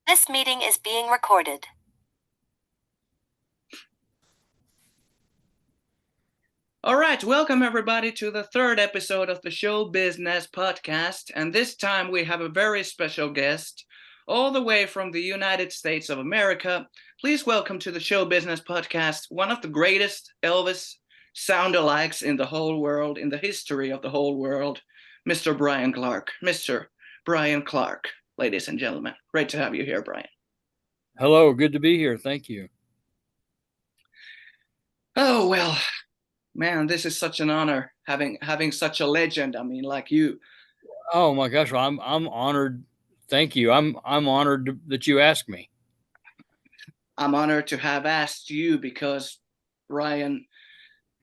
This meeting is being recorded. All right, welcome everybody to the third episode of the ShowBizNess podcast. And this time we have a very special guest, all the way from the United States of America. Please welcome to the ShowBizNess podcast, one of the greatest Elvis sound-alikes in the whole world, in the history of the whole world, Mr. Bryan Clark. Mr. Bryan Clark, ladies and gentlemen. Great to have you here, Bryan. Hello, good to be here. Thank you. Oh, well, man, this is such an honor having such a legend. I mean, like you. Oh my gosh, well, I'm honored. Thank you. I'm honored that you asked me. I'm honored to have asked you because, Bryan,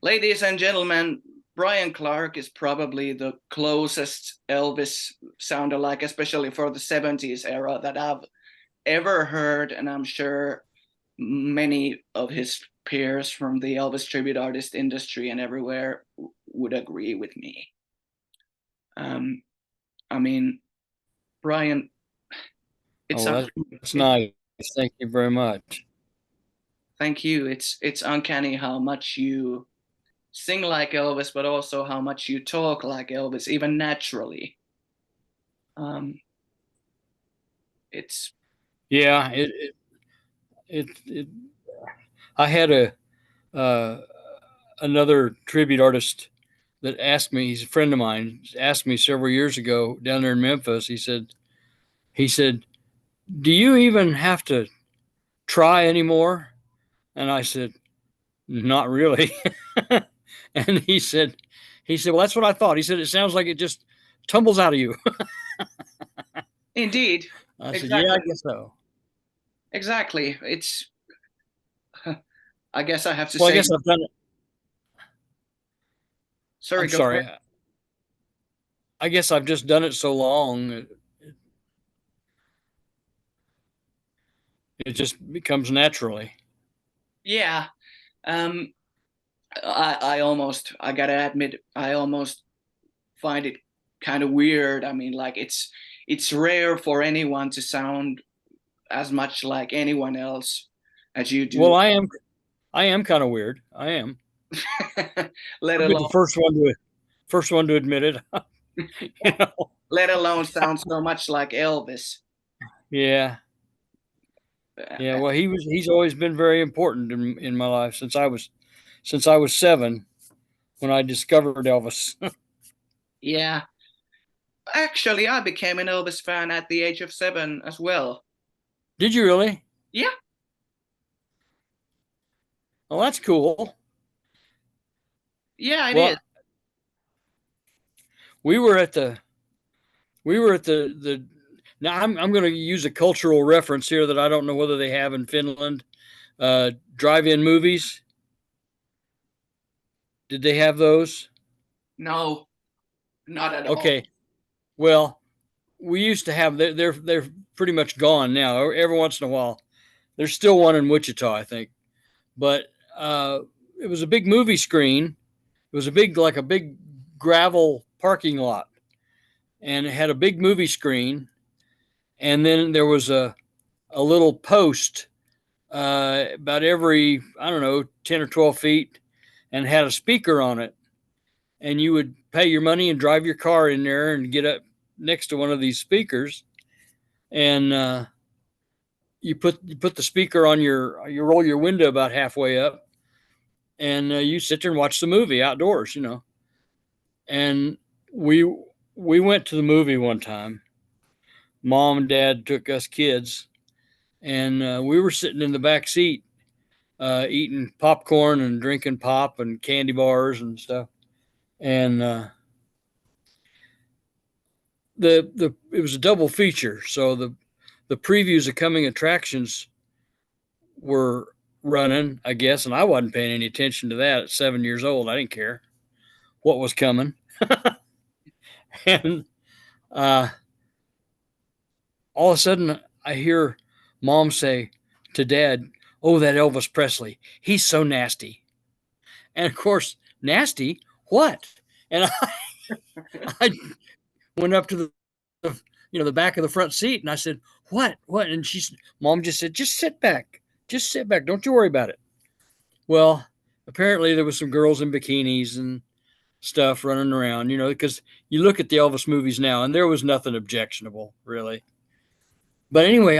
ladies and gentlemen, Bryan Clark is probably the closest Elvis sound-alike, especially for the 70s era, that I've ever heard, and I'm sure many of his peers from the Elvis tribute artist industry and everywhere would agree with me. I mean, Bryan, that's nice. Thank you very much. Thank you. It's uncanny how much you sing like Elvis, but also how much you talk like Elvis, even naturally. It's yeah. I had another tribute artist that asked me. He's a friend of mine. Asked me several years ago down there in Memphis. He said, "Do you even have to try anymore?" And I said, "Not really." And he said, "Well, that's what I thought." He said, "It sounds like it just tumbles out of you." Indeed. I said, exactly. Yeah, I guess so. Exactly. It's, I guess I have to say. I guess I've done it. Sorry, I'm sorry. I guess I've just done it so long. It just becomes naturally. Yeah. I gotta admit, I almost find it kind of weird. I mean, like it's rare for anyone to sound as much like anyone else as you do. Well, I am kind of weird. I am. Let alone the first one to admit it. You know? Let alone sound so much like Elvis. Yeah. Yeah. Well, he's always been very important in my life since I was 7 when I discovered Elvis. Yeah. Actually, I became an Elvis fan at the age of 7 as well. Did you really? Yeah. Well, that's cool. Yeah, it is. We were at the now I'm going to use a cultural reference here that I don't know whether they have in Finland. Drive-in movies. Did they have those? No, not at all. Okay. Well, we used to have, they're pretty much gone now. Every once in a while, there's still one in Wichita, I think. But it was a big movie screen. It was a big gravel parking lot, and it had a big movie screen. And then there was a little post about every, 10 or 12 feet, and had a speaker on it. And you would pay your money and drive your car in there and get up next to one of these speakers. And you put the speaker on you roll your window about halfway up, and you sit there and watch the movie outdoors, And we went to the movie one time. Mom and Dad took us kids, and we were sitting in the back seat eating popcorn and drinking pop and candy bars and stuff. And it was a double feature, so the previews of coming attractions were running, I guess, and I wasn't paying any attention to that at 7 years old. I didn't care what was coming. And all of a sudden I hear Mom say to Dad, "Oh, that Elvis Presley, he's so nasty." And of course, nasty? What? And I went up to the back of the front seat, and I said, What? And mom just said, just sit back. Just sit back. Don't you worry about it. Well, apparently there was some girls in bikinis and stuff running around, because you look at the Elvis movies now and there was nothing objectionable, really. But anyway,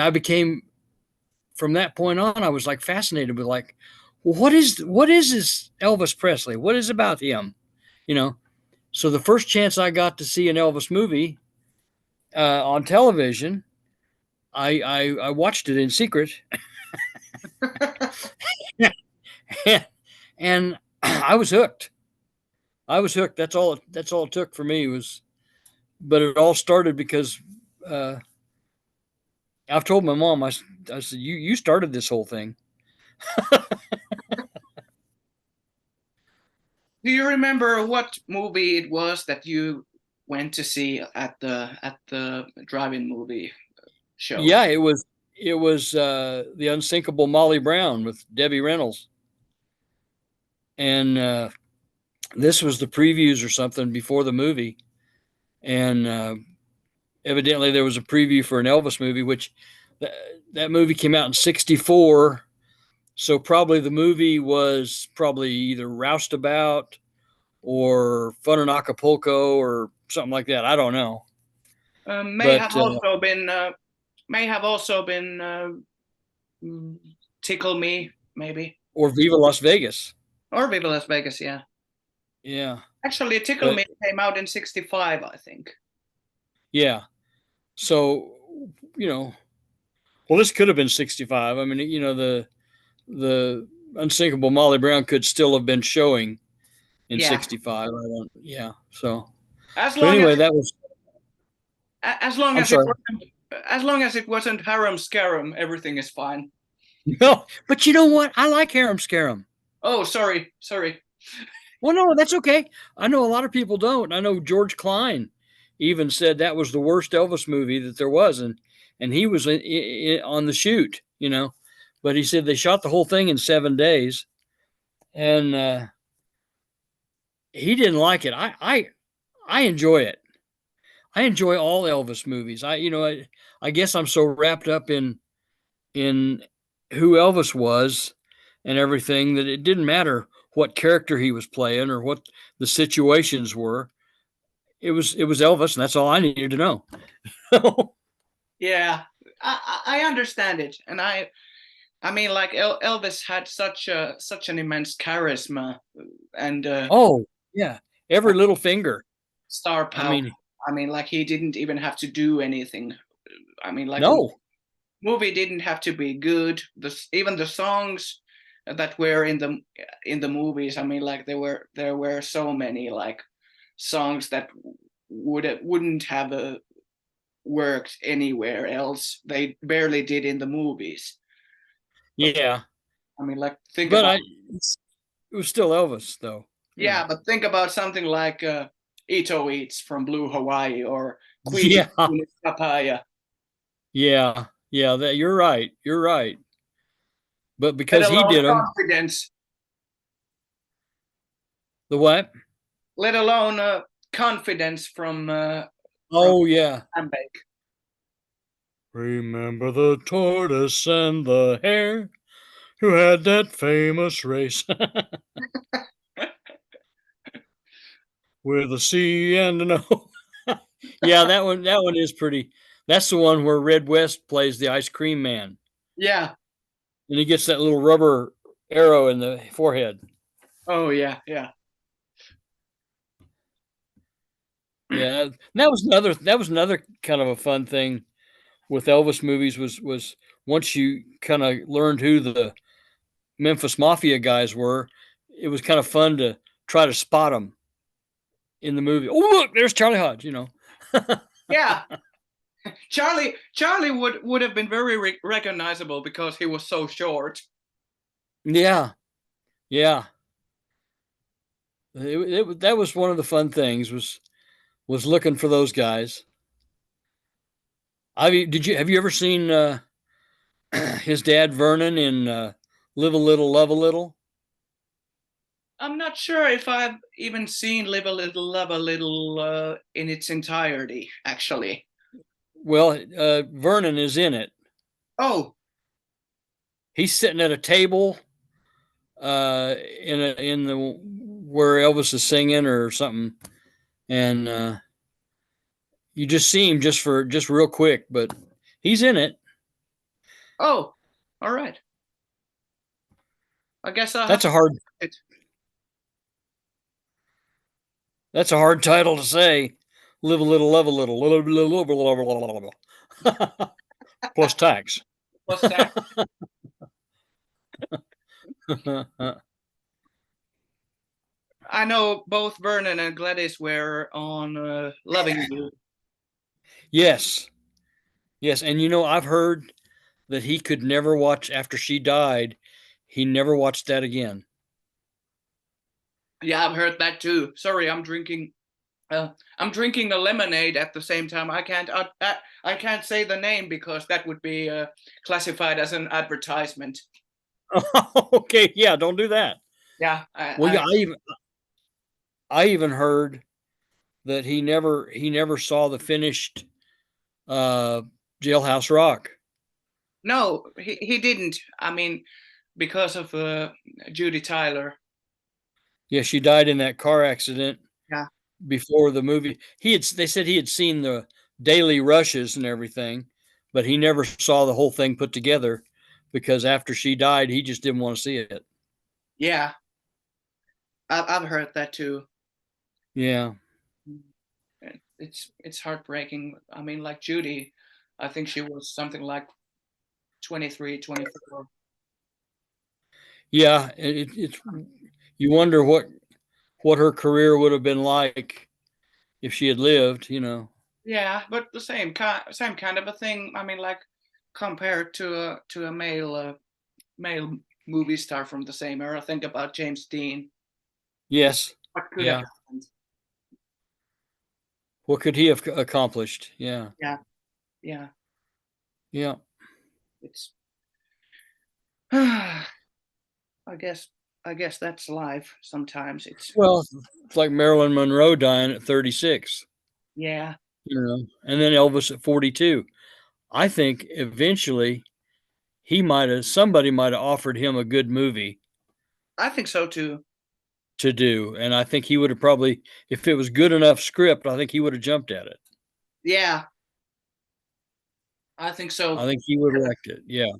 from that point on, I was like fascinated with like, well, what is this Elvis Presley? What is about him? So the first chance I got to see an Elvis movie on television, I watched it in secret. And I was hooked. That's all it took for me but it all started because I've told my mom, I said, you started this whole thing. Do you remember what movie it was that you went to see at the drive-in movie show? Yeah, it was The Unsinkable Molly Brown with Debbie Reynolds. And this was the previews or something before the movie. And evidently there was a preview for an Elvis movie, which that movie came out in 1964. So probably the movie was probably either Roustabout or Fun in Acapulco or something like that. I don't know. May have also been Tickle Me, maybe. Or Viva Las Vegas. Or Viva Las Vegas, yeah. Yeah. Actually, Tickle Me came out in 1965, I think. Yeah. So, well, this could have been 1965. I mean, the Unsinkable Molly Brown could still have been showing in 1965. So as long anyway, as, that was as long as it wasn't Harem Scarum, everything is fine. No, but you know what? I like Harem Scarum. Oh, sorry. Well, no, that's okay. I know a lot of people don't. I know George Klein even said that was the worst Elvis movie that there was, and he was on the shoot, But he said they shot the whole thing in 7 days, and he didn't like it. I enjoy it. I enjoy all Elvis movies. I guess I'm so wrapped up in who Elvis was and everything that it didn't matter what character he was playing or what the situations were. It was Elvis, and that's all I needed to know. Yeah, I understand it, and I mean, like Elvis had such an immense charisma, and oh yeah, every little finger, star power. I mean, like he didn't even have to do anything. I mean, like no movie didn't have to be good. Even the songs that were in the movies. I mean, like there were so many like songs that wouldn't have worked anywhere else. They barely did in the movies. Yeah, I mean, like it was still Elvis, though. Yeah, but think about something like Ito Eats from Blue Hawaii or Queen Papaya. Yeah, that you're right. But because he did them, confidence. The what? Let alone confidence from. Oh yeah. Ambake. Remember the tortoise and the hare who had that famous race with a C and an O. Yeah, that one is pretty. That's the one where Red West plays the ice cream man. Yeah. And he gets that little rubber arrow in the forehead. Oh yeah. Yeah, that was another kind of a fun thing with Elvis movies was once you kind of learned who the Memphis Mafia guys were, it was kind of fun to try to spot them in the movie. Oh, look, there's Charlie Hodge, Yeah. Charlie would have been very recognizable because he was so short. Yeah. That was one of the fun things was looking for those guys. Have you ever seen his dad Vernon in Live a Little, Love a Little? I'm not sure if I've even seen Live a Little, Love a Little in its entirety, actually. Well, Vernon is in it. Oh, He's sitting at a table in the where Elvis is singing or something, and you just see him just real quick, but he's in it. oh, all right. I guess I'll That's have a hard. it. That's a hard title to say. Live a little, love a little, plus tax. Plus tax. I know both Vernon and Gladys were on Loving You. Yes, and you know I've heard that he could never watch after she died. He never watched that again. Yeah, I've heard that too. Sorry, I'm drinking a lemonade at the same time. I can't say the name because that would be classified as an advertisement. Okay, yeah, don't do that. Yeah. I even heard that he never saw the finished Jailhouse Rock. No, he didn't. I mean, because of Judy Tyler. Yeah, she died in that car accident. Yeah. Before the movie, they said he had seen the daily rushes and everything, but he never saw the whole thing put together because after she died, he just didn't want to see it. Yeah, I've heard that too. Yeah, it's heartbreaking. I mean, like Judy, I think she was something like 23, 24. Yeah, it's you wonder what her career would have been like if she had lived, you know. Yeah, but the same kind of a thing. I mean, like compared to a male movie star from the same era. Think about James Dean. Yes. What could have happened? What could he have accomplished? Yeah. Yeah. Yeah. Yeah. It's I guess that's life sometimes. It's like Marilyn Monroe dying at 36. Yeah. You know, and then Elvis at 42. I think eventually somebody might have offered him a good movie. I think so too. To do, and I think he would have probably, if it was good enough script, I think he would have jumped at it. Yeah. I think so. I think he would have liked it. Yeah.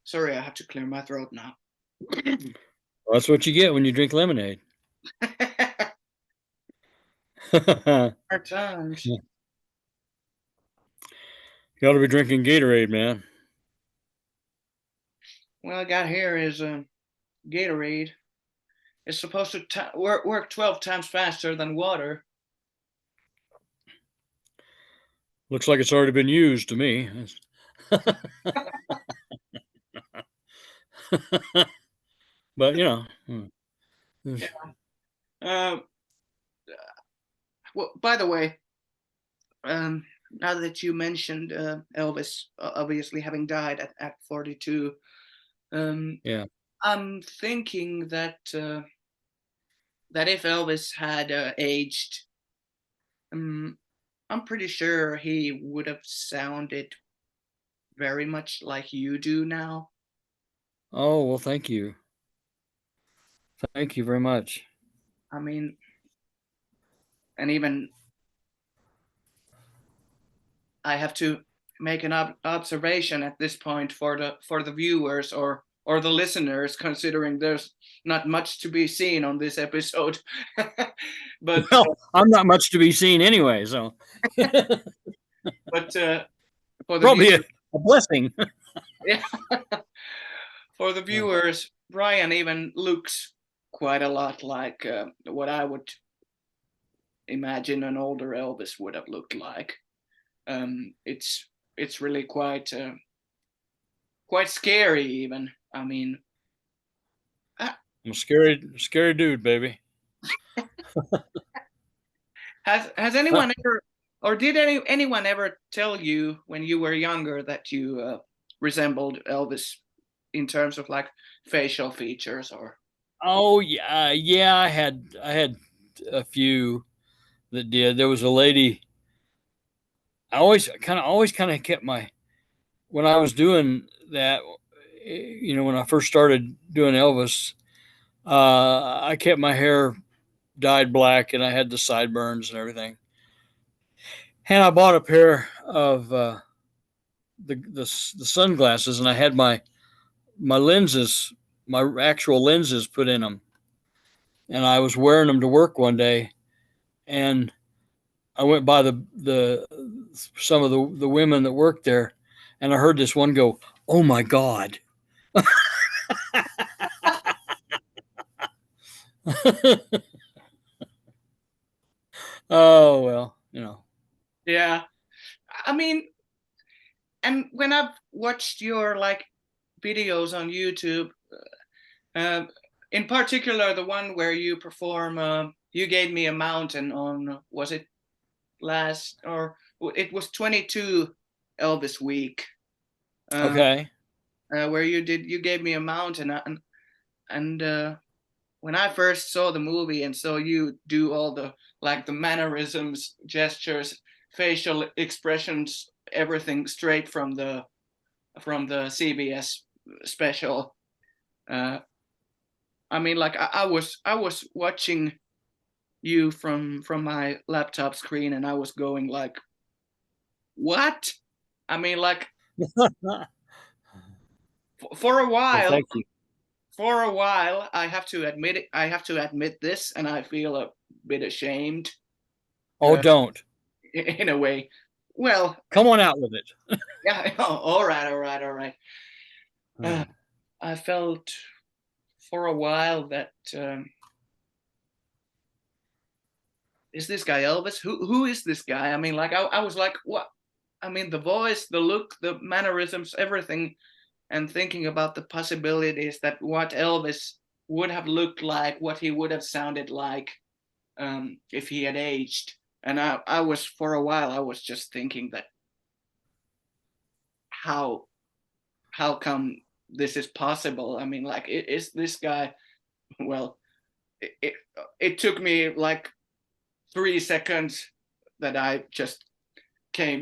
Sorry, I have to clear my throat now. Well, that's what you get when you drink lemonade. Hard times. You ought to be drinking Gatorade, man. What I got here is Gatorade. It's supposed to work 12 times faster than water. Looks like it's already been used to me. But you know. Yeah. Well, by the way, now that you mentioned Elvis obviously having died at 42, Yeah. I'm thinking that that if Elvis had aged, I'm pretty sure he would have sounded very much like you do now. Oh, well, thank you. Thank you very much. I mean, and even I have to make an observation at this point for the viewers or the listeners, considering there's not much to be seen on this episode. But well, I'm not much to be seen anyway, so. But for the probably a blessing. Yeah. For the viewers, Bryan even looks quite a lot like what I would imagine an older Elvis would have looked like. It's really quite scary even. I mean, I'm a scary dude, baby. Has anyone ever, or did anyone ever tell you when you were younger that you resembled Elvis in terms of like facial features or? Oh yeah, I had a few that did. There was a lady. I always kind of kept when I was doing that, when I first started doing Elvis, I kept my hair dyed black and I had the sideburns and everything. And I bought a pair of the sunglasses, and I had my lenses, my actual lenses put in them. And I was wearing them to work one day, and I went by some of the women that worked there, and I heard this one go, "Oh my God." Oh, well, Yeah. I mean, and when I've watched your like videos on YouTube, in particular the one where you perform You Gave Me a Mountain on, was it last, or it was 22 Elvis week. Okay. Where You Gave Me a Mountain, and when I first saw the movie and saw you do all the mannerisms, gestures, facial expressions, everything straight from the CBS special. I mean, like I was watching you from my laptop screen, and I was going like, what? I mean, like for a while. Well, thank you. For a while, I have to admit this, and I feel a bit ashamed. Oh, don't. In a way. Well, come on out with it. Yeah. All right. I felt for a while that is this guy Elvis? Who is this guy? I mean, like I was like, what? I mean, the voice, the look, the mannerisms, everything. And thinking about the possibilities that what Elvis would have looked like, what he would have sounded like if he had aged. And I was, for a while, I was just thinking that how come this is possible? I mean, like, is this guy, well, it took me like 3 seconds that I just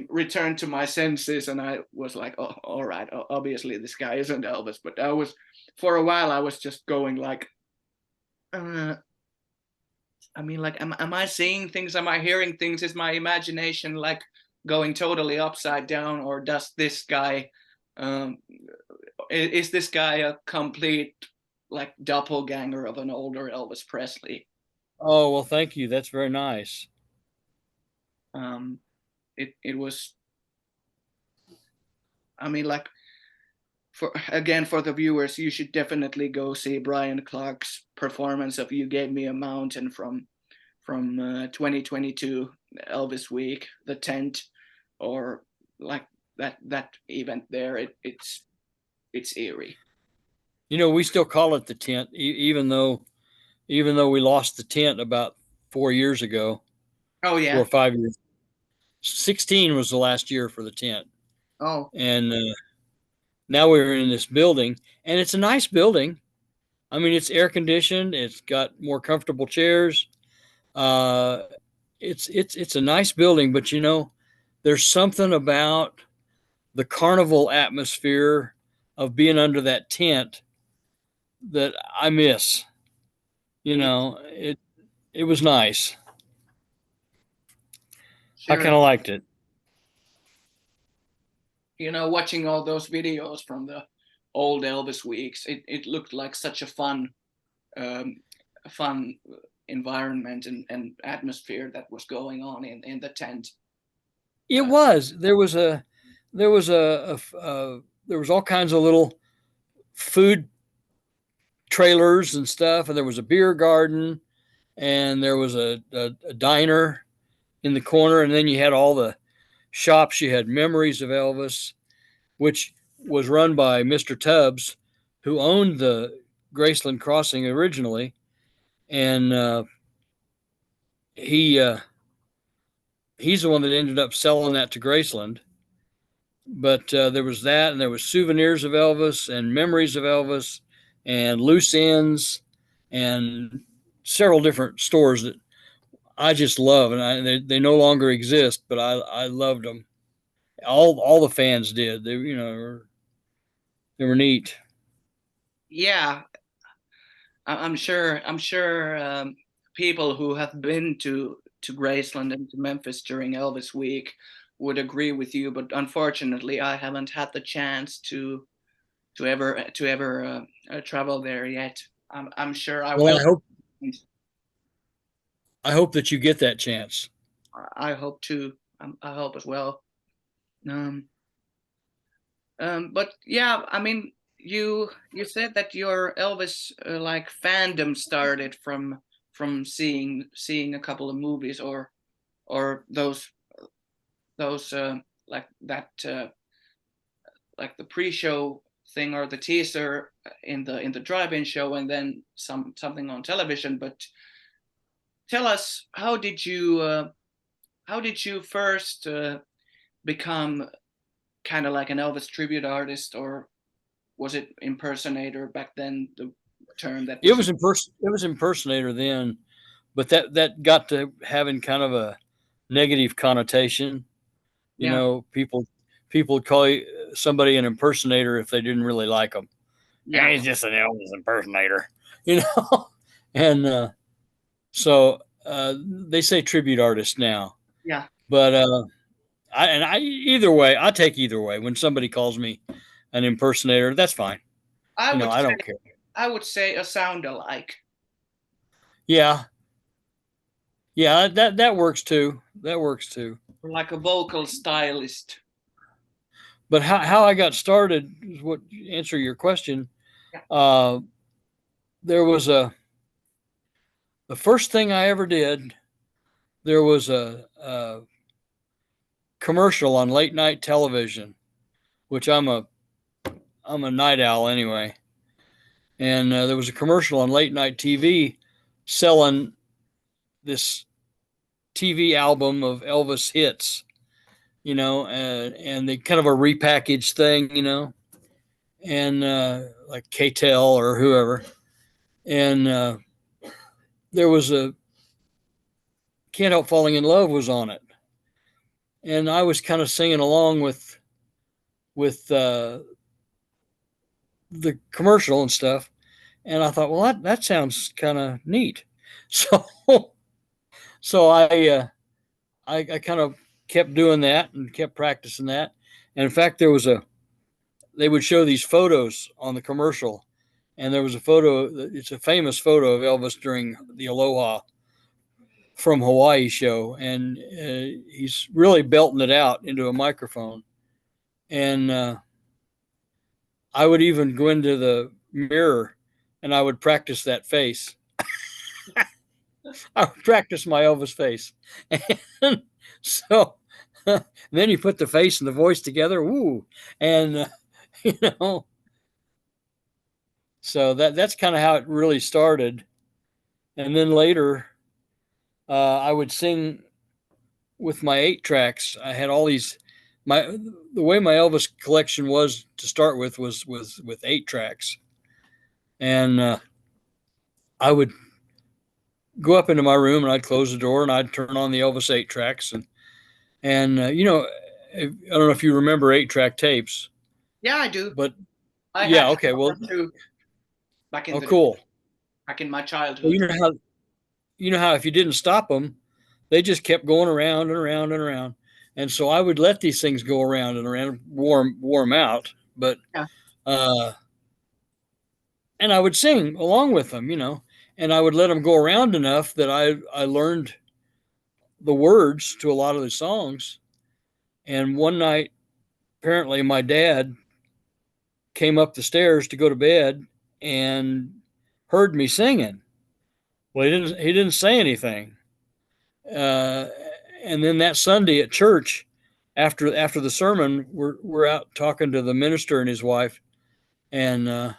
returned to my senses, and I was like, oh, all right, obviously this guy isn't Elvis. But for a while I was just going like, I mean, like, am I seeing things? Am I hearing things? Is my imagination like going totally upside down? Or does this guy, is this guy a complete like doppelganger of an older Elvis Presley? Oh, well, thank you. That's very nice. It was, I mean, like, for the viewers, you should definitely go see Bryan Clark's performance of You Gave Me a Mountain from 2022 Elvis Week, the tent, or like that event there. It's eerie. We still call it the tent, even though we lost the tent about 4 years ago. Oh yeah, 4 or 5 years. 16 was the last year for the tent. Oh, and now we're in this building, and it's a nice building. I mean, it's air conditioned. It's got more comfortable chairs. It's a nice building, but there's something about the carnival atmosphere of being under that tent that I miss. It was nice. sure. I kind of liked it. Watching all those videos from the old Elvis weeks, it looked like such a fun environment and atmosphere that was going on in the tent. It was. There was all kinds of little food trailers and stuff, and there was a beer garden, and there was a diner in the corner, and then you had all the shops. You had Memories of Elvis, which was run by Mr. Tubbs, who owned the Graceland Crossing originally, and he's the one that ended up selling that to Graceland. But there was that, and there was Souvenirs of Elvis and Memories of Elvis and Loose Ends and several different stores that I just love, and they no longer exist, but I loved them. All the fans did. They, you know, they were neat. Yeah, I'm sure. People who have been to Graceland and to Memphis during Elvis Week would agree with you, but unfortunately, I haven't had the chance to ever travel there yet. I'm sure I will. Well, I hope that you get that chance. I hope to. I hope as well. But yeah, I mean, you said that your Elvis like fandom started from seeing a couple of movies or those like that like the pre-show thing or the teaser in the drive-in show, and then something on television. But tell us, how did you first become kind of like an Elvis tribute artist, or was it impersonator back then, the term that it was impersonator then, but that got to having kind of a negative connotation. You know, people would call somebody an impersonator if they didn't really like them. Yeah, he's just an Elvis impersonator, you know. And so they say tribute artist now. Yeah, but I either way, I take either way. When somebody calls me an impersonator, that's fine. I don't care. I would say a sound alike. Yeah, that works too. That works too. Like a vocal stylist. But how I got started is what answer your question. Yeah. There was the first thing I ever did. There was a commercial on late night television, which I'm a night owl anyway. And there was a commercial on late night TV selling this TV album of Elvis hits, you know, and they kind of a repackaged thing, you know, and like KTEL or whoever. And there was a Can't Help Falling in Love was on it. And I was kind of singing along with the commercial and stuff. And I thought, well, that sounds kind of neat. So I kind of kept doing that and kept practicing that. And in fact, they would show these photos on the commercial. And there was a photo, it's a famous photo of Elvis during the Aloha from Hawaii show. And he's really belting it out into a microphone. And I would even go into the mirror and I would practice that face. I would practice my Elvis face. And so then you put the face and the voice together. Ooh. And, you know, so that's kind of how it really started. And then later, I would sing with my 8 tracks. I had all these, the way my Elvis collection was to start with was with 8 tracks. And I would go up into my room and I'd close the door and I'd turn on the Elvis 8 tracks. And you know, I don't know if you remember 8-track tapes. Yeah, I do. But yeah, okay. Well, back in cool. Back in my childhood. Well, you know how if you didn't stop them, they just kept going around and around and around. And so I would let these things go around and around, warm out. But and I would sing along with them, you know, and I would let them go around enough that I learned the words to a lot of the songs. And one night, apparently my dad came up the stairs to go to bed and heard me singing. Well, he didn't say anything. And then that Sunday at church, after the sermon, we're out talking to the minister and his wife, and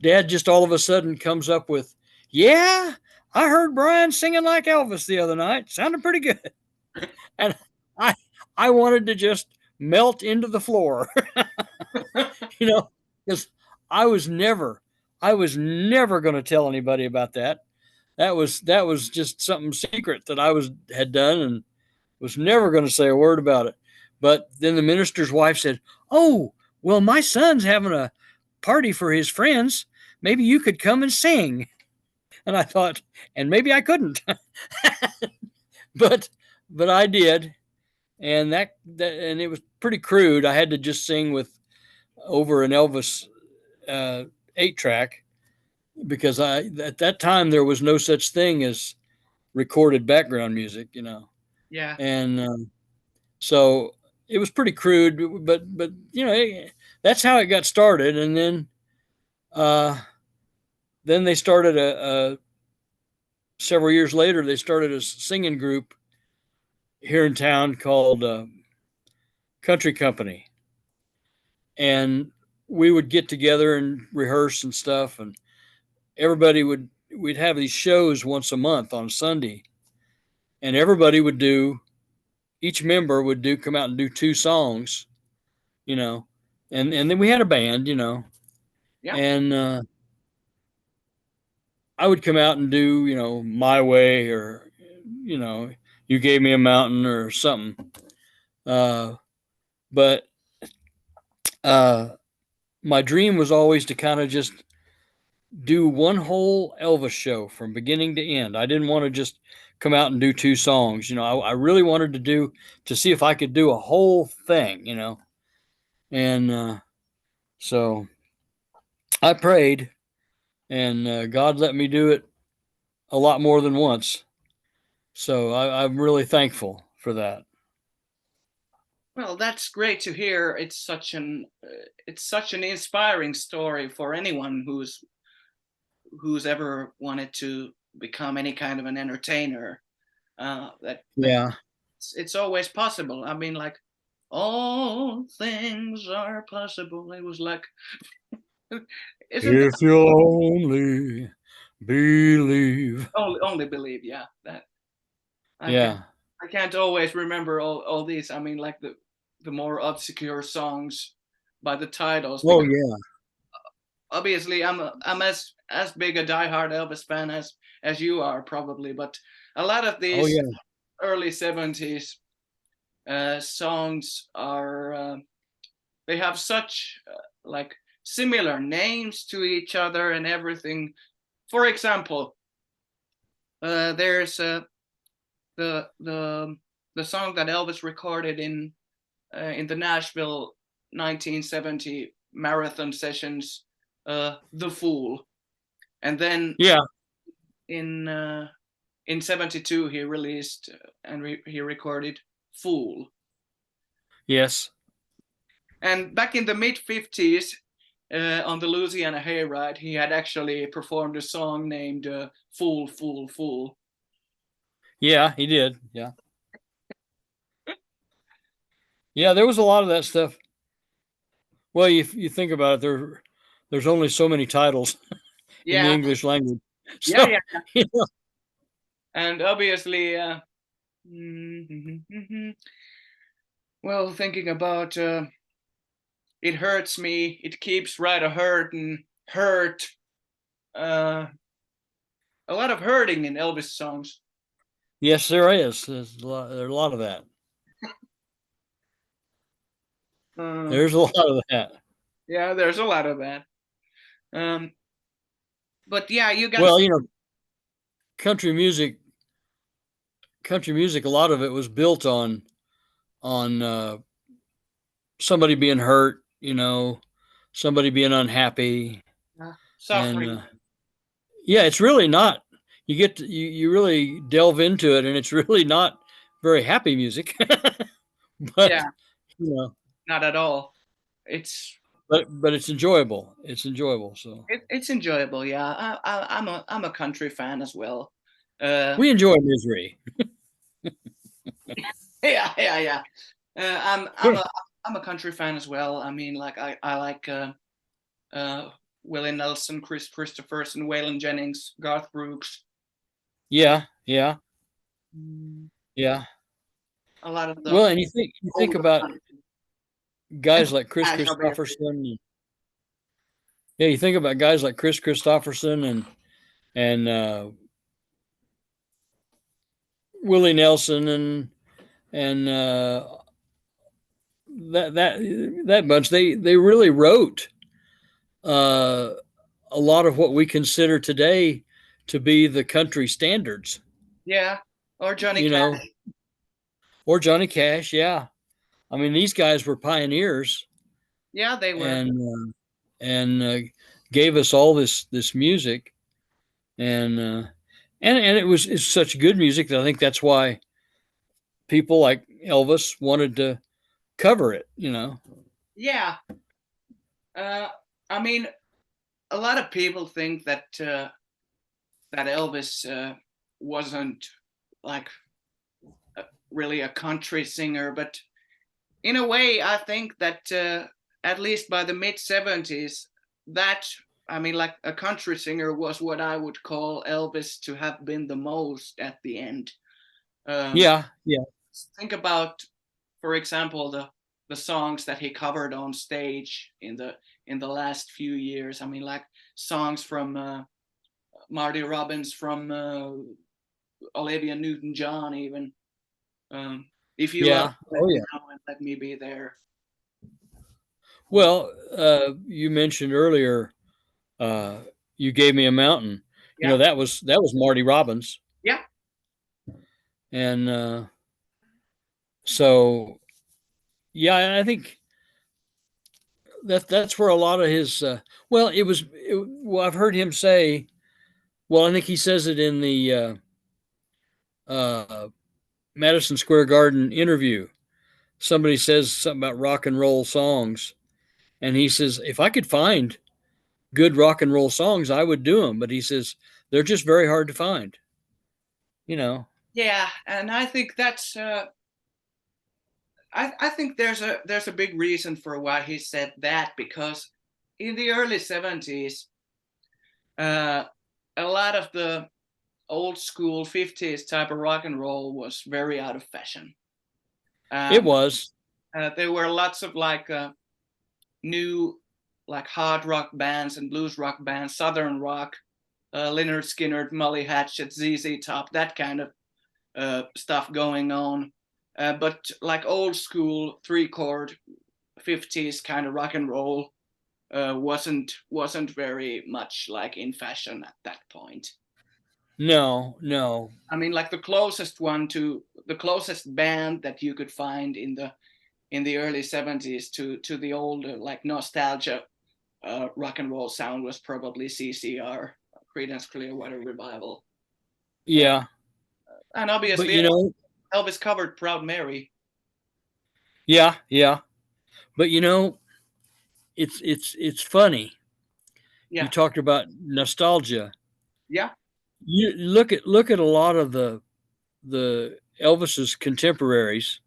Dad just all of a sudden comes up with, "Yeah, I heard Bryan singing like Elvis the other night. Sounded pretty good." And I wanted to just melt into the floor, you know, because I was never going to tell anybody about that. that was just something secret that I had done and was never going to say a word about it. But then the minister's wife said, "Oh, well, my son's having a party for his friends. Maybe you could come and sing." And I thought, and maybe I couldn't, but I did, and that and it was pretty crude. I had to just sing with over an Elvis 8-track because at that time there was no such thing as recorded background music, Yeah. and so it was pretty crude, but that's how it got started, and then they started several years later, they started a singing group here in town called Country Company. And we would get together and rehearse and stuff. And we'd have these shows once a month on Sunday. And everybody each member would come out and do 2 songs, and then we had a band, Yeah. And I would come out and do, My Way or, You Gave Me a Mountain or something. But my dream was always to kind of just do one whole Elvis show from beginning to end. I didn't want to just come out and do 2 songs. I really wanted to see if I could do a whole thing, and so I prayed, and God let me do it a lot more than once. So I'm really thankful for that. Well, that's great to hear. It's such an inspiring story for anyone who's ever wanted to become any kind of an entertainer. It's always possible. I mean, like, all things are possible. It was like, if you'll only believe. Only believe, yeah. That. I can't always remember all these. I mean, like the more obscure songs by the titles. Oh yeah. Obviously, I'm as big a diehard Elvis fan as you are probably, but a lot of these early 70s songs are they have such like similar names to each other and everything. For example, there's the song that Elvis recorded in the Nashville 1970 marathon sessions, "The Fool," and then in 72 he released and he recorded "Fool." Yes. And back in the mid 50s, on the Louisiana Hayride, he had actually performed a song named "Fool, Fool, Fool." Yeah, he did. Yeah. Yeah, there was a lot of that stuff. Well, you think about it, there's only so many titles in the English language. So, And obviously, well, thinking about "It Hurts Me," "It Keeps Right a Hurtin'," "Hurt," a lot of hurting in Elvis songs. Yes, there is. There's a lot of that. There's a lot of that. Yeah, there's a lot of that. But yeah, you got. Well, country music. A lot of it was built on somebody being hurt. Somebody being unhappy. Suffering. And, it's really not. You really delve into it, and it's really not very happy music. But not at all. It's but it's enjoyable. It's enjoyable. So it's enjoyable. Yeah, I'm a country fan as well. We enjoy misery. Yeah. I'm a country fan as well. I mean, like I like Willie Nelson, Chris Christopherson, Waylon Jennings, Garth Brooks. Yeah. A lot of the. Well, and you think about guys like Chris Christopherson. You think about guys like Chris Christopherson and Willie Nelson and that bunch. They really wrote a lot of what we consider today to be the country standards. Yeah, or Johnny You know, Cash. or Johnny Cash. Yeah, I mean these guys were pioneers. Yeah, they were. And gave us all this music, and it's such good music that I think that's why people like Elvis wanted to cover it. Yeah. I mean, a lot of people think that that Elvis wasn't like really a country singer, but in a way, I think that at least by the mid 70s, that like a country singer was what I would call Elvis to have been the most at the end. Yeah. Think about, for example, the songs that he covered on stage in the last few years. I mean, like songs from Marty Robbins, from Olivia Newton-John, even. If you love, let me know and let me be there. Well, you mentioned earlier, you gave me a mountain. Yeah. That was Marty Robbins. Yeah. And so, yeah, I think that's where a lot of his. Well, I've heard him say. Well, I think he says it in the Madison Square Garden interview. Somebody says something about rock and roll songs, and he says, if I could find good rock and roll songs, I would do them. But he says they're just very hard to find. Yeah, and I think that's. I think there's a big reason for why he said that, because in the early 70s, a lot of the old school 50s type of rock and roll was very out of fashion. It was. There were lots of new hard rock bands and blues rock bands, southern rock, Lynyrd Skynyrd, Molly Hatchet, ZZ Top, that kind of stuff going on. But like old school 3-chord 50s kind of rock and roll wasn't very much like in fashion at that point. No. I mean, like the closest band that you could find in the early 70s to the old like nostalgia rock and roll sound was probably CCR, Creedence Clearwater Revival. Yeah. And obviously, but Elvis covered Proud Mary. Yeah. But it's funny. Yeah. You talked about nostalgia. Yeah. You look at a lot of the Elvis's contemporaries,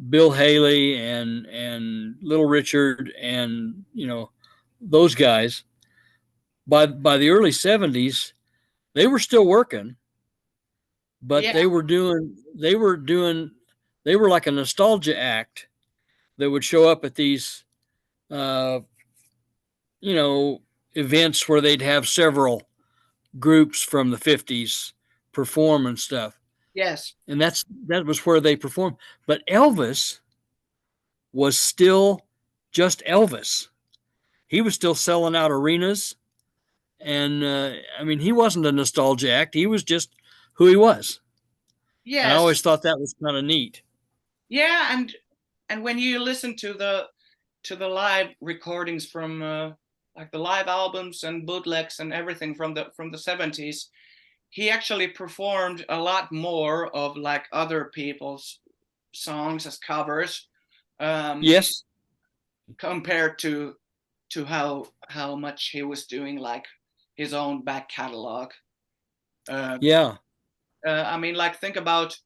Bill Haley and Little Richard, and those guys. By the early 70s, they were still working, but they were like a nostalgia act that would show up at these events where they'd have several groups from the 50s perform and stuff. Yes. And that was where they performed. But Elvis was still just Elvis. He was still selling out arenas. And he wasn't a nostalgia act. He was just who he was. Yes. And I always thought that was kind of neat. Yeah, and when you listen to the live recordings from like the live albums and bootlegs and everything from the 70s, he actually performed a lot more of like other people's songs as covers. Yes. Compared to how much he was doing like his own back catalog. Yeah. Like think about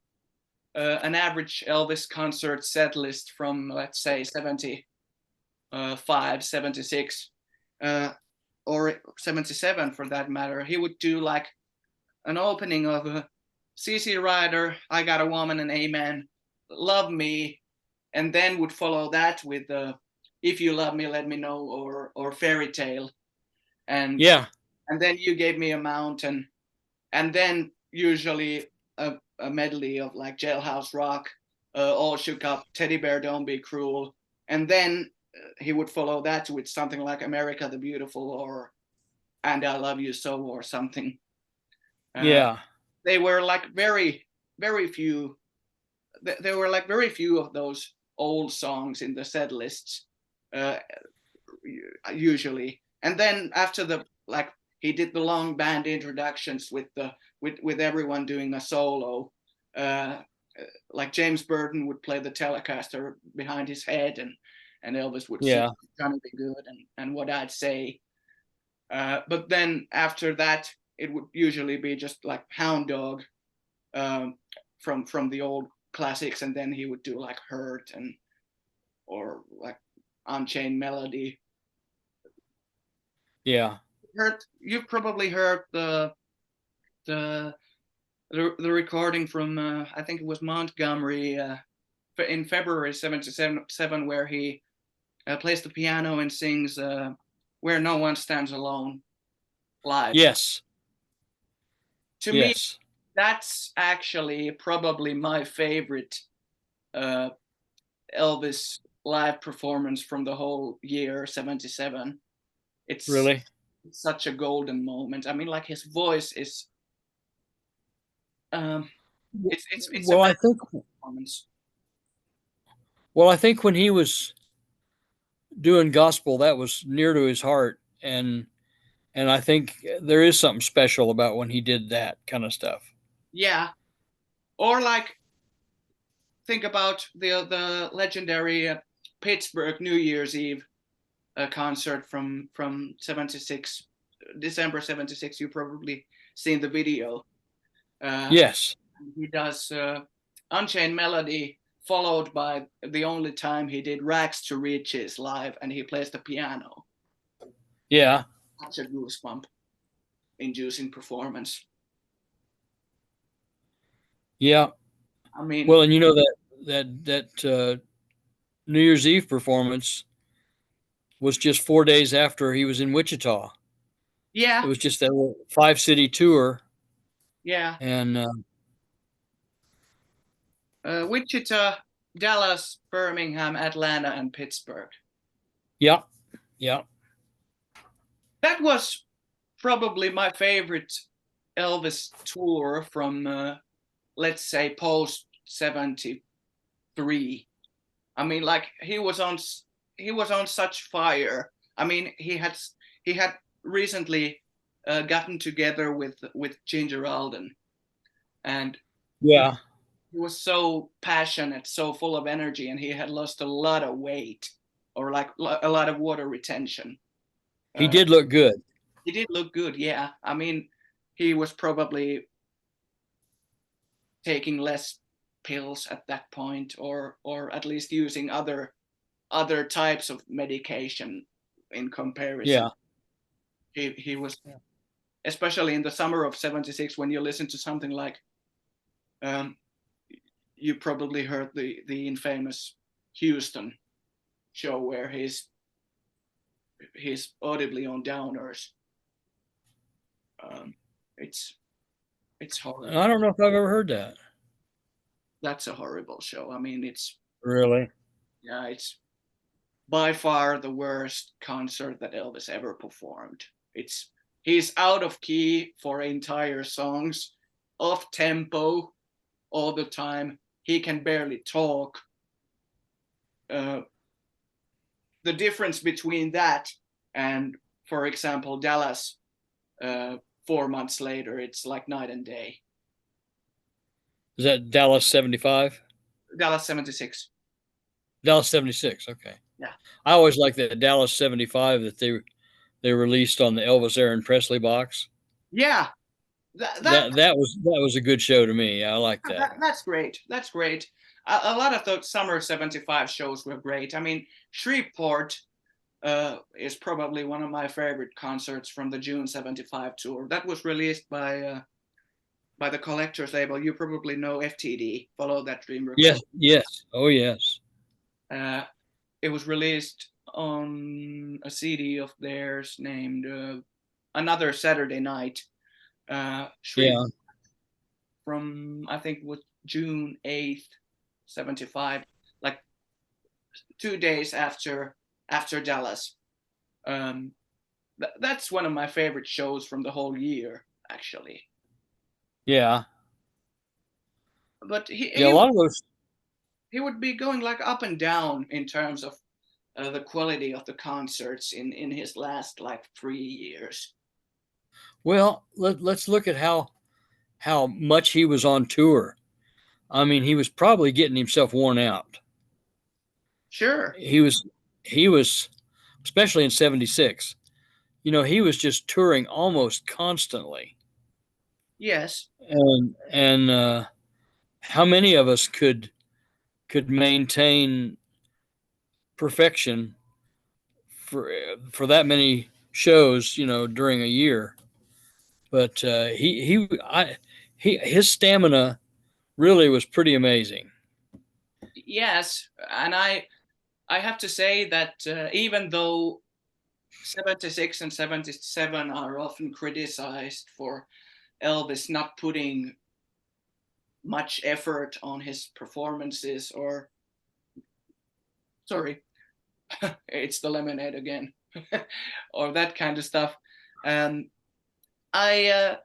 an average Elvis concert set list from, let's say, 75, 76, or 77 for that matter. He would do like an opening of CC Rider, I Got a Woman and Amen, Love Me, and then would follow that with If You Love Me, Let Me Know, or Fairy Tale. And then You Gave Me a Mountain, and then usually a medley of like Jailhouse Rock, All Shook Up, Teddy Bear Don't Be Cruel, and then he would follow that with something like America the Beautiful or And I Love You So or something. Yeah. They were like very few. There were like very few of those old songs in the set lists, usually. And then after the like, he did the long band introductions with everyone doing a solo. Like James Burton would play the Telecaster behind his head, and Elvis would sing "Johnny Be Good" and What I'd Say. But then after that, it would usually be just like Hound Dog from the old classics, and then he would do like Hurt or like Unchained Melody. Yeah. You've probably heard the recording from I think it was Montgomery in February '77 where he plays the piano and sings "Where No One Stands Alone" live. Yes. To me, that's actually probably my favorite Elvis live performance from the whole year '77. It's really such a golden moment. I mean, like his voice is. It's well, a I think. performance. Well, I think when he was doing gospel, that was near to his heart, and I think there is something special about when he did that kind of stuff. Yeah, or like think about the legendary Pittsburgh New Year's Eve concert from '76, December '76. You probably seen the video. Yes. He does Unchained Melody, followed by the only time he did Rags to Riches live, and he plays the piano. Yeah. Such a goosebump inducing performance. Yeah. I mean, well, and you know that New Year's Eve performance was just 4 days after he was in Wichita. Yeah. It was just that 5-city tour. Yeah. And Wichita, Dallas, Birmingham, Atlanta, and Pittsburgh. Yeah. Yeah. That was probably my favorite Elvis tour from, let's say, post '73. I mean, like he was on such fire. I mean, he had recently gotten together with Ginger Alden, and yeah, he was so passionate, so full of energy, and he had lost a lot of weight or like a lot of water retention. he did look good. He did look good, yeah. I mean, he was probably taking less pills at that point, or at least using other types of medication in comparison. Yeah. He was, especially in the summer of '76, when you listen to something like, you probably heard the infamous Houston show where he's audibly on downers. It's horrible. I don't know if I've ever heard that. That's a horrible show. I mean, it's really, yeah, it's by far the worst concert that Elvis ever performed. He's out of key for entire songs, off tempo all the time. He can barely talk. The difference between that and, for example, Dallas 4 months later, it's like night and day. Is that Dallas 75? Dallas 76. Dallas 76. Okay. Yeah. I always like the Dallas 75 that they released on the Elvis Aaron Presley box. Yeah. That was a good show to me. I like that. That's great. That's great. A lot of the summer '75 shows were great. I mean, Shreveport is probably one of my favorite concerts from the June '75 tour. That was released by the Collector's label. You probably know FTD, Follow That Dream Records. Yes. Oh, yes. It was released on a CD of theirs named Another Saturday Night. from I think it was June 8th, 75, like 2 days after Dallas. That's one of my favorite shows from the whole year, actually. Yeah. But A lot of those. he would be going like up and down in terms of the quality of the concerts in his last like 3 years. Well, let's look at how much he was on tour. I mean, he was probably getting himself worn out. Sure. He was, especially in 76. You know, he was just touring almost constantly. Yes. And how many of us could maintain perfection for that many shows, you know, during a year? But his stamina really was pretty amazing. Yes, and I have to say that even though 76 and 77 are often criticized for Elvis not putting much effort on his performances, or sorry, it's the lemonade again, or that kind of stuff. I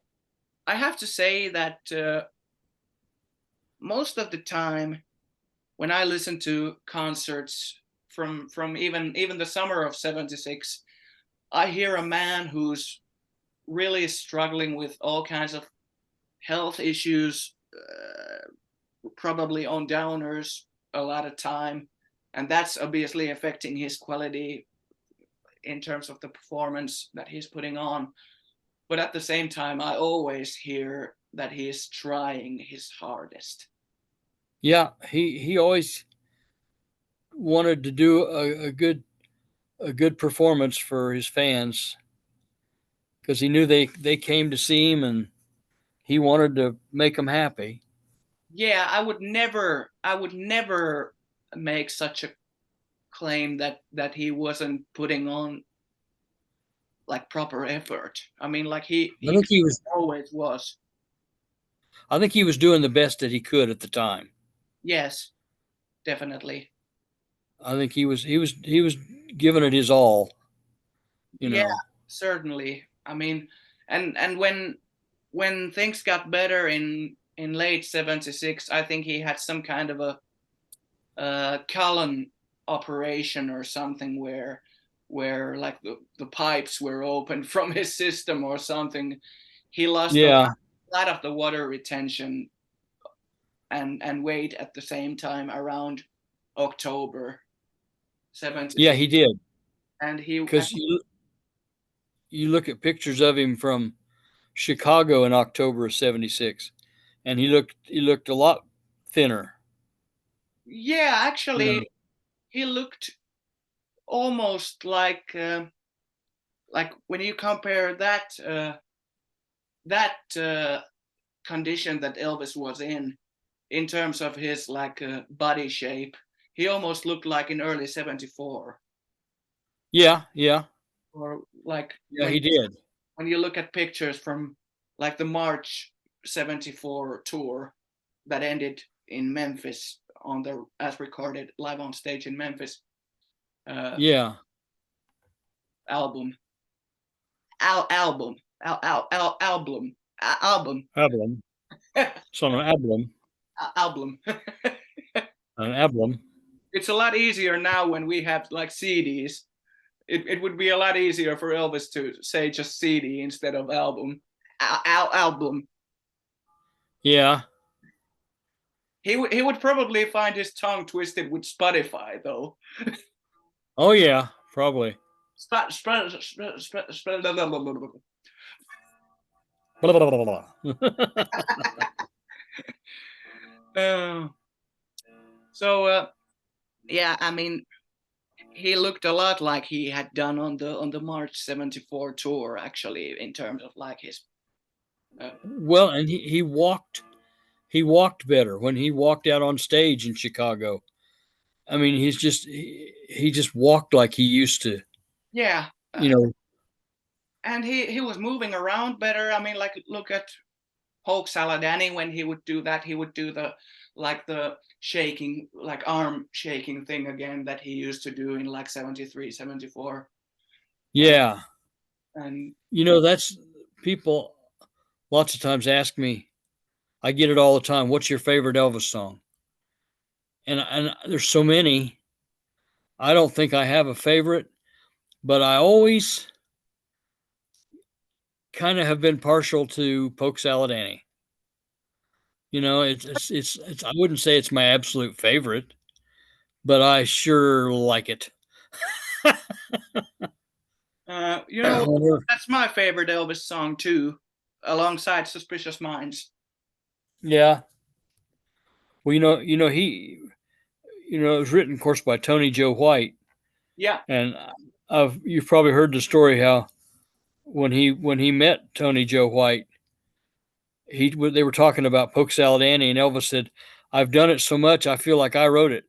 have to say that most of the time when I listen to concerts from even the summer of 76, I hear a man who's really struggling with all kinds of health issues, probably on downers a lot of time, and that's obviously affecting his quality in terms of the performance that he's putting on. But at the same time, I always hear that he is trying his hardest. Yeah, he always wanted to do a good performance for his fans, because he knew they came to see him and he wanted to make them happy. Yeah, I would never make such a claim that he wasn't putting on like proper effort. I mean, like he think he was always was. I think he was doing the best that he could at the time. Yes, definitely. I think he was giving it his all. You Yeah, know. certainly. I mean, and when things got better in late 76, I think he had some kind of a colon operation or something where like the pipes were open from his system or something. He lost a lot of the water retention and weight at the same time around October 76. Yeah, he did. And because you look at pictures of him from Chicago in October of 76, and he looked a lot thinner. Yeah, actually, he looked almost like when you compare that condition that Elvis was in terms of his like body shape, he almost looked like in early 74. Yeah. Or like He did. When you look at pictures from like the March 74 tour that ended in Memphis on the as recorded live on stage in Memphis album. So an album. An album. It's a lot easier now when we have like CDs. It would be a lot easier for Elvis to say just CD instead of album. Album. Yeah. He would probably find his tongue twisted with Spotify though. Oh yeah, probably. Yeah, I mean, he looked a lot like he had done on the March 74 tour, actually, in terms of like his well, and he walked better when he walked out on stage in Chicago. I mean, he just walked like he used to. Yeah. You know. And he was moving around better. I mean, like look at Polk Saladani, when he would do that, he would do the shaking, like arm shaking thing again that he used to do in like 73, 74. Yeah. And That's people lots of times ask me, I get it all the time, what's your favorite Elvis song? And there's so many. I don't think I have a favorite, but I always kind of have been partial to Polk Saladani. It's I wouldn't say it's my absolute favorite, but I sure like it. That's my favorite Elvis song too, alongside Suspicious Minds. Yeah. Well, it was written, of course, by Tony Joe White. Yeah. And you've probably heard the story how when he met Tony Joe White, they were talking about Polk Saladani, and Elvis said, "I've done it so much, I feel like I wrote it."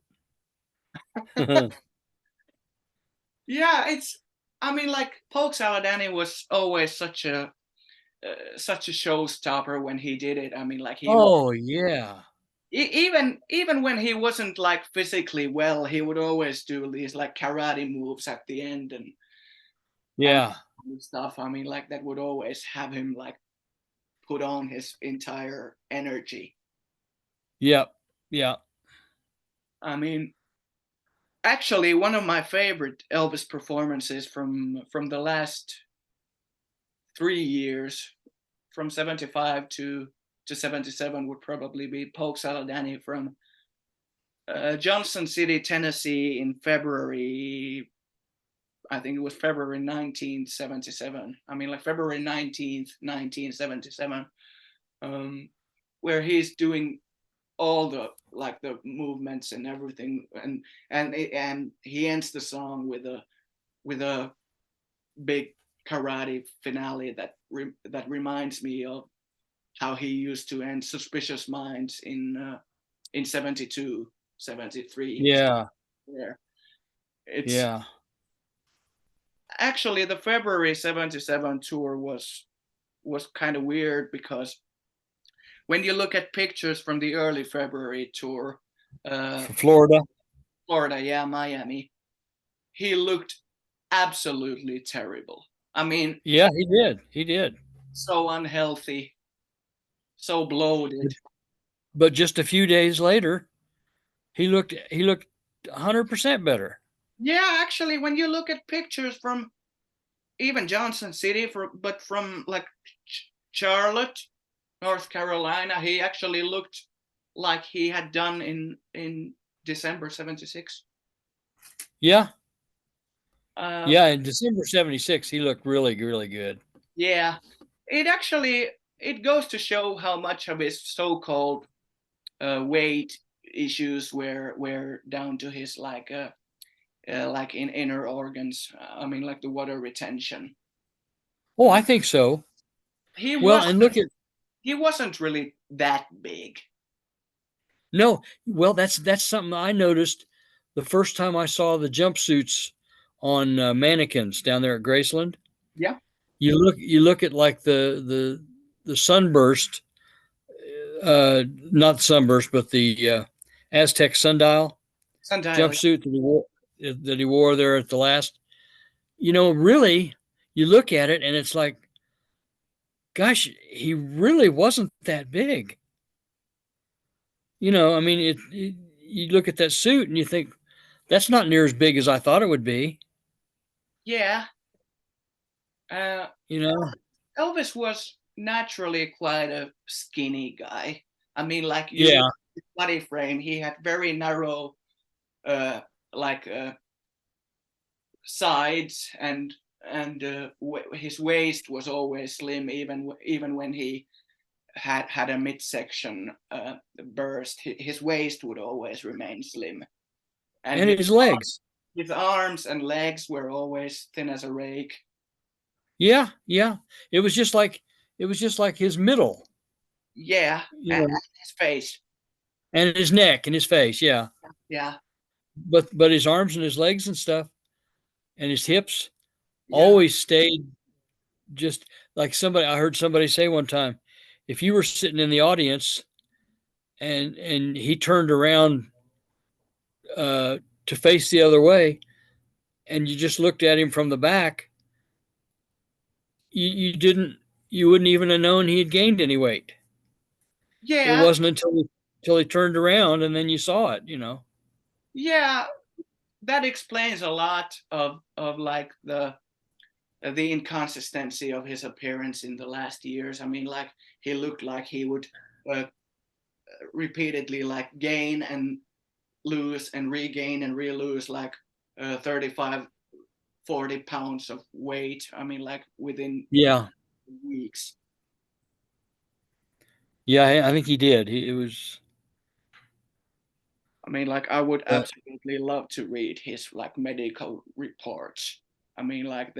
Yeah, like Polk Saladani was always such a showstopper when he did it. I mean, like Yeah. Even when he wasn't like physically well, he would always do these like karate moves at the end and stuff. I mean, like that would always have him like put on his entire energy. Yeah. Yeah. I mean, actually, one of my favorite Elvis performances from the last 3 years, from 75 to 77, would probably be Polk Saladani from Johnson City, Tennessee in February. I think it was February 1977. I mean, like February 19th, 1977, where he's doing all the movements and everything, and he ends the song with a big karate finale that reminds me of how he used to end Suspicious Minds in 72, 73. Yeah. It's actually the February 77 tour was kind of weird, because when you look at pictures from the early February tour, Florida, yeah, Miami, he looked absolutely terrible. I mean, yeah, he did. So unhealthy, so bloated. But just a few days later, he looked 100% better. Yeah, actually, when you look at pictures from even Johnson City, from like Charlotte, North Carolina, he actually looked like he had done in December 76. Yeah. In December 76, he looked really, really good. Yeah. It goes to show how much of his so-called weight issues were down to his like in inner organs. I mean, like the water retention. Oh, I think so. He wasn't really that big. No, well, that's something I noticed the first time I saw the jumpsuits on mannequins down there at Graceland. Yeah. You look at like the sunburst, not sunburst, but the Aztec sundial jumpsuit that he wore there at the last. Really, you look at it and it's like, gosh, he really wasn't that big. I mean, you look at that suit and you think, that's not near as big as I thought it would be. Yeah. Elvis was naturally quite a skinny guy. I mean, like his body frame, he had very narrow, sides, and his waist was always slim, even when he had a midsection burst. His waist would always remain slim, and his legs. His arms and legs were always thin as a rake. Yeah. It was just like his middle. Yeah, and his face. And his neck and his face, yeah. Yeah. But his arms and his legs and stuff and his hips always stayed just like I heard somebody say one time, if you were sitting in the audience and he turned around to face the other way, and you just looked at him from the back, you wouldn't even have known he had gained any weight. It Yeah, wasn't until he turned around and then you saw it, yeah, that explains a lot of like the inconsistency of his appearance in the last years. I mean, like, he looked like he would repeatedly like gain and lose and regain and re-lose like 35, 40 pounds of weight. I mean, like within weeks. Yeah, I think he did. It was. I mean, like, I would absolutely love to read his like medical reports. I mean, like,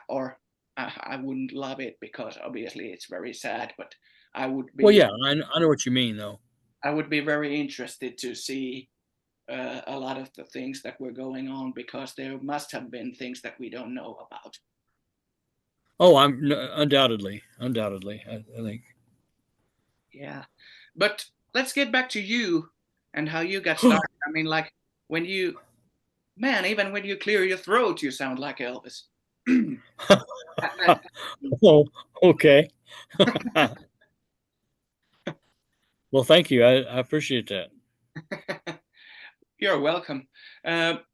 or I wouldn't love it because obviously it's very sad, but I would be. Well, yeah, I know what you mean, though. I would be very interested to see a lot of the things that were going on, because there must have been things that we don't know about. Oh, undoubtedly. I think. Yeah, but let's get back to you and how you got started. I mean, like, even when you clear your throat, you sound like Elvis. Oh, okay. Well, thank you. I appreciate that. You're welcome. But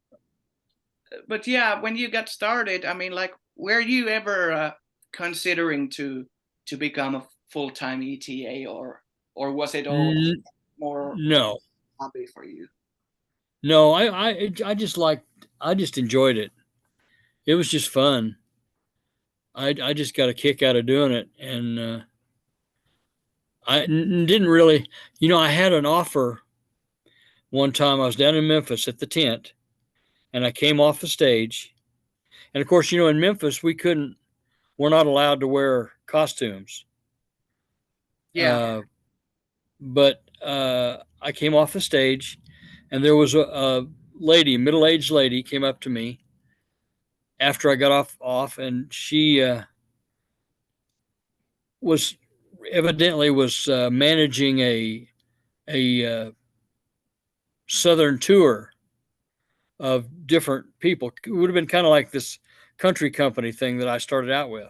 yeah, when you got started, I mean, like, were you ever considering to become a full-time ETA, or was it all more no hobby for you? No, I just enjoyed it. It was just fun. I just got a kick out of doing it, and I didn't really, I had an offer one time. I was down in Memphis at the tent, and I came off the stage, and of course, in Memphis we're not allowed to wear costumes. Yeah. But I came off the stage, and there was a lady, middle-aged lady, came up to me after I got off, and she was evidently managing a southern tour of different people. It would have been kind of like this country company thing that I started out with.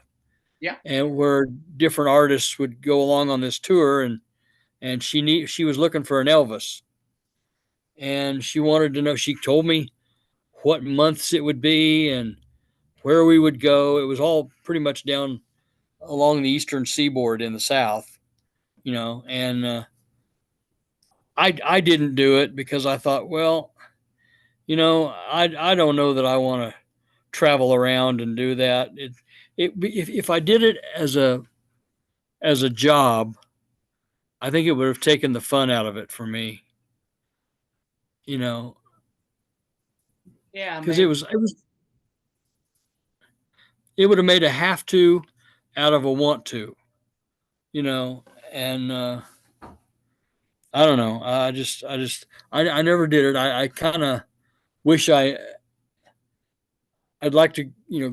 Yeah. And where different artists would go along on this tour, and she was looking for an Elvis, and she wanted to know. She told me what months it would be and where we would go. It was all pretty much down along the eastern seaboard in the South, and I didn't do it because I thought, well, I don't know that I want to travel around and do that. If I did it as a job, I think it would have taken the fun out of it for me. Yeah, because it would have made a have to out of a want to, and I don't know. I never did it. I kind of wish I'd like to,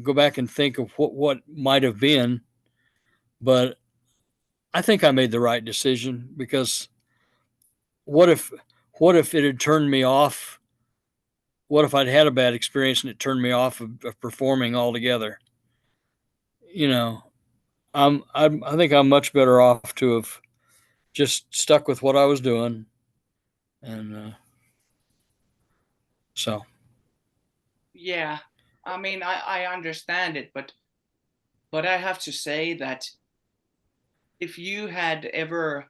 go back and think of what might have been, but I think I made the right decision, because what if it had turned me off? What if I'd had a bad experience and it turned me off of performing altogether? I think I'm much better off to have just stuck with what I was doing, and so. Yeah, I mean, I understand it, but I have to say that if you had ever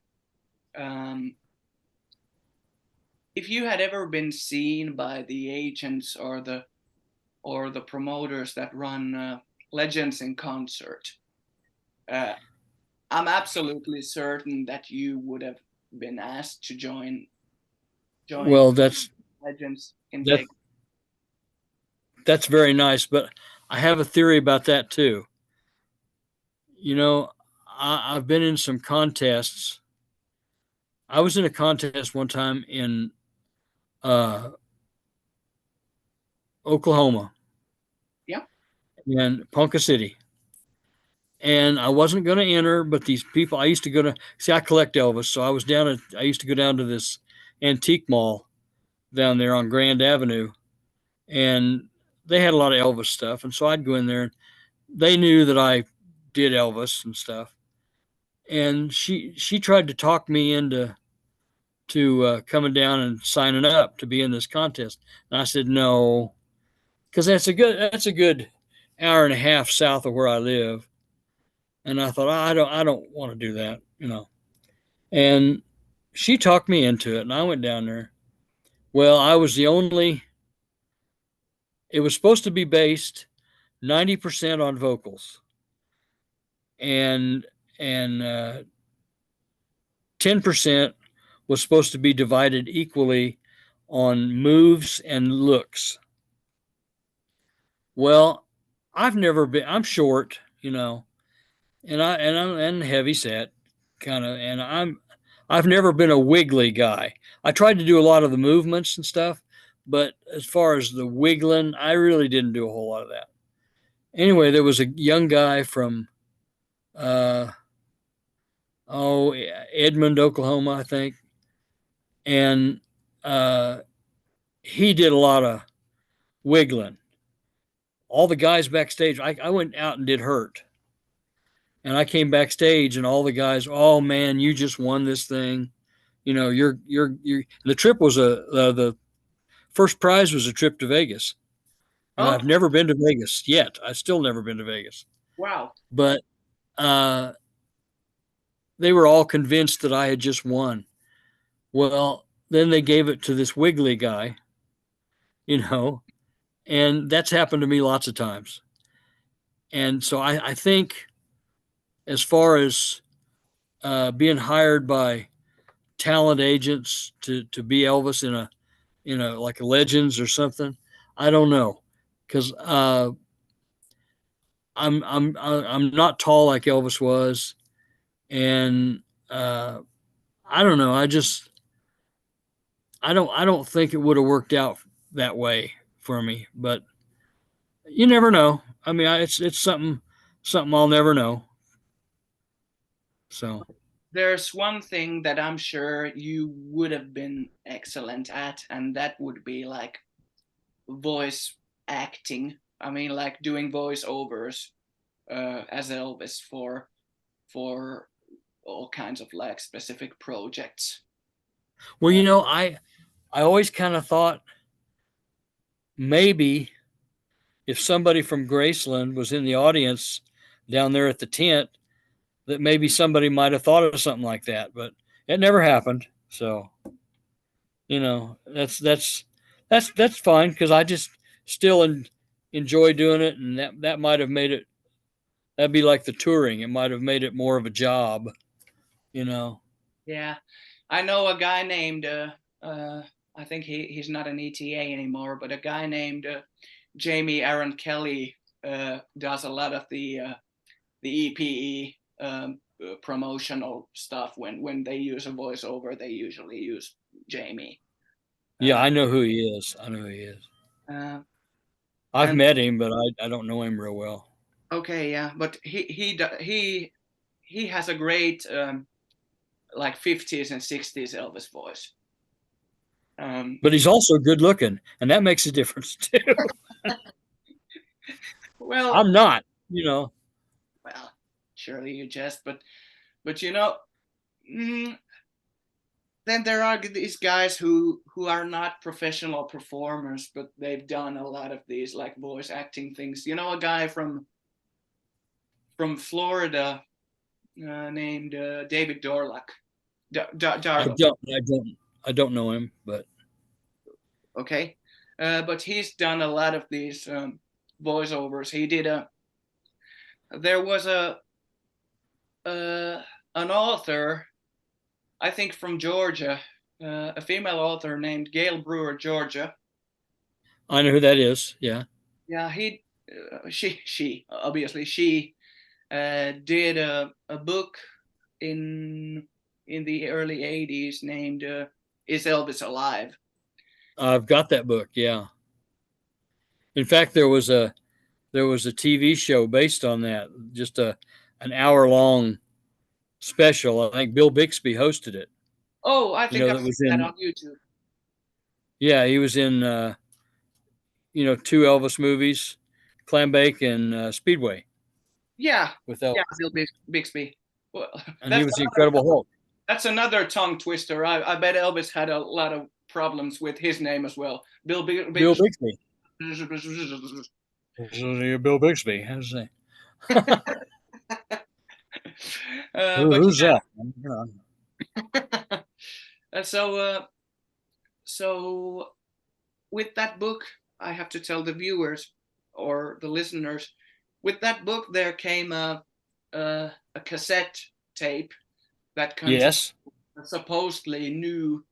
been seen by the agents or the promoters that run Legends in Concert, I'm absolutely certain that you would have been asked to join. Well, Legends in Vegas. That's very nice, but I have a theory about that too. I've been in some contests. I was in a contest one time in Oklahoma. Yeah. In Ponca City. and I wasn't going to enter, but these people, I used to go to, see, I collect Elvis. So I used to go down to this antique mall down there on Grand Avenue, and they had a lot of Elvis stuff. And so I'd go in there, and they knew that I did Elvis and stuff. And she tried to talk me into coming down and signing up to be in this contest. And I said no, because that's a good hour and a half south of where I live. And I thought, I don't want to do that, you know. And she talked me into it, and I went down there. Well, I was the only. It was supposed to be based 90% on vocals, and 10% was supposed to be divided equally on moves and looks. Well, I've never been. I'm short, you know, I'm heavy set, kind of, and I've never been a wiggly guy. I tried to do a lot of the movements and stuff, but as far as the wiggling, I really didn't do a whole lot of that. Anyway, there was a young guy from Edmond, Oklahoma, I think, and he did a lot of wiggling. All the guys backstage, I went out and did Hurt. And I came backstage, and all the guys, oh man, you just won this thing. You know, the trip was the first prize was a trip to Vegas. And Oh, I've never been to Vegas yet. I've still never been to Vegas. wow. But they were all convinced that I had just won. Well, then they gave it to this wiggly guy, you know, and that's happened to me lots of times. And so I think, as far as being hired by talent agents to be Elvis in a like a Legends or something, I don't know, because I'm not tall like Elvis was, and I don't know. I don't think it would have worked out that way for me, but you never know. I mean, it's something I'll never know. So There's one thing that I'm sure you would have been excellent at, and that would be like voice acting. I mean, like doing voiceovers as Elvis for all kinds of like specific projects. well, you know, I always kind of thought maybe if somebody from Graceland was in the audience down there at the tent, that maybe somebody might have thought of something like that, but it never happened. So, you know, that's fine, because I just still enjoy doing it, and that might have made it. That'd be like the touring. It might have made it more of a job, you know. Yeah, I know a guy named I think he's not an ETA anymore, but a guy named Jamie Aaron Kelly does a lot of the EPE promotional stuff. When they use a voiceover, they usually use Jamie. Yeah, I know who he is. I've met him, but I don't know him real well. Okay, yeah, but he has a great like 50s and 60s Elvis voice. But he's also good looking, and that makes a difference too. Well, I'm not, you know. Well, surely you jest, but you know, then there are these guys who are not professional performers, but they've done a lot of these like voice acting things. You know, a guy from Florida named David Dorlock. I don't know him, but okay, but he's done a lot of these voiceovers. He did there was an author, I think from Georgia, a female author named Gail Brewer Georgia. I know who that is. Yeah. Yeah, she obviously she did a book in the early 80s named Is Elvis Alive? I've got that book. Yeah. In fact, there was a TV show based on that, just a an hour-long special. I think Bill Bixby hosted it. Oh, I think I've That was seen that in. on YouTube. Yeah, he was in. 2 Elvis movies, Clambake and Speedway Yeah, with yeah, Elvis, Bill Bixby. Well, and he was the Incredible Hulk. that's another tongue twister. I bet Elvis had a lot of problems with his name as well. Bill Bill Bixby. Bixby. Bill Bixby. How's that? But Who's that? so with that book, I have to tell the viewers or the listeners, with that book there came a cassette tape that contained Yes. a supposedly new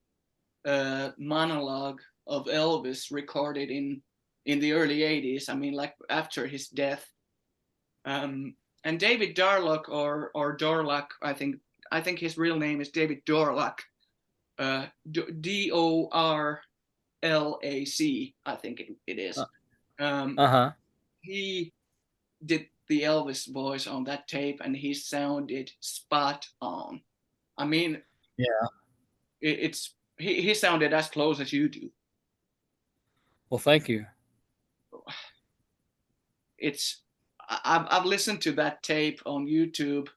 monologue of Elvis recorded in the early 80s. I mean, like after his death. And David Darlock or Dorlack, I think his real name is David Dorlack, Dorlac, I think it is. He did the Elvis voice on that tape, and he sounded spot on. I mean, yeah, he sounded as close as you do. Well, thank you. I've listened to that tape on YouTube.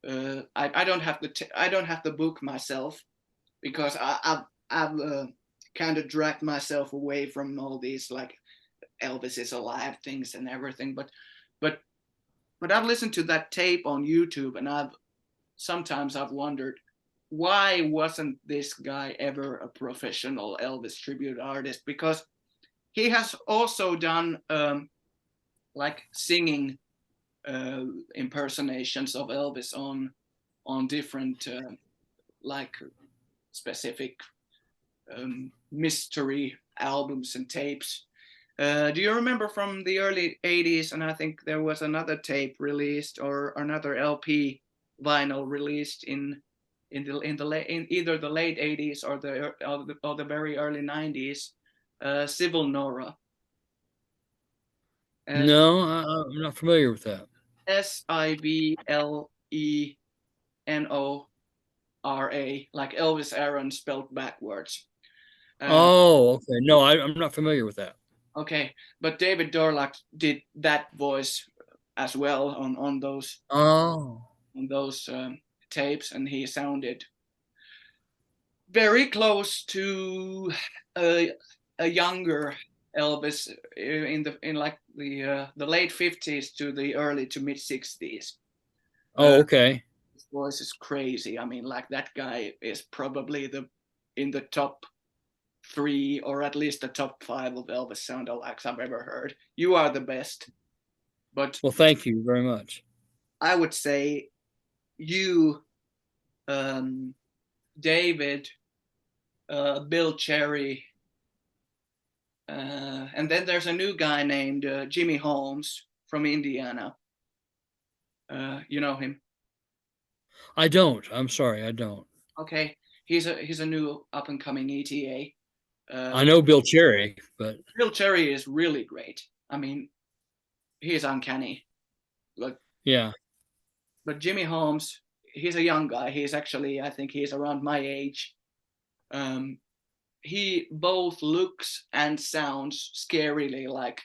I don't have the book myself because I've kind of dragged myself away from all these like Elvis is Alive things and everything. But I've listened to that tape on YouTube, and sometimes I've wondered, why wasn't this guy ever a professional Elvis tribute artist? Because he has also done like singing impersonations of Elvis on different like specific mystery albums and tapes. Do you remember from the early 80s? And I think there was another tape released or another LP vinyl released in either the late 80s or the very early 90s. Civil Nora. No, I'm not familiar with that. Sivlenora, like Elvis Aaron spelled backwards. Okay. No, I'm not familiar with that. Okay, but David Dorlack did that voice as well on those tapes, and he sounded very close to a younger Elvis in like the late 50s to the early to mid 60s. Oh, okay. His voice is crazy. I mean, like that guy is probably in the top 3 or at least the top 5 of Elvis sound-alikes I've ever heard. You are the best. But well, thank you very much. I would say you, David, Bill Cherry, and then there's a new guy named Jimmy Holmes from Indiana. You know him? I don't. I'm sorry, I don't. Okay, he's a new up and coming ETA. I know Bill Cherry, but Bill Cherry is really great. I mean, he's uncanny. But yeah. But Jimmy Holmes, he's a young guy. He's actually, I think he's around my age. He both looks and sounds scarily like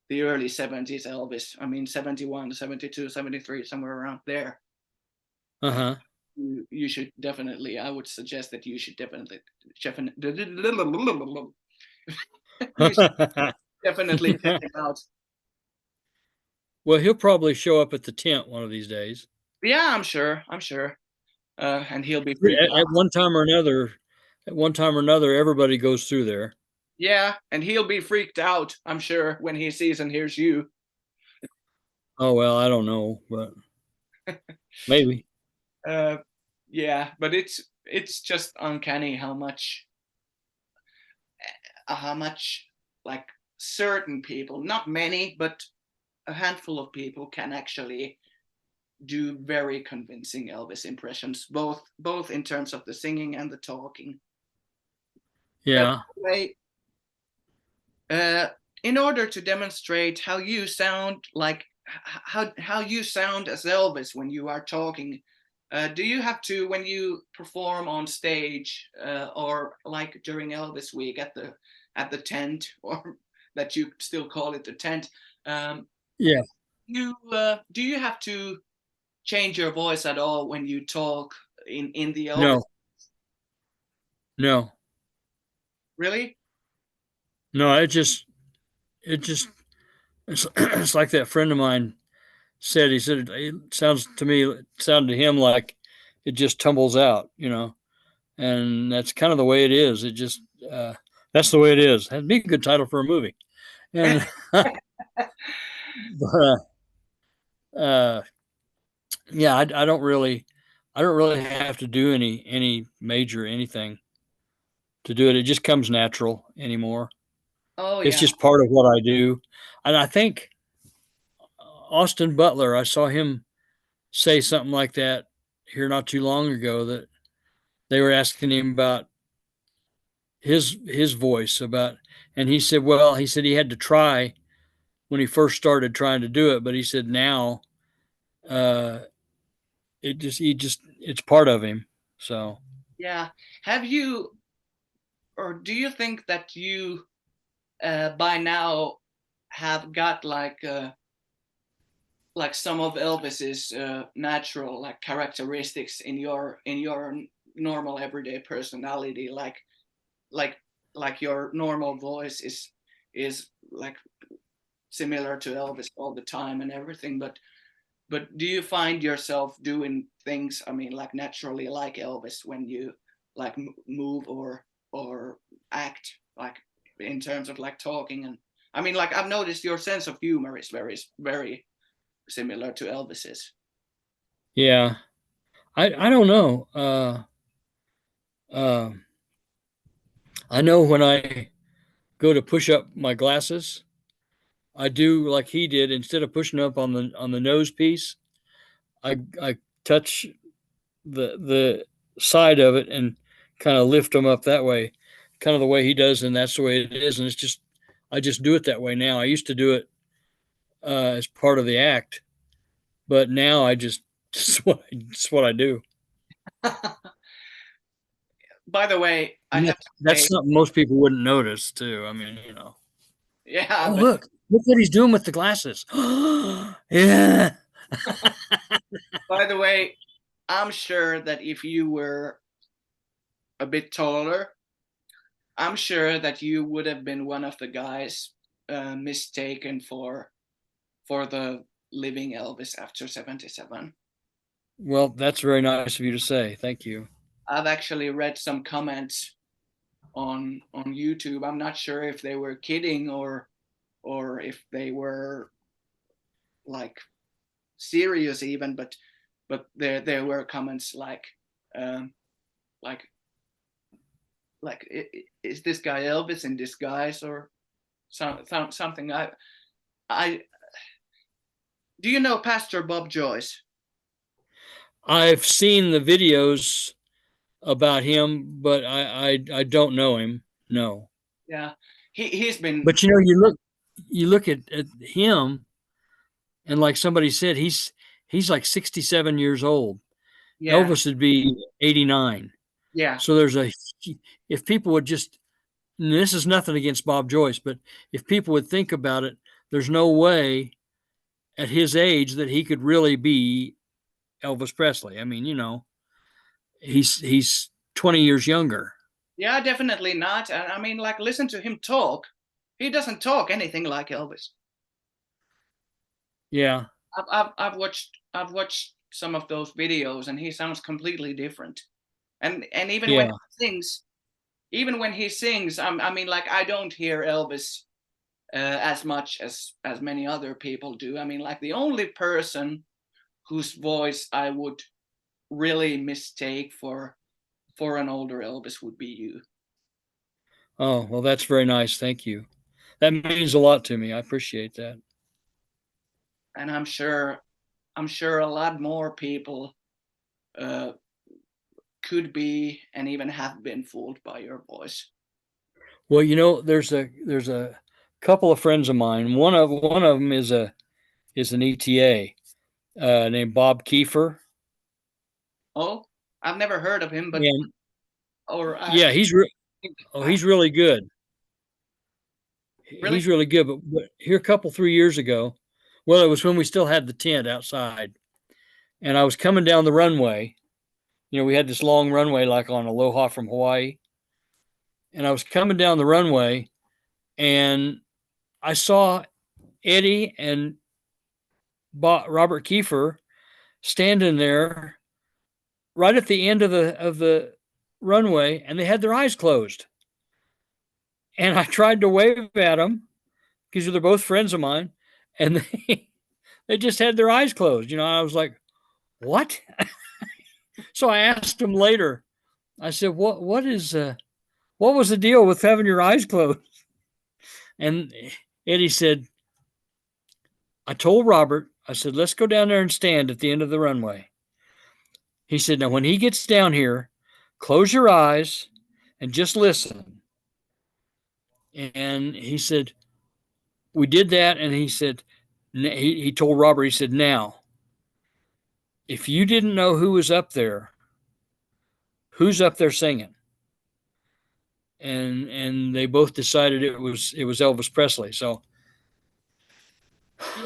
the early 70s Elvis. I mean, 71, 72, 73, somewhere around there. Uh-huh. You should definitely, I would suggest that you should definitely check him out. Well, he'll probably show up at the tent one of these days. Yeah, I'm sure. And he'll be at one time or another. At one time or another, everybody goes through there. Yeah, and he'll be freaked out, I'm sure, when he sees and hears you. Oh well, I don't know, but maybe. Yeah, but it's just uncanny how much like certain people, not many, but a handful of people can actually do very convincing Elvis impressions, both in terms of the singing and the talking. Yeah. Anyway, in order to demonstrate how you sound like how you sound as Elvis when you are talking. Do you have to, when you perform on stage, or like during Elvis week at the tent, or that you still call it the tent? Yeah. Do you have to change your voice at all when you talk in the Elvis? No. No. Really? No. It's like that friend of mine said. He said it sounded to him like it just tumbles out, and that's kind of the way it is. It just that's the way it is. That'd be a good title for a movie. And but, yeah, I don't really have to do any major anything to do it. It just comes natural anymore. Oh It's yeah. just part of what I do. And I think Austin Butler, I saw him say something like that here not too long ago, that they were asking him about his voice, and he said, well, he had to try when he first started trying to do it, but he said now uh it's part of him. So Yeah. Have you, or do you think that you by now have got like some of Elvis's natural like characteristics in your normal everyday personality, like your normal voice is like similar to Elvis all the time and everything, but do you find yourself doing things, I mean, like naturally like Elvis when you like move or act, like in terms of like talking? And I mean, like I've noticed your sense of humor is very very similar to Elvis's. yeah, I don't know. Uh, I know when I go to push up my glasses, I do like he did. Instead of pushing up on the nose piece, I touch the side of it and kind of lift them up that way, kind of the way he does, and that's the way it is. And I just do it that way now. I used to do it as part of the act, but now I just it's what I do. By the way, I And have to that's say, something most people wouldn't notice too. I mean, yeah, oh but look what he's doing with the glasses. Yeah. by the way, I'm sure that if you were a bit taller, I'm sure that you would have been one of the guys mistaken for the living Elvis after 77. Well, that's very nice of you to say. Thank you. I've actually read some comments on YouTube. I'm not sure if they were kidding or if they were like serious even, but there were comments um, like is this guy Elvis in disguise or something? I do you know Pastor Bob Joyce? I've seen the videos about him, but I don't know him. No. Yeah, he's been, But you look at him, and like somebody said, he's like 67 years old. yeah, Elvis would be 89. yeah, So if people would just, and this is nothing against Bob Joyce, but if people would think about it, there's no way at his age that he could really be Elvis Presley. I mean, he's 20 years younger. yeah, definitely not. And I mean, like, listen to him talk. He doesn't talk anything like Elvis. Yeah. I've watched some of those videos, and he sounds completely different. And even when Yeah. he sings, I mean, like, I don't hear Elvis as much as many other people do. I mean, like, the only person whose voice I would really mistake for an older Elvis would be you. Oh, well, that's very nice. Thank you. That means a lot to me. I appreciate that. And I'm sure a lot more people could be and even have been fooled by your voice. Well, there's a couple of friends of mine. One of them is a is an ETA named Bob Kiefer. Oh, I've never heard of him, but And yeah, he's really good. Really? He's really good. But here, 3 years ago, well, it was when we still had the tent outside, and I was coming down the runway. You know, we had this long runway like on Aloha from Hawaii, and I was coming down the runway, and I saw Eddie and Robert Kiefer standing there right at the end of the runway, and they had their eyes closed. And I tried to wave at them because they're both friends of mine, and they just had their eyes closed. You know, I was like, "What?" So I asked them later. I said, what was the deal with having your eyes closed?" And Eddie said, "I told Robert, I said, let's go down there and stand at the end of the runway." He said, "Now, when he gets down here, close your eyes and just listen." And he said, we did that. And he said, he told Robert, he said, "Now, if you didn't know who was up there, who's up there singing?" And they both decided it was Elvis Presley. So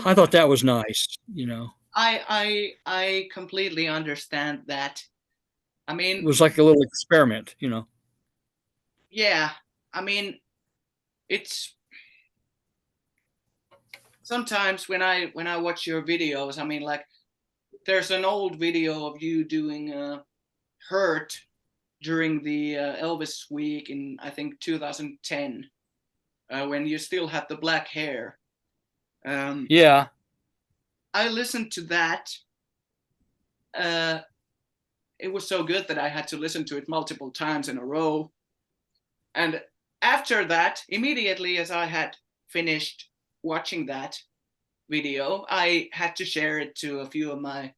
I thought that was nice, you know. I completely understand that. I mean, It was like a little experiment, you know. yeah. I mean, it's sometimes when I watch your videos, I mean, like, there's an old video of you doing Hurt during the Elvis week in, I think, 2010, when you still had the black hair. Yeah. I listened to that. It was so good that I had to listen to it multiple times in a row. And after that, immediately as I had finished watching that video, I had to share it to a few of my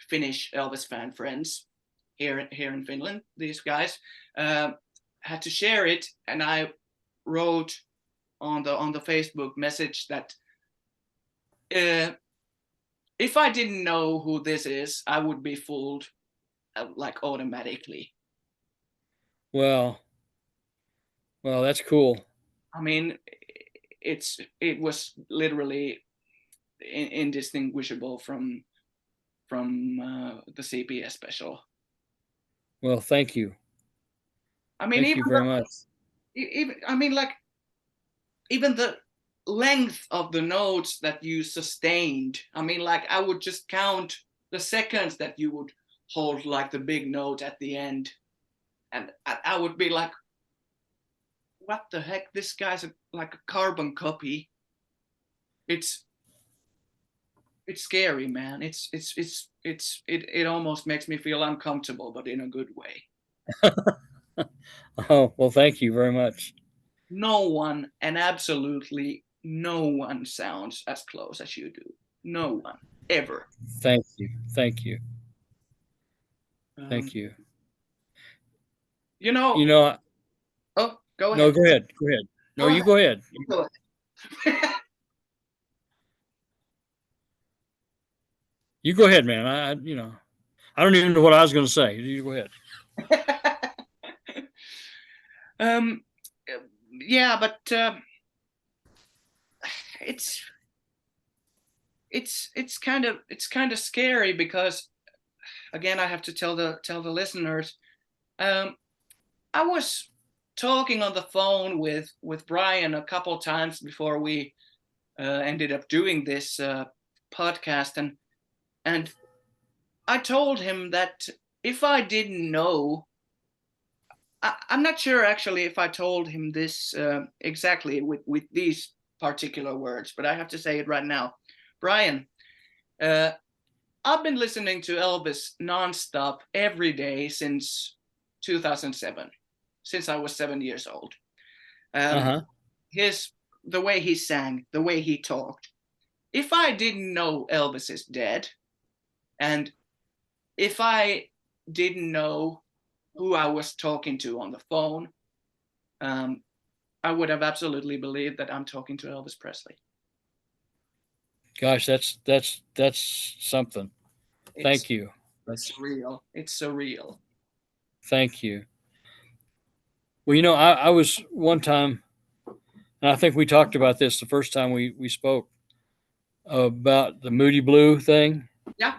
Finnish Elvis fan friends here in Finland. These guys had to share it, and I wrote on the Facebook message that if I didn't know who this is, I would be fooled like automatically. Well, that's cool. I mean, it was literally indistinguishable from the CBS special. Well, thank you. I mean, thank you very much. Even the length of the notes that you sustained. I mean, like, I would just count the seconds that you would hold like the big note at the end, and I would be like, what the heck? This guy's like a carbon copy. It's scary, man. It almost makes me feel uncomfortable, but in a good way. Oh, well, thank you very much. No one, and absolutely no one, sounds as close as you do. No one, ever. Thank you. Thank you. Thank you. You know. Oh, go ahead. No, go ahead. Go ahead. No, you go ahead. Go ahead. You go ahead, man. I don't even know what I was going to say. You go ahead. Yeah, but it's kind of scary because, again, I have to tell the listeners. I was talking on the phone with Bryan a couple times before we ended up doing this podcast, and I told him that if I didn't know, I'm not sure actually if I told him this exactly with these particular words, but I have to say it right now. Bryan, I've been listening to Elvis nonstop every day since 2007, since I was 7 years old. The way he sang, the way he talked. If I didn't know Elvis is dead, and if I didn't know who I was talking to on the phone, I would have absolutely believed that I'm talking to Elvis Presley. Gosh, that's something. Thank you. It's real. It's surreal. Thank you. Well, I was one time, and I think we talked about this the first time we spoke about the Moody Blue thing. Yeah.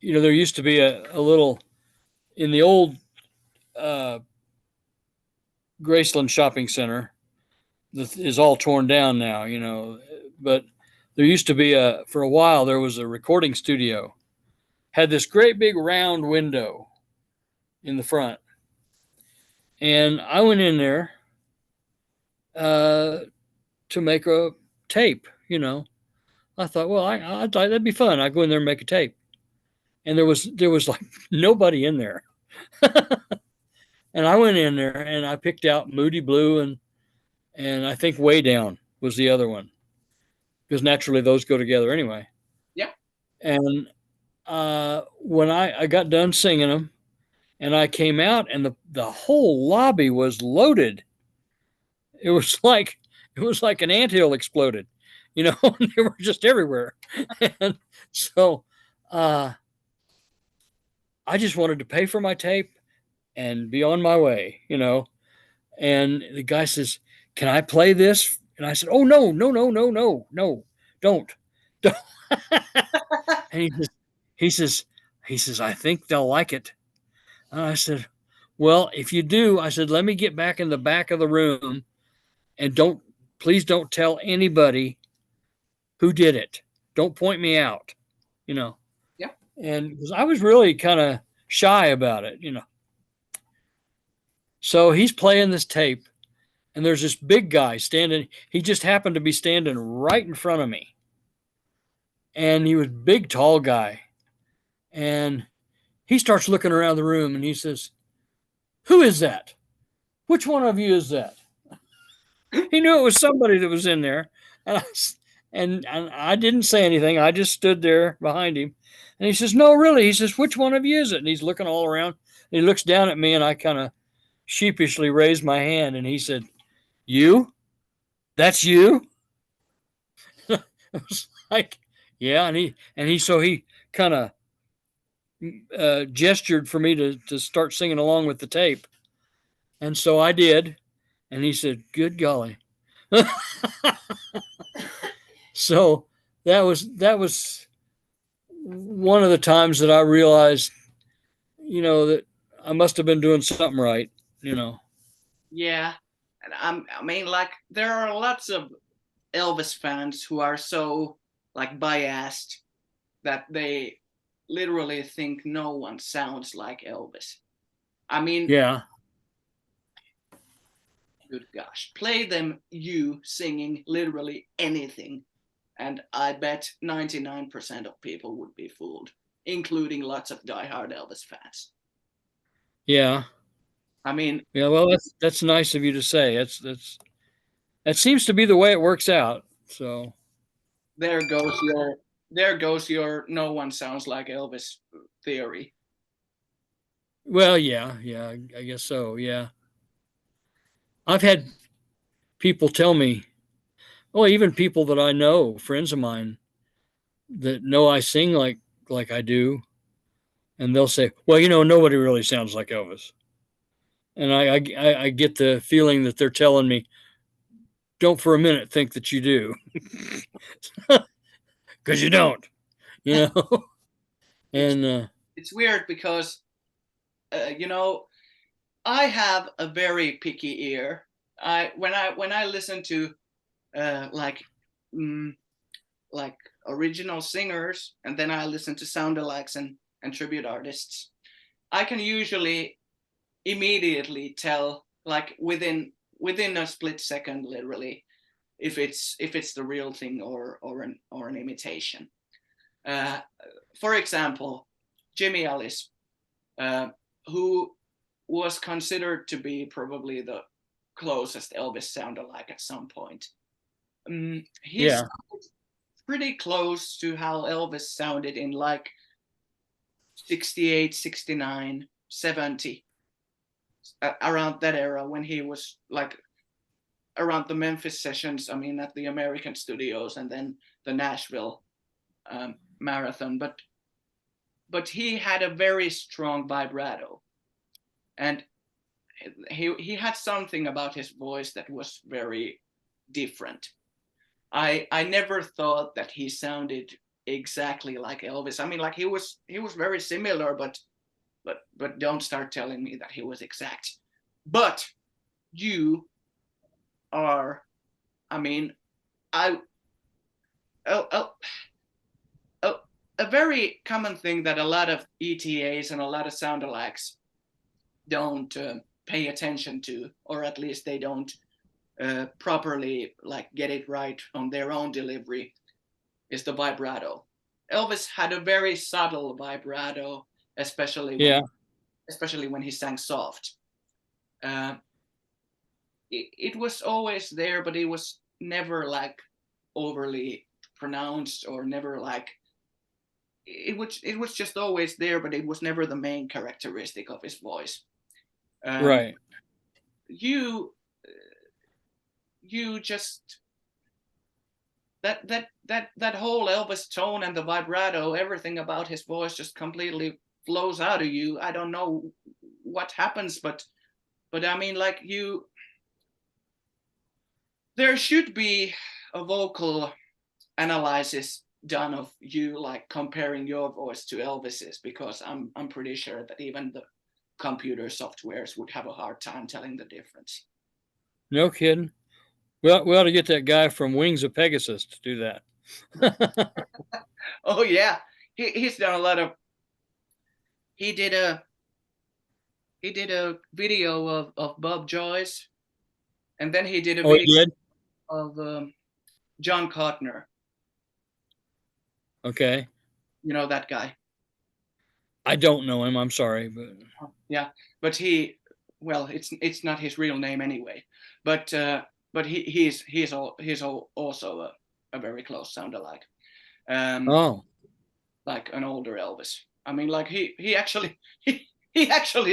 There used to be a little in the old Graceland Shopping Center that is all torn down now, but there used to be for a while, there was a recording studio, had this great big round window in the front. And I went in there to make a tape, I thought, well, I thought that'd be fun. I'd go in there and make a tape. And there was like nobody in there. And I went in there and I picked out Moody Blue and I think Way Down was the other one, because naturally those go together anyway. Yeah. And when I got done singing them and I came out, and the whole lobby was loaded. It was like an anthill exploded, they were just everywhere. And so I just wanted to pay for my tape and be on my way, And the guy says, "Can I play this?" And I said, "Oh, no, don't." And he says, "I think they'll like it." And I said, "Well, if you do," I said, "let me get back in the back of the room, and please don't tell anybody who did it. Don't point me out, Yeah. And because I was really kind of shy about it, So he's playing this tape, and there's this big guy standing. He just happened to be standing right in front of me. And he was a big, tall guy. And he starts looking around the room and he says, "Who is that? Which one of you is that?" He knew it was somebody that was in there. And I didn't say anything. I just stood there behind him. And he says, "No, really." He says, "Which one of you is it?" And he's looking all around. And he looks down at me, and I kind of sheepishly raised my hand. And he said, "You? That's you?" I was like, "Yeah." And he kind of gestured for me to start singing along with the tape. And so I did. And he said, "Good golly." So that was one of the times that I realized, that I must have been doing something right, Yeah. And I mean, like, there are lots of Elvis fans who are so like biased that they literally think no one sounds like Elvis. I mean, Yeah. good gosh, play them you singing literally anything, and I bet 99% of people would be fooled, including lots of diehard Elvis fans. Yeah. I mean, Yeah. Well, that's nice of you to say. That seems to be the way it works out. So there goes your no one sounds like Elvis theory. well, yeah, I guess so. Yeah. I've had people tell me, well, even people that I know, friends of mine that know I sing like I do, and they'll say, "Well, nobody really sounds like Elvis." And I get the feeling that they're telling me, "Don't for a minute think that you do," because you don't, And It's weird because I have a very picky ear. When I listen to like original singers, and then I listen to sound-alikes and tribute artists, I can usually immediately tell, like within a split second, literally, if it's the real thing or an imitation. For example, Jimmy Ellis, who was considered to be probably the closest Elvis sound-alike at some point. He's pretty close to how Elvis sounded in like 68, 69, 70, around that era, when he was like around the Memphis sessions, I mean, at the American studios, and then the Nashville marathon. But he had a very strong vibrato, and he had something about his voice that was very different. I never thought that he sounded exactly like Elvis. I mean, like he was very similar, but don't start telling me that he was exact. But you are, I mean, a very common thing that a lot of ETAs and a lot of sound-alikes don't pay attention to, or at least they don't properly like get it right on their own delivery, is the vibrato. Elvis had a very subtle vibrato, especially when he sang soft. It was always there, but it was never like overly pronounced, or never like it was just always there, but it was never the main characteristic of his voice. Right. You just that whole Elvis tone and the vibrato, everything about his voice just completely flows out of you. I don't know what happens, but I mean, like there should be a vocal analysis done of you, like comparing your voice to Elvis's, because I'm pretty sure that even the computer softwares would have a hard time telling the difference. No kidding. Well, we ought to get that guy from Wings of Pegasus to do that. Oh yeah, he's done a lot of. He did a video of Bob Joyce, and then he did a video of John Cotner. Okay. You know that guy? I don't know him. I'm sorry, but yeah, but it's not his real name anyway. But he's also a very close sound-alike. Like an older Elvis. I mean, like he actually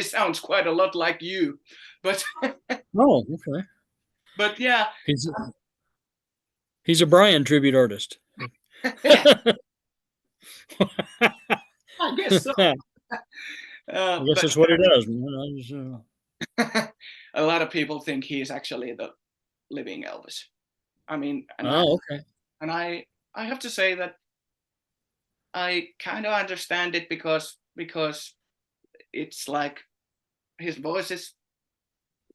sounds quite a lot like you, but oh, okay. But yeah, he's a Bryan tribute artist. I guess so. I guess that's what he does. A lot of people think he's actually the living Elvis. I mean, okay. And I have to say that I kind of understand it because it's like his voice is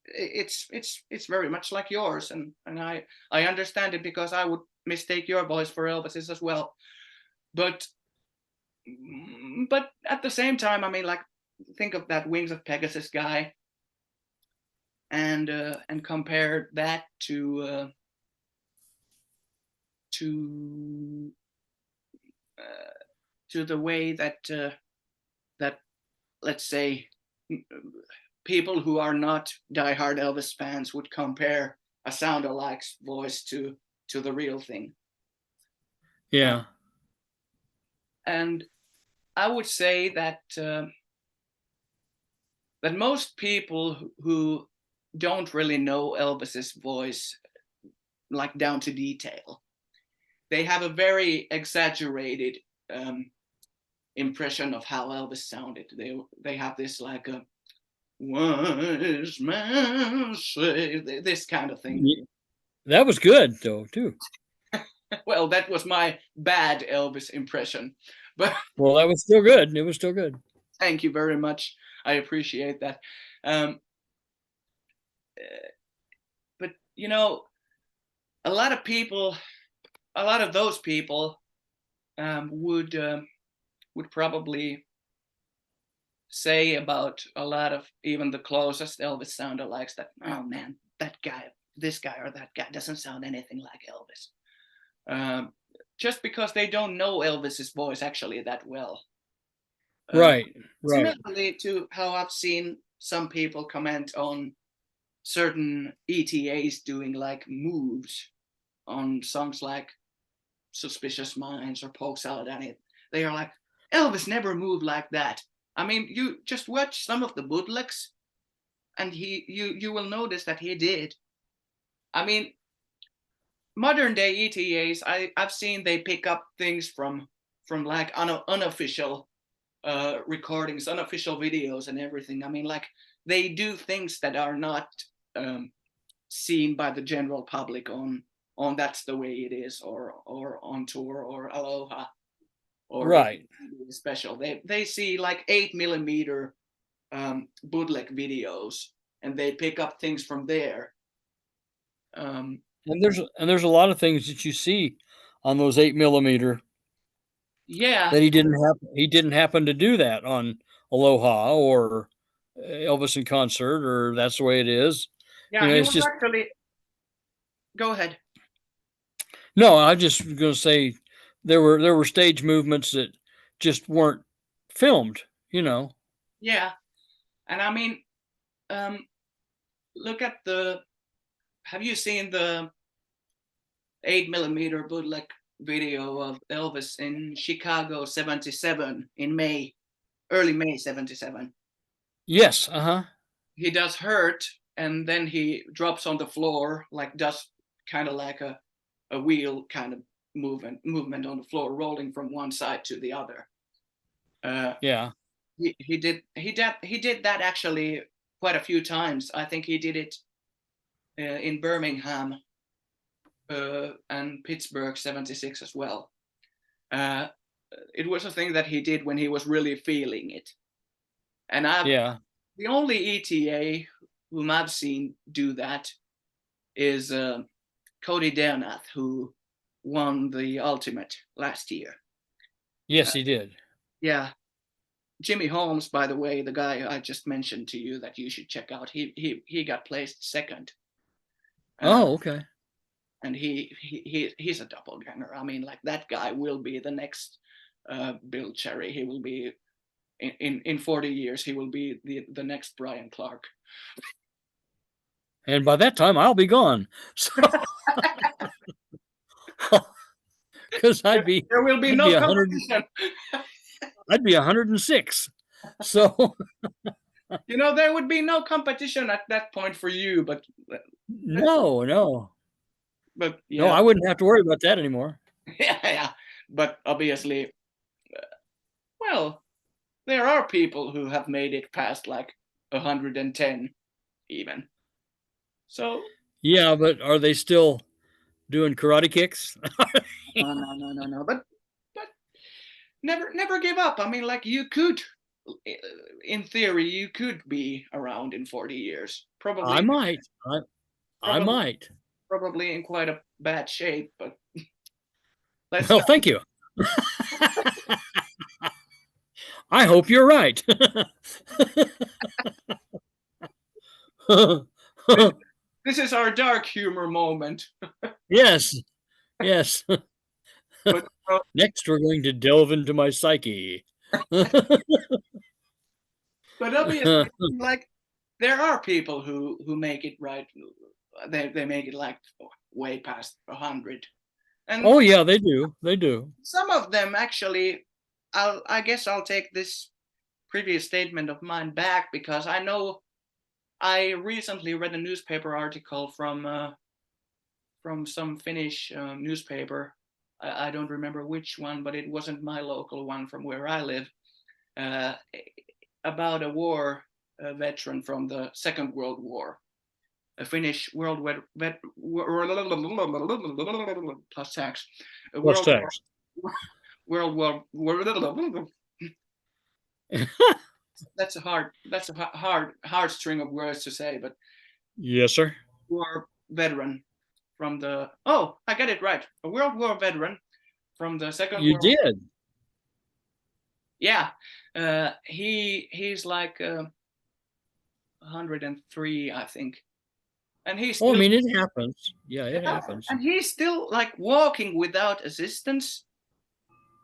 it's very much like yours, and I understand it because I would mistake your voice for Elvis's as well. But at the same time, I mean, like, think of that Wings of Pegasus guy, and compare that to the way that let's say people who are not diehard Elvis fans would compare a sound-alike's voice to the real thing. Yeah. And I would say that that most people who don't really know Elvis's voice, like down to detail, they have a very exaggerated impression of how Elvis sounded. They have this like a wise man say, this kind of thing. That was good though too. Well, that was my bad Elvis impression, but well, that was still good. It was still good. Thank you very much. I appreciate that. But you know, a lot of those people would probably say about a lot of even the closest Elvis sound-alikes that, oh man, that guy, this guy or that guy doesn't sound anything like Elvis. Just because they don't know Elvis's voice actually that well. Right. Similarly to how I've seen some people comment on certain ETAs doing like moves on songs like Suspicious Minds or Polk Salad, and they are like, Elvis never moved like that. I mean, you just watch some of the bootlegs and you will notice that he did. I mean, modern day ETAs, I've seen they pick up things from like unofficial recordings, unofficial videos, and everything. I mean, like they do things that are not seen by the general public on That's the Way It Is, or on tour, or Aloha, or Right. special. They see like 8mm bootleg videos, and they pick up things from there. And there's a lot of things that you see on those 8mm Yeah, that he didn't happen to do that on Aloha or Elvis in Concert or That's the Way It Is. yeah. You know, He it's was just actually. Go ahead. no. I just was going to say there were stage movements that just weren't filmed. You know. Yeah, and I mean, look at the. Have you seen the 8mm bootleg video of Elvis in Chicago '77 in May, early May '77? Yes. Uh-huh. He does Hurt, and then he drops on the floor, like does kind of like a wheel kind of movement on the floor, rolling from one side to the other. Yeah. He did that actually quite a few times. I think he did it in Birmingham and Pittsburgh '76 as well. It was a thing that he did when he was really feeling it. And the only ETA whom I've seen do that is Cody Dernath, who won the Ultimate last year. Yes, he did. Yeah. Jimmy Holmes, by the way, the guy I just mentioned to you that you should check out, he got placed second. Oh, okay. And he's a doppelganger. I mean, like that guy will be the next Bill Cherry. He will be in 40 years. He will be the next Bryan Clark. And by that time, I'll be gone. So, because There will be no competition. I'd be 106. So you know, there would be no competition at that point for you. But no. But yeah. No, I wouldn't have to worry about that anymore. Yeah. But obviously, well, there are people who have made it past like 110 even. So yeah, but are they still doing karate kicks? No. But never give up. I mean, like you could, in theory, you could be around in 40 years. Probably. I might. I might. Probably in quite a bad shape, but well, thank you. I hope you're right. This is our dark humor moment. Yes. But, next, we're going to delve into my psyche. But obviously, like there are people who make it right. They make it like way past 100. And oh yeah, they do. Some of them actually, I guess I'll take this previous statement of mine back, because I know I recently read a newspaper article from some Finnish newspaper. I don't remember which one, but it wasn't my local one from where I live, about a war veteran from the Second World War, a Finnish world vet plus tax. World War. That's a hard string of words to say, but yes, sir. War veteran from the I got it right. A World War veteran from the Second You World did. Yeah. He's like 103, I think. And he's still, I mean, it happens. Yeah, it happens. And he's still like walking without assistance.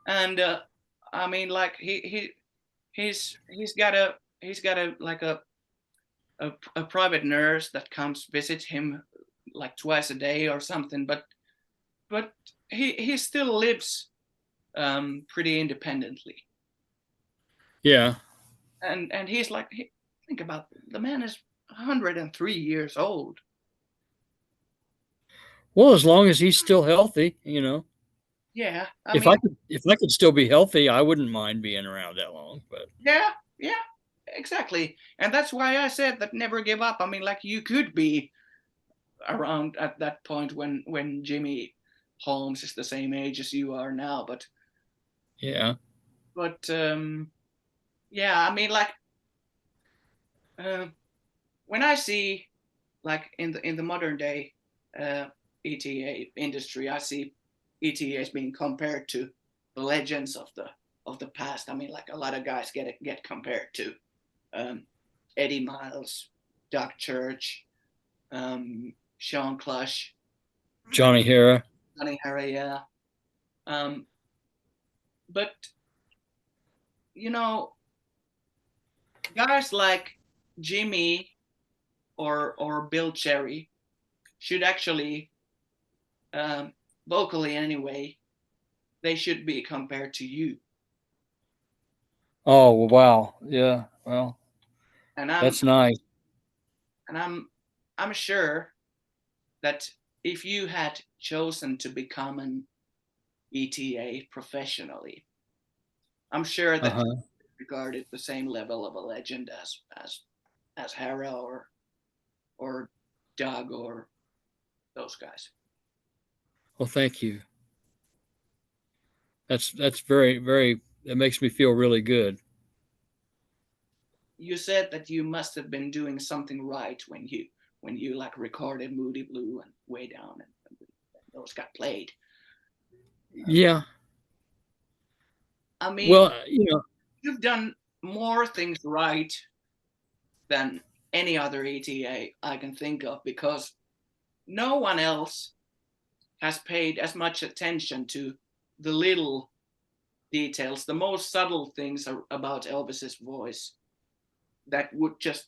And I mean, like he's got a like a private nurse that comes visit him like twice a day or something, but he still lives pretty independently. Yeah. And he's like, think about it, the man is 103 years old. Well, as long as he's still healthy, Yeah, if I could still be healthy, I wouldn't mind being around that long. But yeah, yeah, exactly. And that's why I said that never give up. I mean, like you could be around at that point when Jimmy Holmes is the same age as you are now, yeah, but yeah, I mean, like when I see like in the modern day ETA industry, I see ETA as being compared to the legends of the past. I mean, like a lot of guys get compared to Eddie Miles, Doc Church, Sean Clush, Johnny Hara. Yeah. But you know, guys like Jimmy or Bill Cherry should actually, vocally anyway, they should be compared to you. Oh wow, yeah. Well, And that's nice. I'm sure that if you had chosen to become an ETA professionally, I'm sure that you regarded the same level of a legend as Hara or Doug or those guys. Well, thank you. That's very, very. That makes me feel really good. You said that you must have been doing something right when you like recorded Moody Blue and Way Down and those got played. Yeah. I mean, Well, you've done more things right than any other ETA I can think of, because no one else has paid as much attention to the little details, the most subtle things about Elvis's voice that would just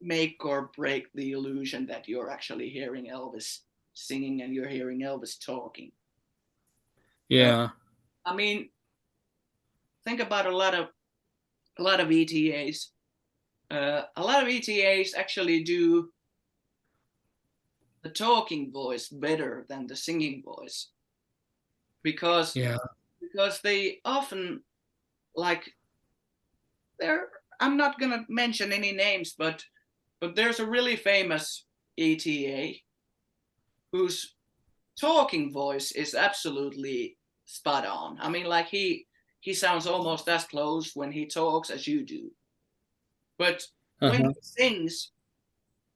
make or break the illusion that you're actually hearing Elvis singing and you're hearing Elvis talking. Yeah. I mean, think about a lot of ETAs. A lot of ETAs actually do the talking voice better than the singing voice, because they often, like, I'm not gonna mention any names, but there's a really famous ETA whose talking voice is absolutely spot on. I mean, like he sounds almost as close when he talks as you do, but when he sings,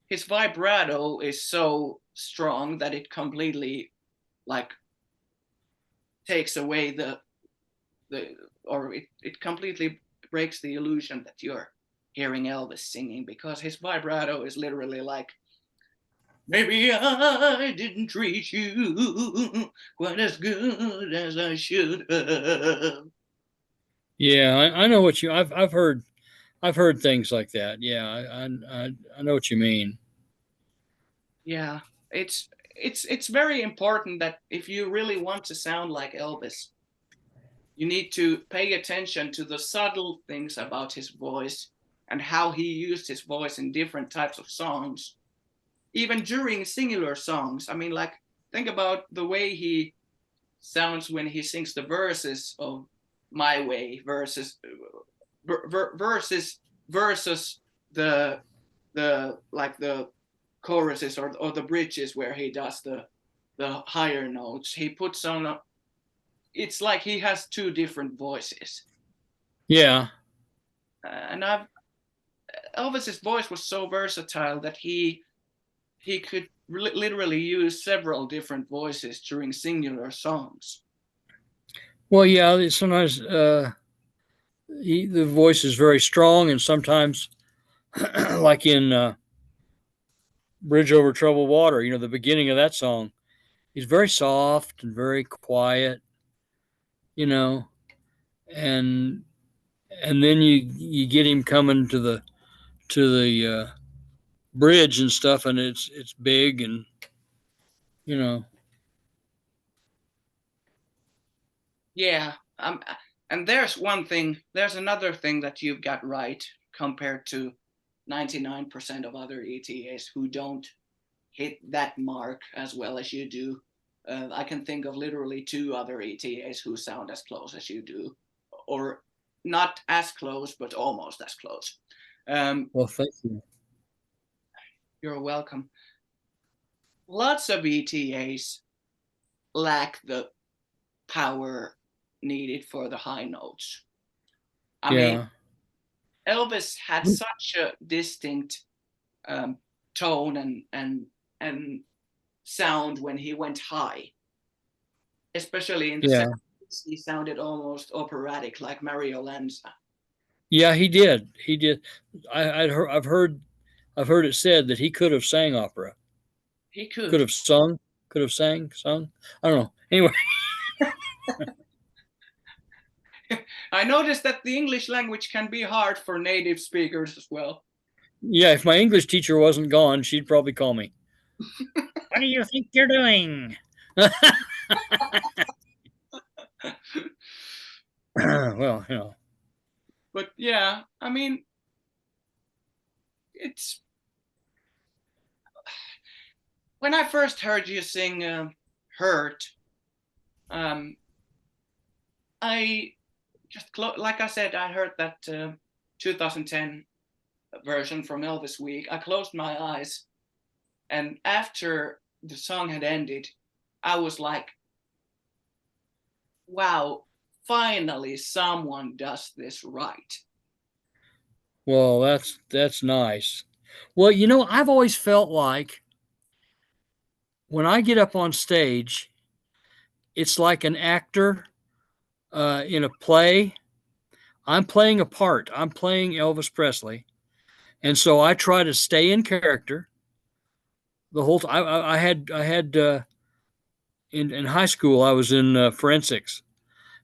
his vibrato is so strong that it completely like takes away it completely breaks the illusion that you're hearing Elvis singing, because his vibrato is literally like, maybe I didn't treat you quite as good as I should have. Yeah, I know what I've heard things like that. Yeah, I know what you mean. Yeah, it's very important that if you really want to sound like Elvis, you need to pay attention to the subtle things about his voice and how he used his voice in different types of songs, even during singular songs. I mean, like, think about the way he sounds when he sings the verses of My Way versus the like the choruses or the bridges where he does the higher notes. He puts on it's like he has two different voices. Yeah. And Elvis's voice was so versatile that he could literally use several different voices during singular songs. Well, yeah, sometimes the voice is very strong, and sometimes, like in Bridge Over Troubled Water, the beginning of that song, he's very soft and very quiet, and then you get him coming to the bridge and stuff, and it's big, and Yeah, and there's another thing that you've got right compared to 99% of other ETAs who don't hit that mark as well as you do. I can think of literally 2 other ETAs who sound as close as you do, or not as close, but almost as close. Well, thank you. You're welcome. Lots of ETAs lack the power needed for the high notes. I mean, Elvis had such a distinct tone and sound when he went high, especially in the 70s. He sounded almost operatic, like Mario Lanza. Yeah, he did. He did. I've heard it said that he could have sang opera. He could have sung, could have sung. I don't know. Anyway. I noticed that the English language can be hard for native speakers as well. Yeah, if my English teacher wasn't gone, she'd probably call me. What do you think you're doing? Well, you know. But yeah, I mean, it's when I first heard you sing "Hurt," I just like I said, I heard that 2010 version from Elvis Week. I closed my eyes, and after the song had ended, I was like, wow, finally someone does this right. Well, that's nice. Well, you know, I've always felt like when I get up on stage, it's like an actor in a play. I'm playing a part. I'm playing Elvis Presley. And so I try to stay in character the whole time. I had in high school, I was in forensics.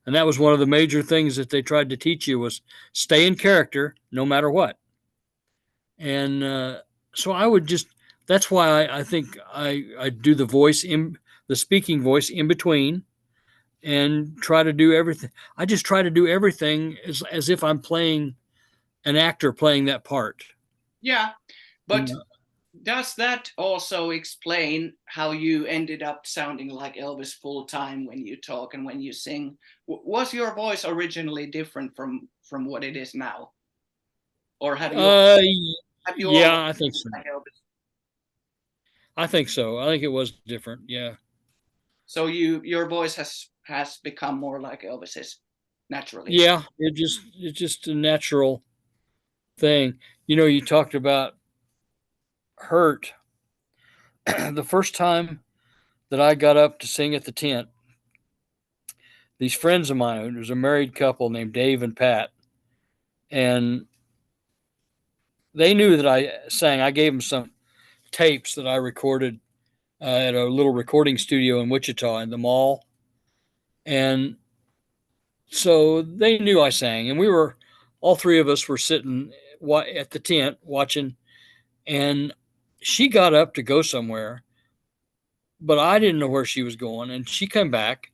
And that was one of the major things that they tried to teach you was stay in character no matter what. And so I would just, that's why I think I do the speaking voice in between and try to do everything. I just try to do everything as if I'm playing an actor playing that part. Yeah, but does that also explain how you ended up sounding like Elvis full time when you talk and when you sing? Was your voice originally different from what it is now, or have you? Yeah, I think so. Like Elvis? I think so. I think it was different. Yeah. So your voice has become more like Elvis's naturally. Yeah, it's just a natural thing. You know, you talked about Hurt. The first time that I got up to sing at the tent, these friends of mine, there was a married couple named Dave and Pat, and they knew that I sang. I gave them some tapes that I recorded at a little recording studio in Wichita in the mall. And so they knew I sang, and all 3 of us were sitting at the tent watching, and she got up to go somewhere, but I didn't know where she was going. And she came back,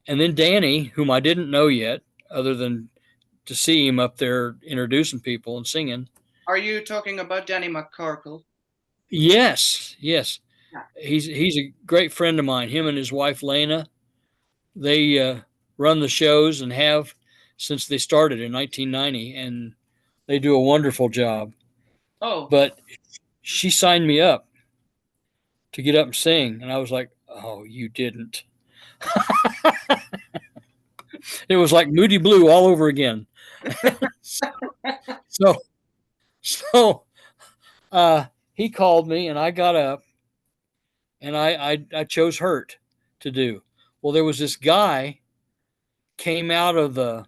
and then Danny, whom I didn't know yet, other than to see him up there introducing people and singing. Are you talking about Danny McCarkle? Yes. Yeah. He's a great friend of mine. Him and his wife Lena, they run the shows and have since they started in 1990, and they do a wonderful job. Oh, but she signed me up to get up and sing, and I was like, "Oh, you didn't." It was like Moody Blue all over again. so he called me, and I got up, and I chose Hurt to do. Well, there was this guy came out of the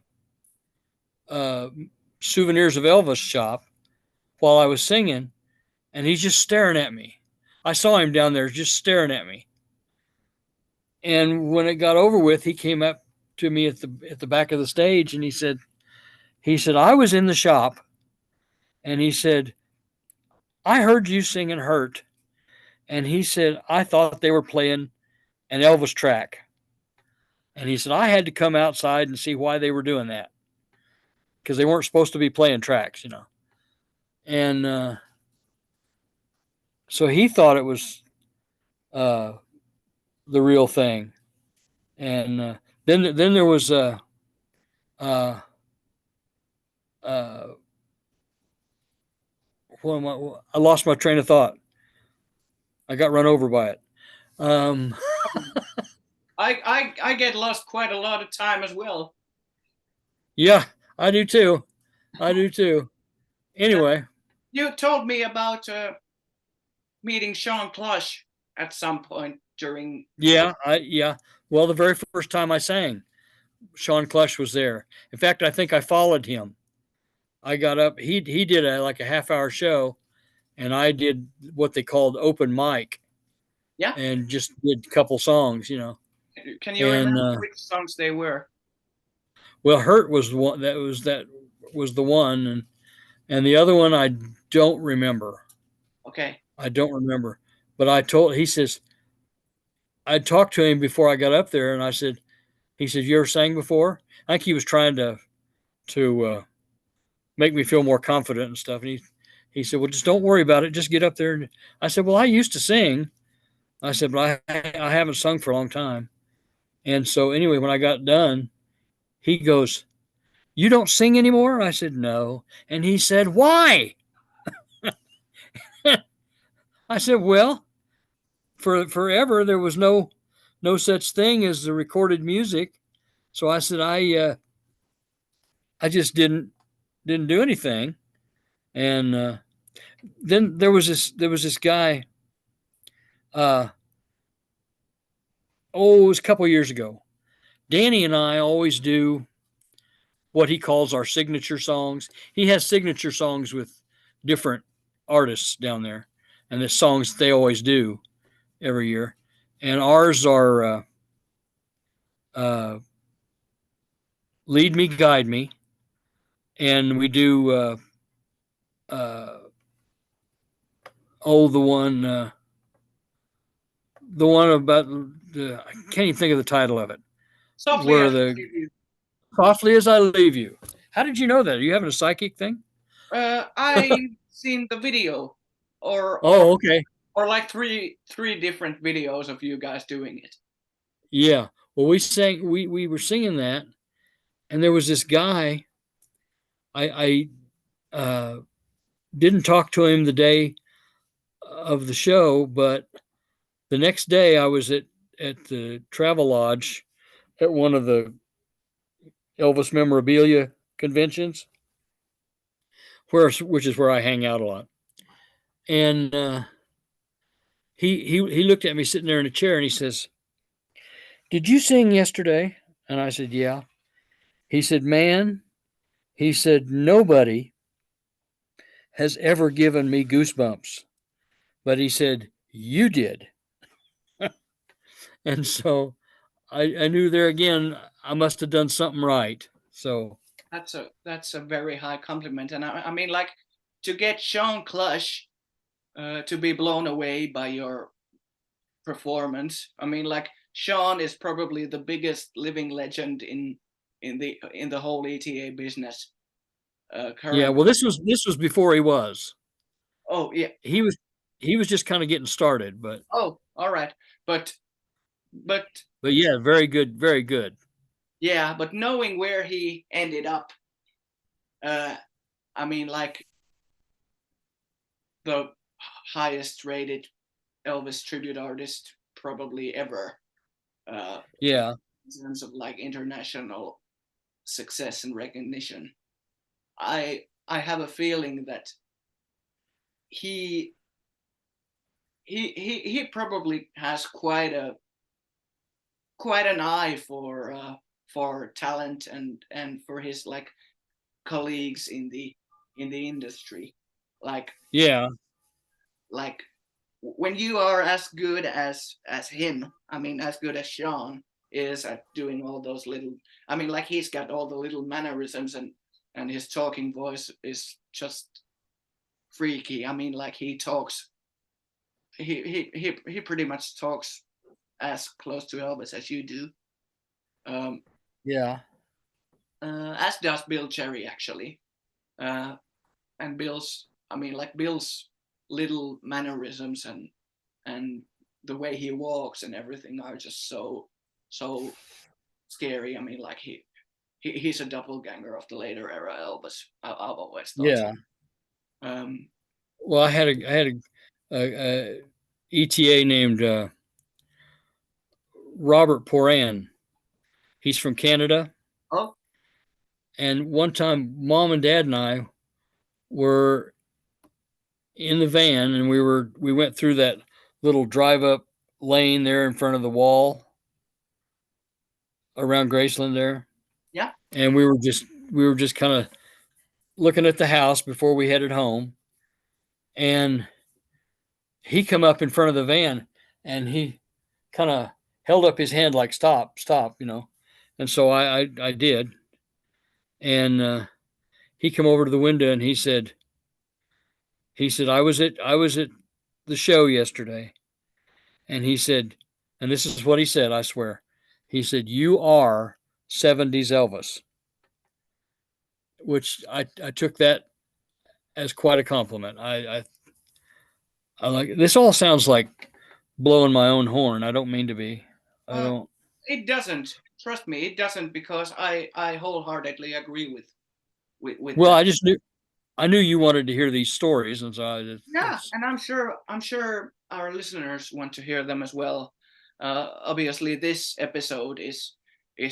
Souvenirs of Elvis shop while I was singing, and he's just staring at me. I saw him down there just staring at me. And when it got over with, he came up to me at the back of the stage, and he said, I was in the shop, and he said, I heard you singing Hurt. And he said, I thought they were playing an Elvis track. And he said, I had to come outside and see why they were doing that, because they weren't supposed to be playing tracks, you know. And so he thought it was the real thing. And then there was uh, uh, I lost my train of thought. I got run over by it. I get lost quite a lot of time as well. Yeah, I do too. Anyway, You told me about meeting Sean Clush at some point during. yeah. Well, the very first time I sang, Sean Clush was there. In fact, I think I followed him. I got up. He did like a half-hour show, and I did what they called open mic. Yeah. And just did a couple songs, Can you remember which songs they were? Well, Hurt was the one that was the one, and the other one I don't remember. Okay. I don't remember, but he says, I talked to him before I got up there, and he said, you ever sang before? I think he was trying to make me feel more confident and stuff. And he said, well, just don't worry about it. Just get up there. And I said, well, I used to sing. I said, but I haven't sung for a long time. And so anyway, when I got done, he goes, you don't sing anymore? I said, no. And he said, why? I said, well, for forever there was no such thing as the recorded music. So I said, I just didn't do anything. And then there was this guy. It was a couple of years ago. Danny and I always do what he calls our signature songs. He has signature songs with different artists down there, and the songs they always do every year. And ours are Lead Me, Guide Me, and we do the one about I can't even think of the title of it. Softly as I Leave You. How did you know that? Are you having a psychic thing? I've seen the video, okay, or like three different videos of you guys doing it. Yeah, well, we were singing that, and there was this guy. I didn't talk to him the day of the show, but the next day I was at the Travel Lodge at one of the Elvis memorabilia conventions, which is where I hang out a lot. And he looked at me sitting there in a chair, and he says, "Did you sing yesterday?" And I said, "Yeah." He said, "Man," he said, "nobody has ever given me goosebumps, but," he said, "you did." And so I knew there again, I must have done something right. So that's a very high compliment. And I mean, like, to get Sean Clush to be blown away by your performance. I mean, like, Sean is probably the biggest living legend in the whole ETA business. Yeah, well, this was before he was. Oh yeah, he was just kind of getting started, but oh, all right, but yeah, very good. Yeah, but knowing where he ended up, I mean, like, the highest rated Elvis tribute artist probably ever. Yeah, in terms of like international success and recognition. I have a feeling that he probably has quite an eye for talent and for his like colleagues in the industry. Like, yeah, like when you are as good as him, I mean, as good as Sean is at doing all those little, I mean, like, he's got all the little mannerisms, and his talking voice is just freaky. I mean, like, he talks, he pretty much talks as close to Elvis as you do. Yeah. As does Bill Cherry, actually. And Bill's, I mean, like, Bill's little mannerisms and the way he walks and everything are just so scary. I mean, like he's a doppelganger of the later era Elvis. I've always thought. Yeah. So. Well, I had a ETA named Robert Poran. He's from Canada. Oh. And one time, Mom and Dad and I were in the van, and we went through that little drive-up lane there in front of the wall around Graceland there. Yeah. And we were just kind of looking at the house before we headed home. And he come up in front of the van, and he kind of held up his hand like stop, you know. And so I did. And he come over to the window and he said, I was at the show yesterday. And he said, and this is what he said, I swear. He said, "You are 70s Elvis," which I took that as quite a compliment. I like it. This all sounds like blowing my own horn. I don't mean to be. I don't. It doesn't. Trust me, it doesn't, because I wholeheartedly agree with Well, that. I knew you wanted to hear these stories, and so and I'm sure our listeners want to hear them as well. Obviously, this episode is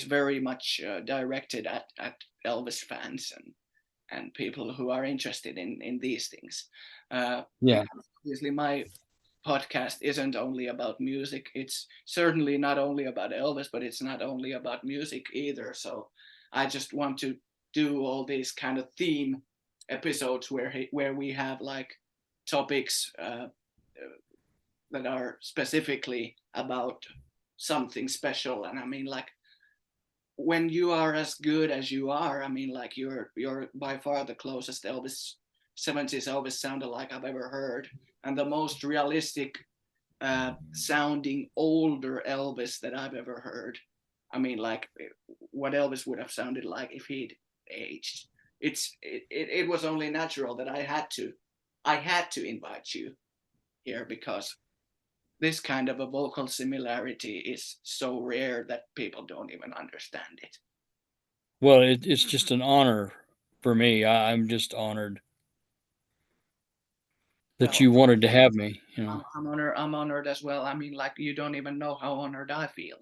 very much directed at Elvis fans and people who are interested in these things. Yeah. Obviously, my podcast isn't only about music. It's certainly not only about Elvis, but it's not only about music either. So I just want to do all these kind of theme episodes where we have like topics that are specifically about something special. And I mean, like, when you are as good as you are, I mean, like, you're by far the closest 70s Elvis sounded like I've ever heard, and the most realistic sounding older Elvis that I've ever heard. I mean, like, what Elvis would have sounded like if he'd aged. It was only natural that I had to invite you here, because this kind of a vocal similarity is so rare that people don't even understand it. Well, it's just an honor for me. I'm just honored that you wanted to have me. You know, I'm honored as well. I mean, like, you don't even know how honored I feel,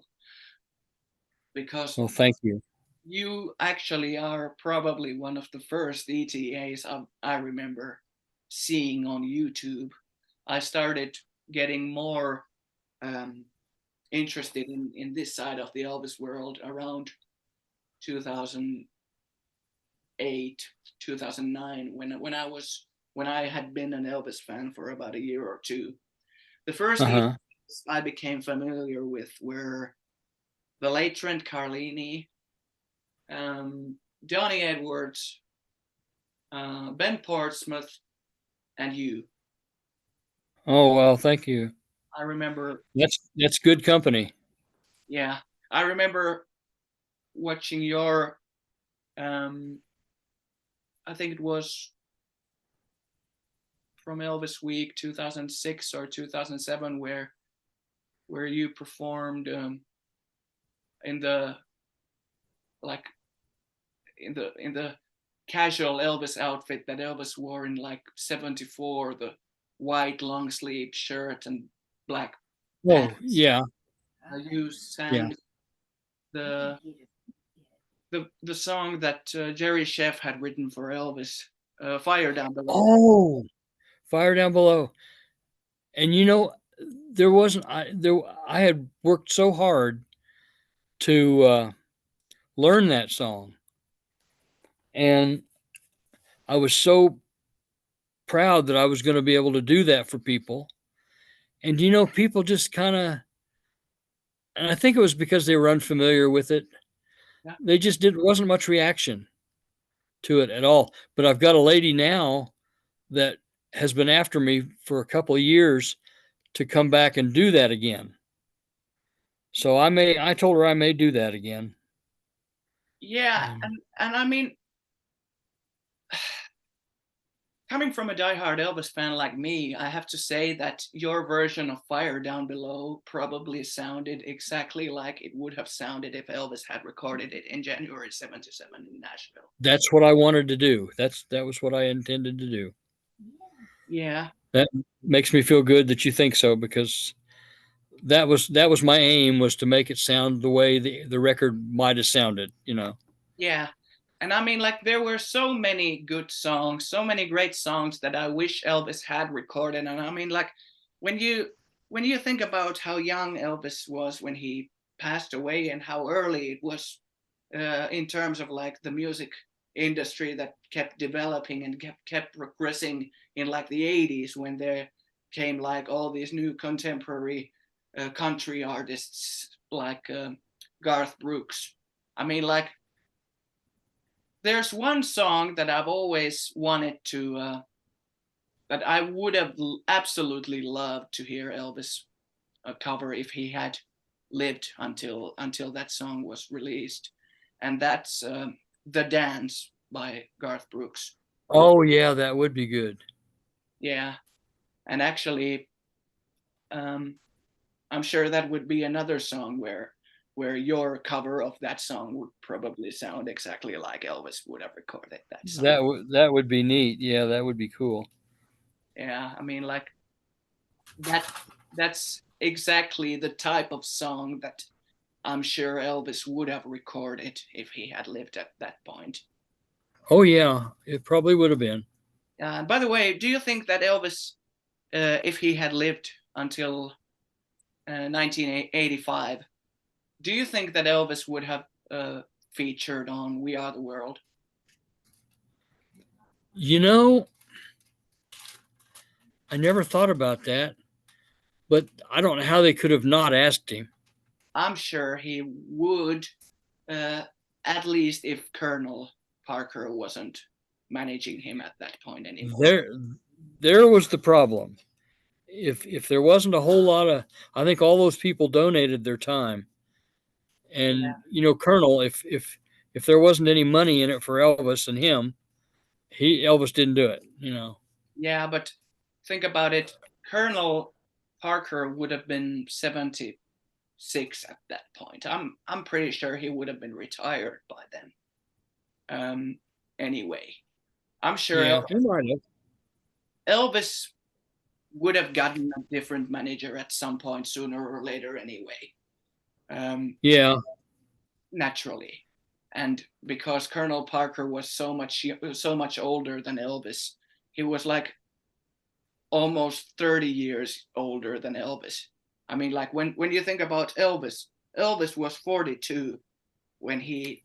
because well, thank you. You actually are probably one of the first ETAs I remember seeing on YouTube. I started getting more interested in this side of the Elvis world around 2008, 2009, when I had been an Elvis fan for about a year or two. The first ETAs I became familiar with were the late Trent Carlini, Johnny Edwards, Ben Portsmouth, and you. Oh, well, thank you. I remember. That's good company. Yeah, I remember watching your. I think it was from Elvis Week 2006 or 2007, where you performed in the casual Elvis outfit that Elvis wore in like 74, the white long sleeve shirt and black pants. Yeah. You sang the song that Jerry Sheff had written for Elvis, Fire Down Below. Oh, Fire Down Below. And you know, I had worked so hard to learn that song, and I was so proud that I was going to be able to do that for people. And you know, people just kind of, and I think it was because they were unfamiliar with it. Yeah. They just wasn't much reaction to it at all. But I've got a lady now that has been after me for a couple of years to come back and do that again. So I told her I may do that again. Yeah, and I mean, coming from a diehard Elvis fan like me, I have to say that your version of Fire Down Below probably sounded exactly like it would have sounded if Elvis had recorded it in January 77 in Nashville. That's what I wanted to do. That was what I intended to do. Yeah. That makes me feel good that you think so, because that was my aim, was to make it sound the way the record might have sounded, you know. Yeah. And I mean, like, there were so many good songs, so many great songs that I wish Elvis had recorded. And I mean, like, when you think about how young Elvis was when he passed away and how early it was in terms of like the music industry that kept developing and kept progressing in like the 80s, when there came like all these new contemporary country artists like Garth Brooks. I mean, like, there's one song that I've always wanted to, that I would have absolutely loved to hear Elvis cover if he had lived until that song was released. And that's The Dance by Garth Brooks. Oh, yeah, that would be good. Yeah. And actually, I'm sure that would be another song where your cover of that song would probably sound exactly like Elvis would have recorded that song. That would be neat. Yeah, that would be cool. Yeah, I mean, like, that's exactly the type of song that I'm sure Elvis would have recorded if he had lived at that point. Oh, yeah, it probably would have been. By the way, do you think that Elvis, if he had lived until 1985, do you think that Elvis would have featured on We Are the World? You know, I never thought about that, but I don't know how they could have not asked him. I'm sure he would, at least if Colonel Parker wasn't managing him at that point anymore. There was the problem. If there wasn't a whole lot of, I think all those people donated their time. And, Yeah. you know, Colonel, if there wasn't any money in it for Elvis and him, Elvis didn't do it, you know. Yeah, but think about it. Colonel Parker would have been 76 at that point. I'm pretty sure he would have been retired by then. Anyway, I'm sure Yeah, he might have. Elvis would have gotten a different manager at some point sooner or later anyway. Yeah. Naturally. And because Colonel Parker was so much older than Elvis, he was like almost 30 years older than Elvis. I mean, like, when you think about Elvis was 42 when he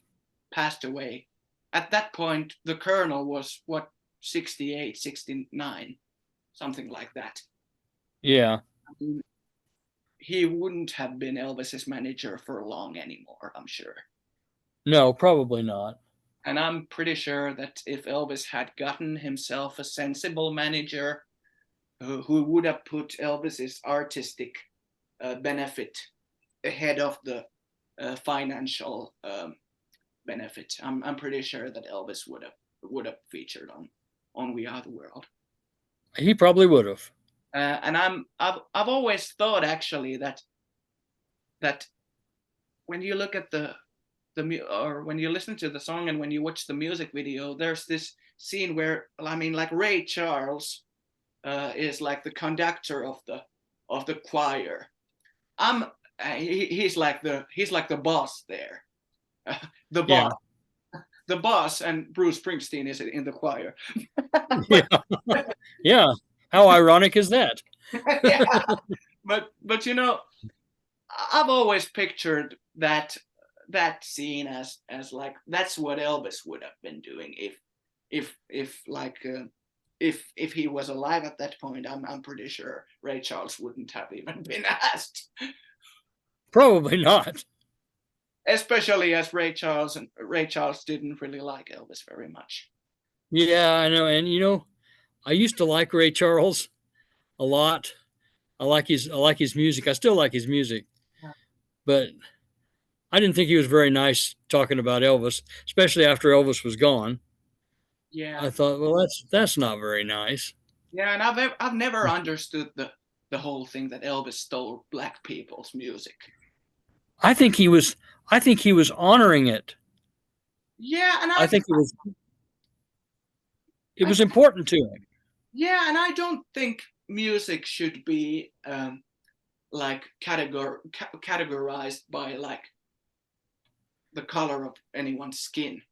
passed away. At that point, the Colonel was, what, 68, 69, something like that. Yeah. I mean, he wouldn't have been Elvis's manager for long anymore, I'm sure. No, probably not. And I'm pretty sure that if Elvis had gotten himself a sensible manager who would have put Elvis's artistic benefit ahead of the financial benefit, I'm pretty sure that Elvis would have featured on We Are the World. He probably would have. And I've always thought actually that when you look at or when you listen to the song and when you watch the music video, there's this scene where, I mean, like, Ray Charles is like the conductor of the choir. He's like the boss there. The boss. Yeah. The boss, and Bruce Springsteen is in the choir. Yeah. Yeah. How ironic is that? Yeah. But you know, I've always pictured that scene as like, that's what Elvis would have been doing if he was alive at that point. I'm pretty sure Ray Charles wouldn't have even been asked. Probably not. Especially as Ray Charles didn't really like Elvis very much. Yeah, I know. And you know, I used to like Ray Charles a lot. I like his music. I still like his music. Yeah. But I didn't think he was very nice talking about Elvis, especially after Elvis was gone. Yeah. I thought, well, that's not very nice. Yeah, and I've never understood the whole thing that Elvis stole black people's music. I think he was honoring it. Yeah, and I think it was important to him. Yeah, and I don't think music should be like categorized by like the color of anyone's skin.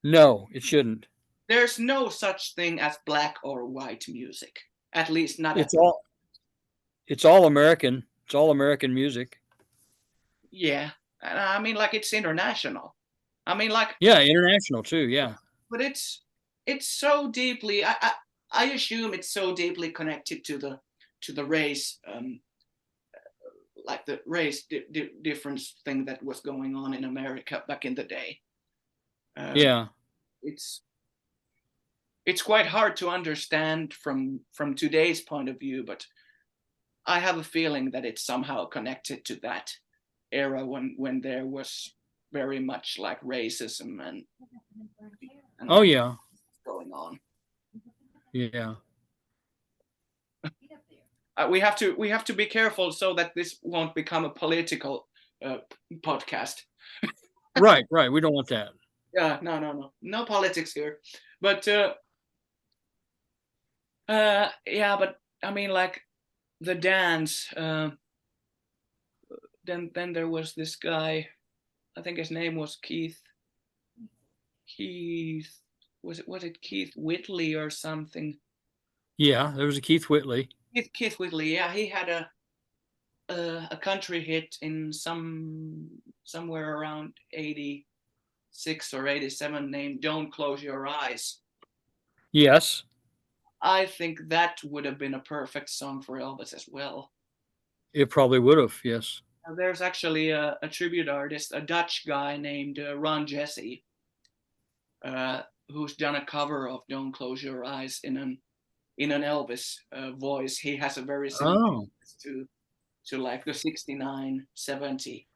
No, it shouldn't. There's no such thing as black or white music. At least not. It's all American. It's all American music. Yeah, and I mean, like, it's international. I mean, like, yeah, international too. Yeah, but it's so deeply. I assume it's so deeply connected to the race, like the race difference thing that was going on in America back in the day. Yeah, it's quite hard to understand from today's point of view, but I have a feeling that it's somehow connected to that era when there was very much like racism and oh yeah, going on. Yeah. We have to be careful so that this won't become a political podcast. Right. We don't want that. Yeah, no politics here. But yeah, but I mean, like, the dance. Then there was this guy. I think his name was Keith. Was it Keith Whitley or something? Yeah, there was a Keith Whitley. Keith Whitley. Yeah, he had a country hit in somewhere around 86 or 87 named "Don't Close Your Eyes." Yes. I think that would have been a perfect song for Elvis as well. It probably would have, yes. There's actually a tribute artist, a Dutch guy named Ron Jesse, who's done a cover of "Don't Close Your Eyes" in an Elvis voice. He has a very similar to like the 69, 70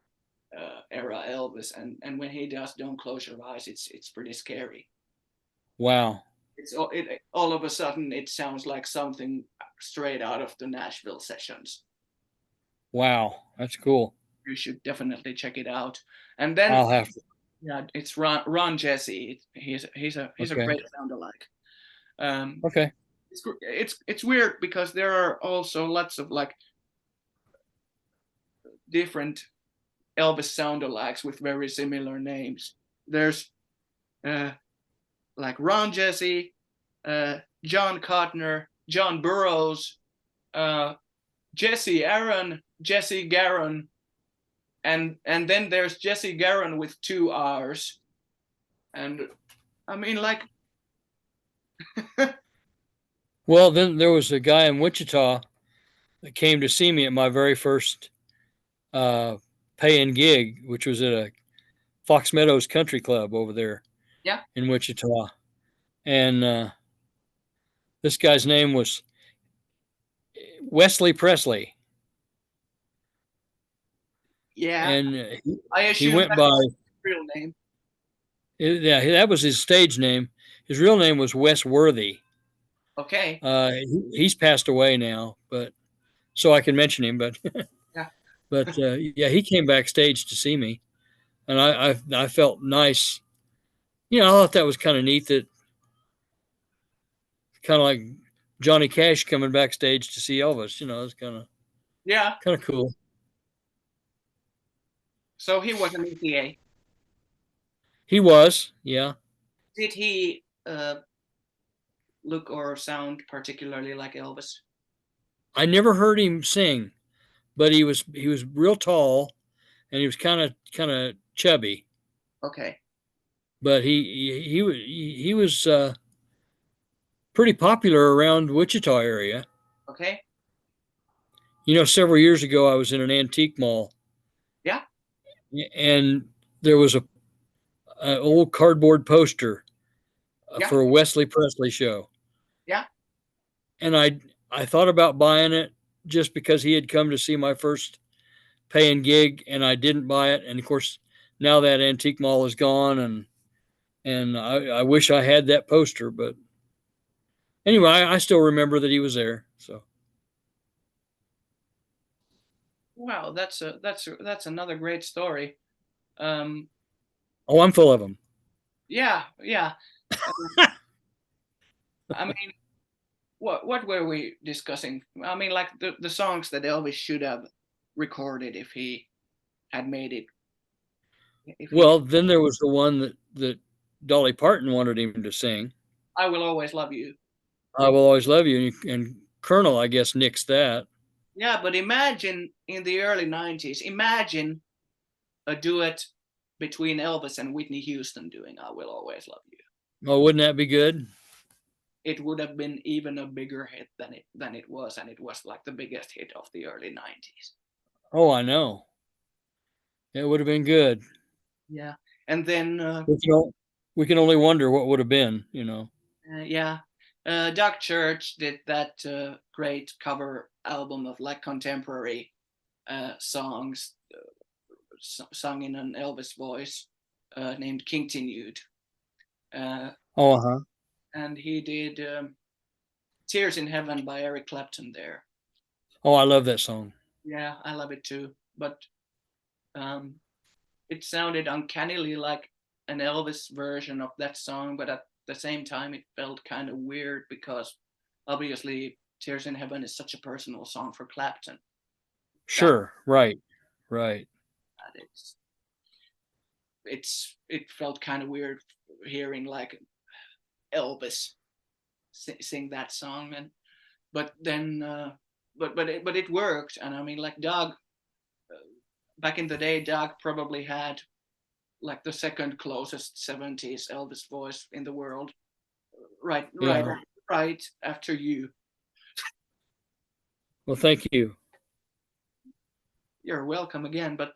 era Elvis, and when he does "Don't Close Your Eyes," it's pretty scary. Wow. All of a sudden it sounds like something straight out of the Nashville sessions. Wow, that's cool. You should definitely check it out. And then I'll have to. Yeah, it's Ron Jesse. He's a great sound alike. Okay. It's weird because there are also lots of like different Elvis sound-alikes with very similar names. There's like Ron Jesse, John Cotner, John Burroughs, Jesse Aaron, Jesse Garon, and then there's Jesse Garon with 2 R's. And I mean, like well, then there was a guy in Wichita that came to see me at my very first pay-in gig, which was at a Fox Meadows Country Club over there. Yeah. In Wichita. And this guy's name was Wesley Presley. Yeah. And I assume he went by his real name. Yeah, that was his stage name. His real name was Wes Worthy. Okay. He's passed away now, but so I can mention him. But yeah. But yeah, he came backstage to see me, and I felt nice. You know, I thought that was kind of neat. That kind of like Johnny Cash coming backstage to see Elvis. You know, it's kind of cool. So he was an ETA. He was, yeah. Did he look or sound particularly like Elvis? I never heard him sing, but he was real tall, and he was kind of chubby. Okay. But he was pretty popular around Wichita area. Okay. You know, several years ago, I was in an antique mall. Yeah. And there was an old cardboard poster for a Wesley Presley show. Yeah. And I thought about buying it just because he had come to see my first pay-in gig, and I didn't buy it. And of course, now that antique mall is gone, and And I wish I had that poster, but anyway, I still remember that he was there. So Wow, that's another great story. Um, oh, I'm full of them. yeah, yeah. I mean, what were we discussing? I mean, like the songs that Elvis should have recorded if he had made it. Well, then there was the one that Dolly Parton wanted him to sing. I Will Always Love You. I Will Always Love You, and Colonel, I guess, nixed that. Yeah, but imagine in the early 90s, imagine a duet between Elvis and Whitney Houston doing I Will Always Love You. Oh, wouldn't that be good? It would have been even a bigger hit than it was, and it was like the biggest hit of the early 90s. Oh, I know. It would have been good. Yeah. And then we can only wonder what would have been, yeah. Doug Church did that great cover album of like contemporary songs sung in an Elvis voice named Continued. And he did Tears in Heaven by Eric Clapton there. Oh, I love that song. Yeah, I love it too. But it sounded uncannily like an Elvis version of that song, but at the same time it felt kind of weird because obviously Tears in Heaven is such a personal song for Clapton. Sure, right. It felt kind of weird hearing like Elvis sing that song, but it worked. And I mean, like Doug, back in the day, Doug probably had like the second closest 70s Elvis voice in the world, right after you. Well, thank you. You're welcome again. But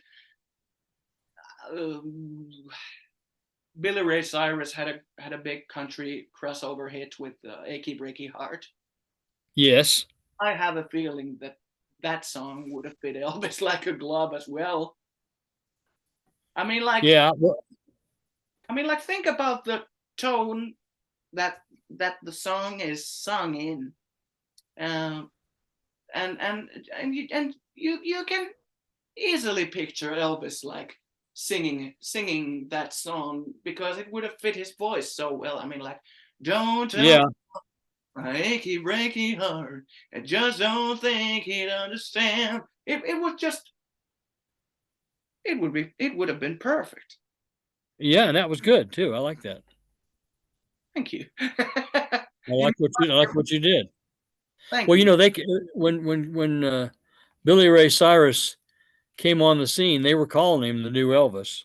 Billy Ray Cyrus had a big country crossover hit with Achy Breaky Heart. Yes. I have a feeling that song would have fit Elvis like a glove as well. I mean, like, yeah. Think about the tone that the song is sung in, and you can easily picture Elvis like singing that song because it would have fit his voice so well. I mean, like, don't tell my achy breaky heart, I just don't think he'd understand. It would have been perfect. Yeah, and that was good too. I like that. Thank you. I like what you did. Thank well, you. They when Billy Ray Cyrus came on the scene, they were calling him the new Elvis.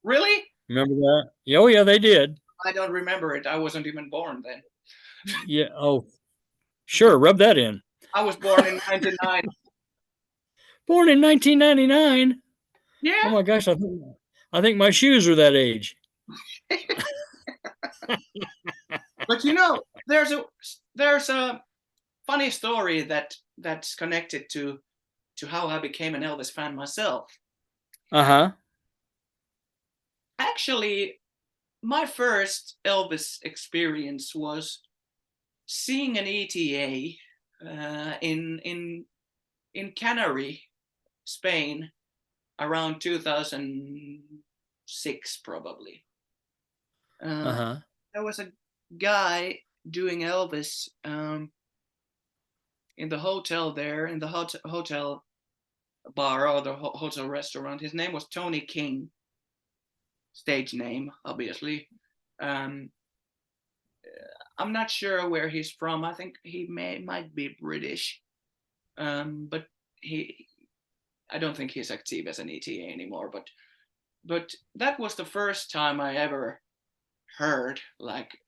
Really? Remember that? Oh, yeah, they did. I don't remember it. I wasn't even born then. Yeah. Oh, sure. Rub that in. I was born in 1999. Born in 1999. Yeah. Oh my gosh, I think my shoes are that age. But there's a funny story that's connected to how I became an Elvis fan myself. Actually, my first Elvis experience was seeing an ETA in Canary, Spain, around 2006 probably. There was a guy doing Elvis in the hotel there, in the hotel bar or the hotel restaurant. His name was Tony King, stage name, obviously. I'm not sure where he's from. I think he might be British, but I don't think he's active as an ETA anymore. But that was the first time I ever heard like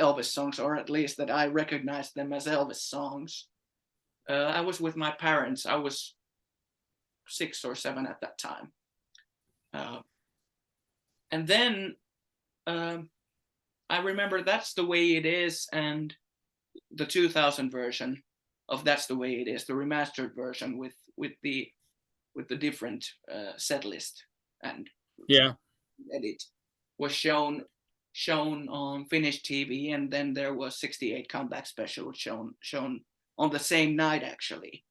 Elvis songs, or at least that I recognized them as Elvis songs. I was with my parents. I was 6 or 7 at that time. And then I remember That's the Way It Is and the 2000 version of That's the Way It Is, the remastered version with the different set list and edit was shown shown on Finnish TV, and then there was 68 Comeback Special shown on the same night actually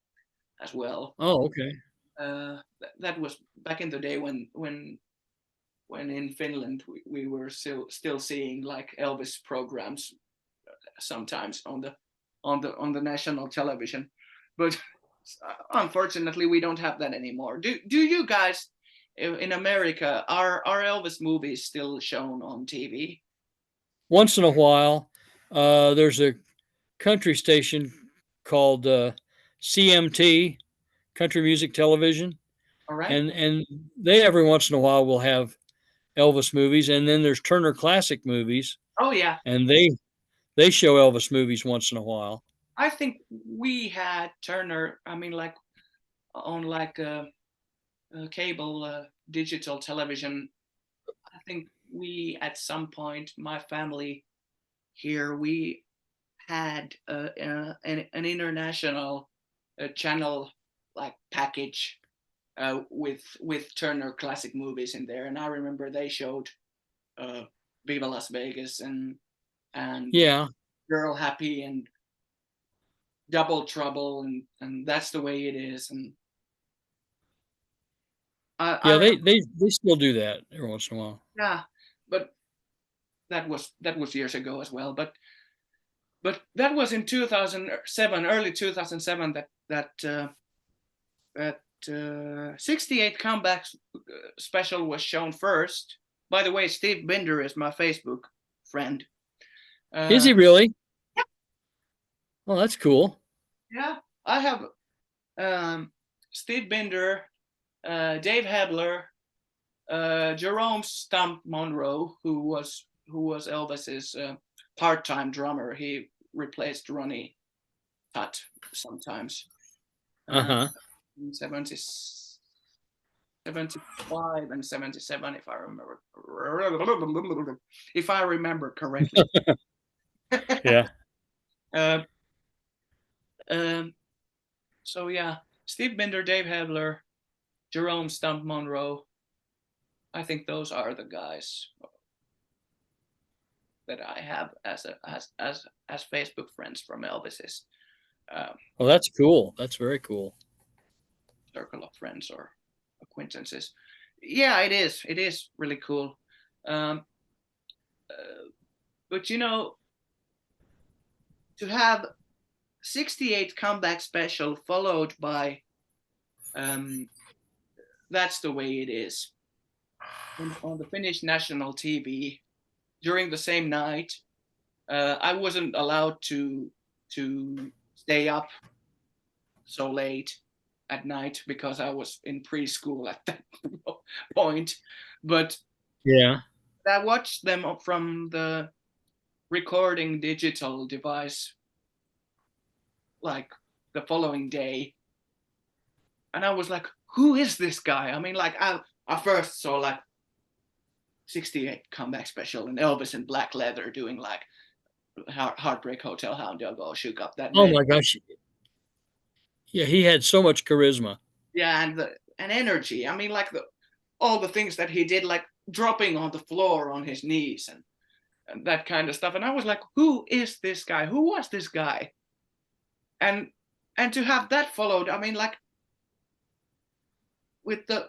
as well. Oh, okay. That was back in the day when in Finland we were still seeing like Elvis programs sometimes on the national television, but unfortunately we don't have that anymore. Do you guys in America, are Elvis movies still shown on TV? Once in a while, there's a country station called CMT, Country Music Television, All right. and they every once in a while will have Elvis movies, and then there's Turner Classic Movies, Oh yeah, and they show Elvis movies once in a while. I think we had Turner. I mean, like on like cable digital television. I think we at some point, my family here, we had an international channel like package with Turner Classic Movies in there, and I remember they showed Viva Las Vegas and Yeah, Girl Happy and Double Trouble and That's the Way It Is, and yeah, they still do that every once in a while. yeah, but that was years ago as well. But that was in 2007, early 2007, that 68 Comeback Special was shown first. By the way, Steve Binder is my Facebook friend. Is he really? Yeah. Oh, that's cool. Yeah, I have Steve Binder, Dave Hebler, Jerome Stump Monroe, who was Elvis's part-time drummer. He replaced Ronnie Tutt sometimes. Uh-huh. In 75 and 77, if I remember correctly. Yeah. So yeah, Steve Binder, Dave Hebler, Jerome Stump Monroe. I think those are the guys that I have as Facebook friends from Elvis's Well, that's cool. That's very cool. circle of friends or acquaintances. Yeah, it is. It is really cool. But you know, to have 68 Comeback Special followed by That's the Way It Is on the Finnish national TV during the same night. I wasn't allowed to stay up so late at night because I was in preschool at that point. But yeah, I watched them from the recording digital device like the following day, and I was like, who is this guy? I mean, like I first saw like 68 Comeback Special and Elvis in black leather doing like Heartbreak Hotel, Hound Dog All Shook Up. That oh my gosh, yeah, he had so much charisma. Yeah, and energy. I mean, like all the things that he did, like dropping on the floor on his knees and that kind of stuff. And I was like, who is this guy? Who was this guy? And to have that followed, I mean, like with the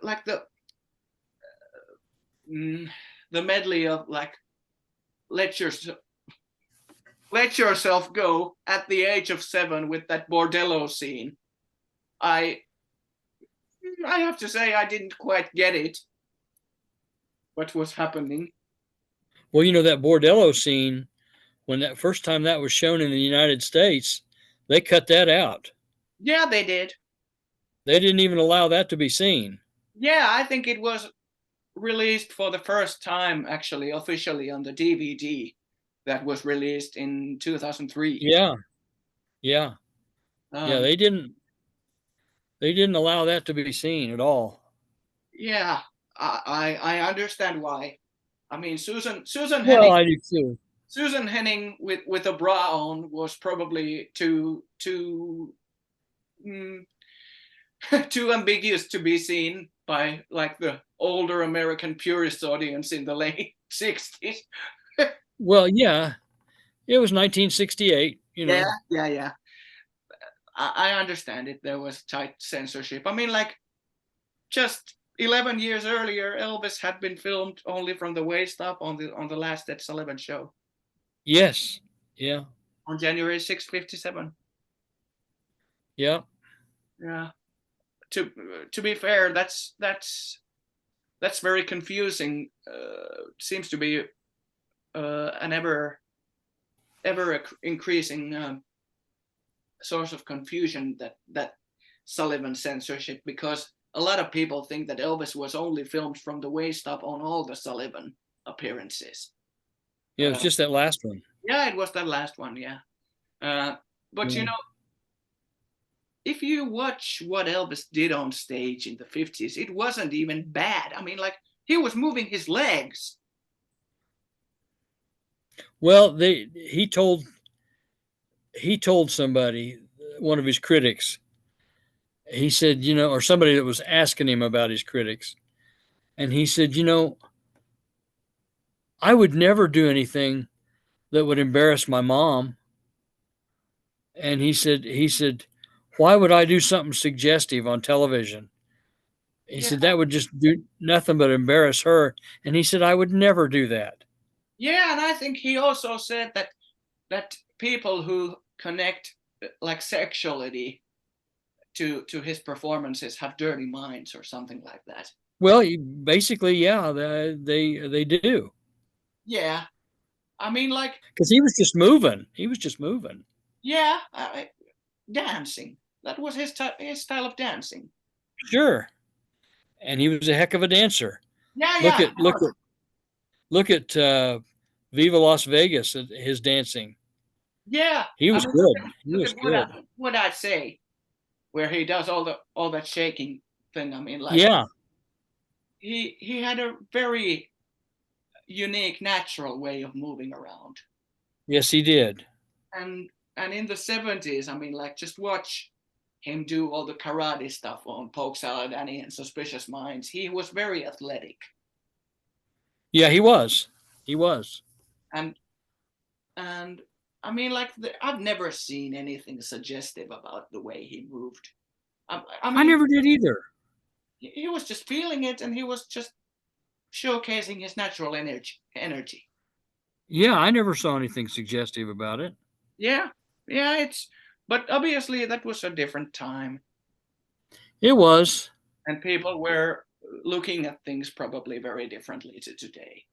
medley of like let yourself go at the age of 7 with that bordello scene. I have to say I didn't quite get it. What was happening? Well, you know, that bordello scene, when that first time that was shown in the United States, they cut that out. Yeah, they did. They didn't even allow that to be seen. Yeah, I think it was released for the first time, actually, officially on the DVD that was released in 2003. Yeah. Yeah. Yeah, they didn't allow that to be seen at all. Yeah, I understand why. I mean, Susan Well, Henning, I do too. Susan Henning with a bra on was probably too too ambiguous to be seen by like the older American purist audience in the late 60s. Well, yeah, it was 1968. You know. Yeah. I understand it. There was tight censorship. I mean, like, just 11 years earlier, Elvis had been filmed only from the waist up on the last Ed Sullivan show Yes. Yeah. on January 6, 57. Yeah. Yeah. To be fair, that's very confusing. Seems to be an ever increasing source of confusion, that Sullivan censorship, because a lot of people think that Elvis was only filmed from the waist up on all the Sullivan appearances. Yeah, it was just that last one. Yeah, it was that last one. Yeah, but you know, if you watch what Elvis did on stage in the 50s, it wasn't even bad. I mean, like, he was moving his legs. Well, he told somebody, one of his critics, he said, you know, or somebody that was asking him about his critics, and he said, you know, I would never do anything that would embarrass my mom. And he said, why would I do something suggestive on television? He said that would just do nothing but embarrass her. And he said, I would never do that. Yeah, and I think he also said that people who connect like sexuality to his performances have dirty minds or something like that. Well, basically, yeah, they do. Yeah, I mean, like, because he was just moving. He was just moving. Yeah, dancing. That was his style of dancing. Sure, and he was a heck of a dancer. Yeah. Look at Viva Las Vegas, his dancing. Yeah, he was good. He was good. What I'd say, where he does all that shaking thing. I mean, like, yeah, he had a very unique, natural way of moving around. Yes, he did. And in the 70s, I mean, like, just watch him do all the karate stuff on Poke Salad Annie and Suspicious Minds. He was very athletic. Yeah, he was. He was. And I mean, like, I've never seen anything suggestive about the way he moved. I mean, I never did either. He was just feeling it, and he was just showcasing his natural energy. Yeah, I never saw anything suggestive about it. Yeah, but obviously that was a different time. It was. And people were looking at things probably very differently to today.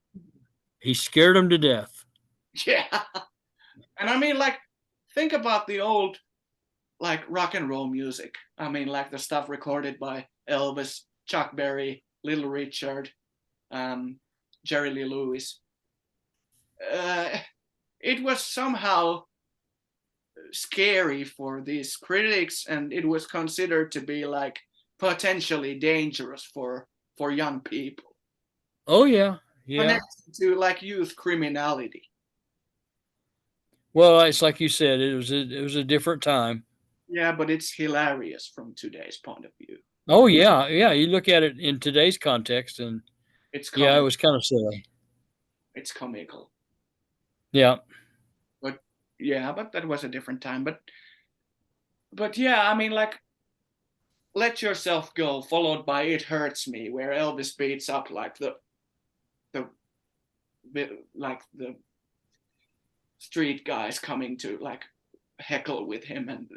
He scared them to death. Yeah. And I mean, like, think about the old, like, rock and roll music. I mean, like, the stuff recorded by Elvis, Chuck Berry, Little Richard, Jerry Lee Lewis. It was somehow scary for these critics, and it was considered to be, like, potentially dangerous for young people. Oh yeah, yeah. Connected to, like, youth criminality. Well, it's like you said, it was a different time. Yeah, but it's hilarious from today's point of view. Oh yeah. You look at it in today's context, and it's comical. Yeah, it was kind of silly. It's comical. Yeah. But that was a different time. But yeah, I mean, like, Let Yourself Go, followed by It Hurts Me, where Elvis beats up, like, the street guys coming to, like, heckle with him, and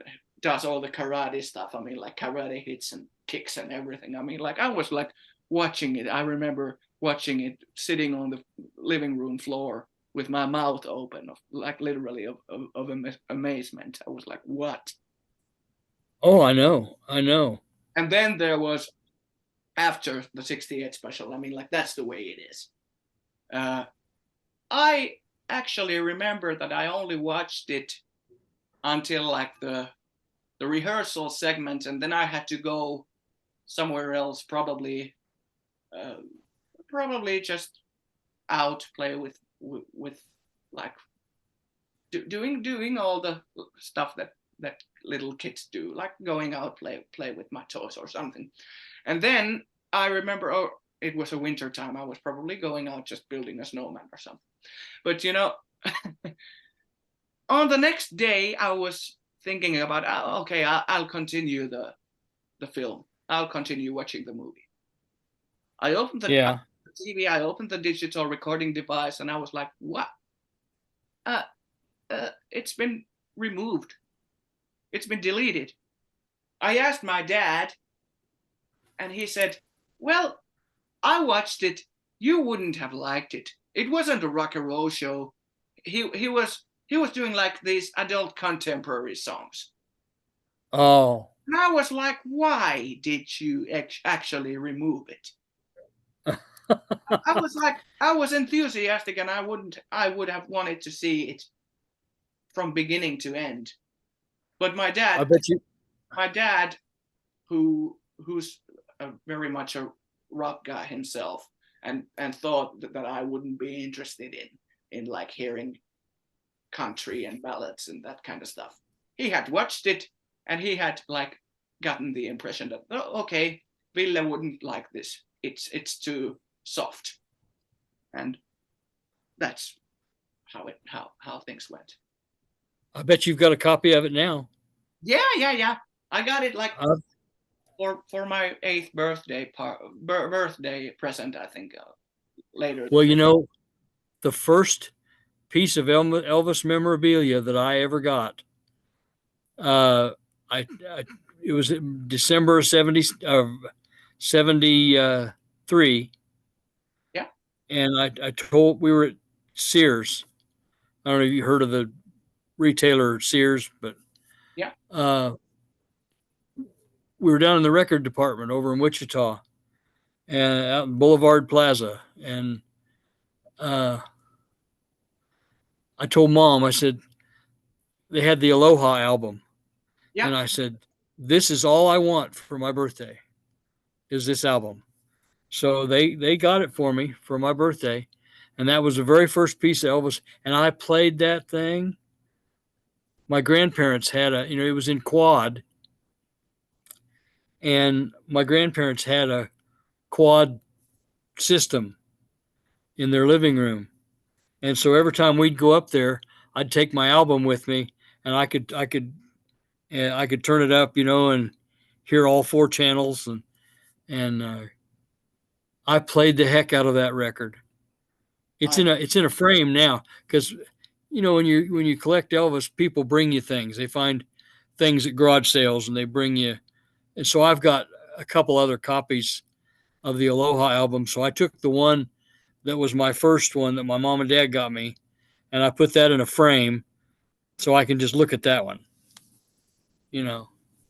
does all the karate stuff. I mean, like, karate hits and kicks and everything. I mean, like, I was, like, watching it. I remember watching it sitting on the living room floor with my mouth open, like, literally of amazement. I was like, what? Oh, I know. And then there was, after the 68 special, I mean, like, that's the way it is. I actually remember that I only watched it until, like, the rehearsal segment, and then I had to go somewhere else, probably just out, play with like, doing all the stuff that little kids do, like going out, play with my toys or something. And then I remember, it was a winter time. I was probably going out just building a snowman or something. But you know, on the next day, I was thinking about, okay, I'll continue the film. I'll continue watching the movie. I opened the TV, I opened the digital recording device, and I was like, what? It's been removed. It's been deleted. I asked my dad, and he said, well, I watched it. You wouldn't have liked it. It wasn't a rock and roll show. He was doing like these adult contemporary songs. Oh. And I was like, why did you actually remove it? I was enthusiastic, and I would have wanted to see it from beginning to end. But my dad, who's very much a rock guy himself, and thought that I wouldn't be interested in like hearing country and ballads and that kind of stuff. He had watched it, and he had like gotten the impression that, oh, okay, Ville wouldn't like this. It's too soft, and that's how things went. I bet you've got a copy of it now. Yeah. I got it like for my 8th birthday present, I think, later. Well, you know, the first piece of Elvis memorabilia that I ever got, it was December of 73. Yeah. And we were at Sears. I don't know if you heard of the retailer Sears, but yeah. We were down in the record department over in Wichita and out in Boulevard Plaza. And I told Mom, I said, they had the Aloha album. Yeah. And I said, this is all I want for my birthday is this album. So they got it for me for my birthday. And that was the very first piece of Elvis. And I played that thing. My grandparents had it was in quad. And my grandparents had a quad system in their living room. And so every time we'd go up there, I'd take my album with me, and I could turn it up, and hear all 4 channels. And I played the heck out of that record. It's in a frame now, because when you collect Elvis, people bring you things. They find things at garage sales, and they bring you. And so I've got a couple other copies of the Aloha album. So I took the one that was my first one that my mom and dad got me, and I put that in a frame so I can just look at that one.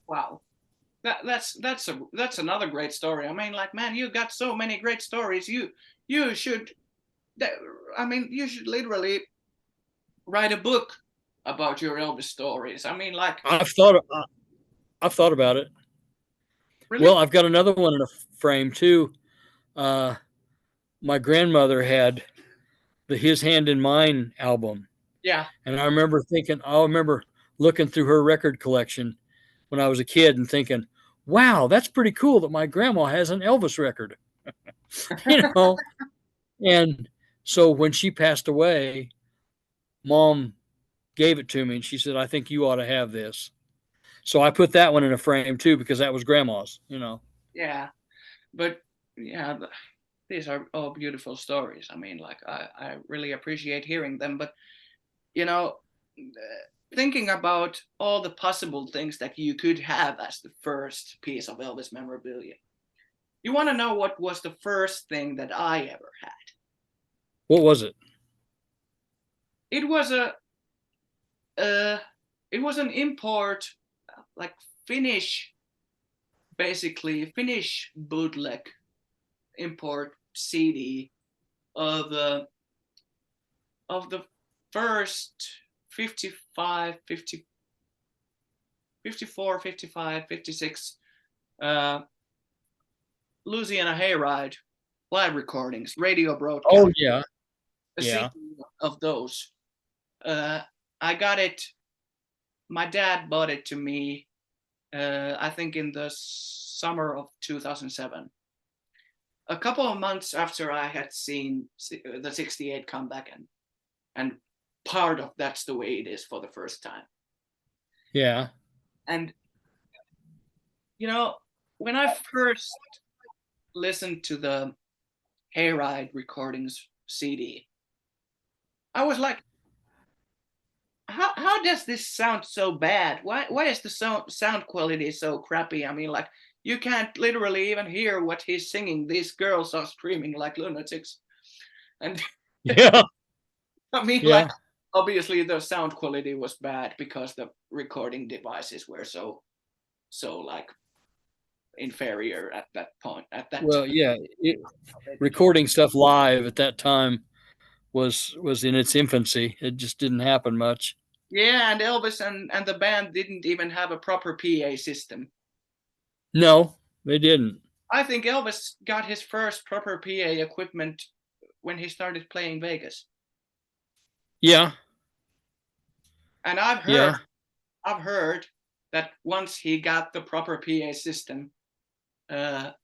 Wow. That's another great story. I mean, like, man, you got so many great stories. You should literally write a book about your Elvis stories. I mean, like, I've thought about it. Really? Well, I've got another one in a frame too. My grandmother had the His Hand in Mine album. Yeah. And I remember looking through her record collection when I was a kid and thinking, wow, that's pretty cool that my grandma has an Elvis record. And so when she passed away, Mom gave it to me, and she said, I think you ought to have this. So I put that one in a frame too, because that was grandma's, Yeah. But yeah, these are all beautiful stories. I mean, like, I really appreciate hearing them. But, thinking about all the possible things that you could have as the first piece of Elvis memorabilia, you want to know what was the first thing that I ever had? What was it? It was an import, like Finnish bootleg import CD of the first 54, 55, 56 Louisiana Hayride live recordings, radio broadcast. Oh yeah. Of those. I got it. My dad bought it to me, I think in the summer of 2007. a couple of months after I had seen the 68 comeback, and part of That's the Way It Is for the first time. Yeah. And, you know, when I first listened to the Hayride recordings CD, I was like, how does this sound so bad? Why is the sound quality so crappy? I mean, like, you can't literally even hear what he's singing. These girls are screaming like lunatics. And Yeah. I mean, Yeah. like, obviously the sound quality was bad because the recording devices were so like inferior at that point. Well, time. yeah. Recording stuff live at that time was in its infancy. It just didn't happen much. Yeah, and Elvis and the band didn't even have a proper PA system. No, they didn't. I think Elvis got his first proper PA equipment when he started playing Vegas. Yeah. And I've Yeah. heard that once he got the proper PA system, the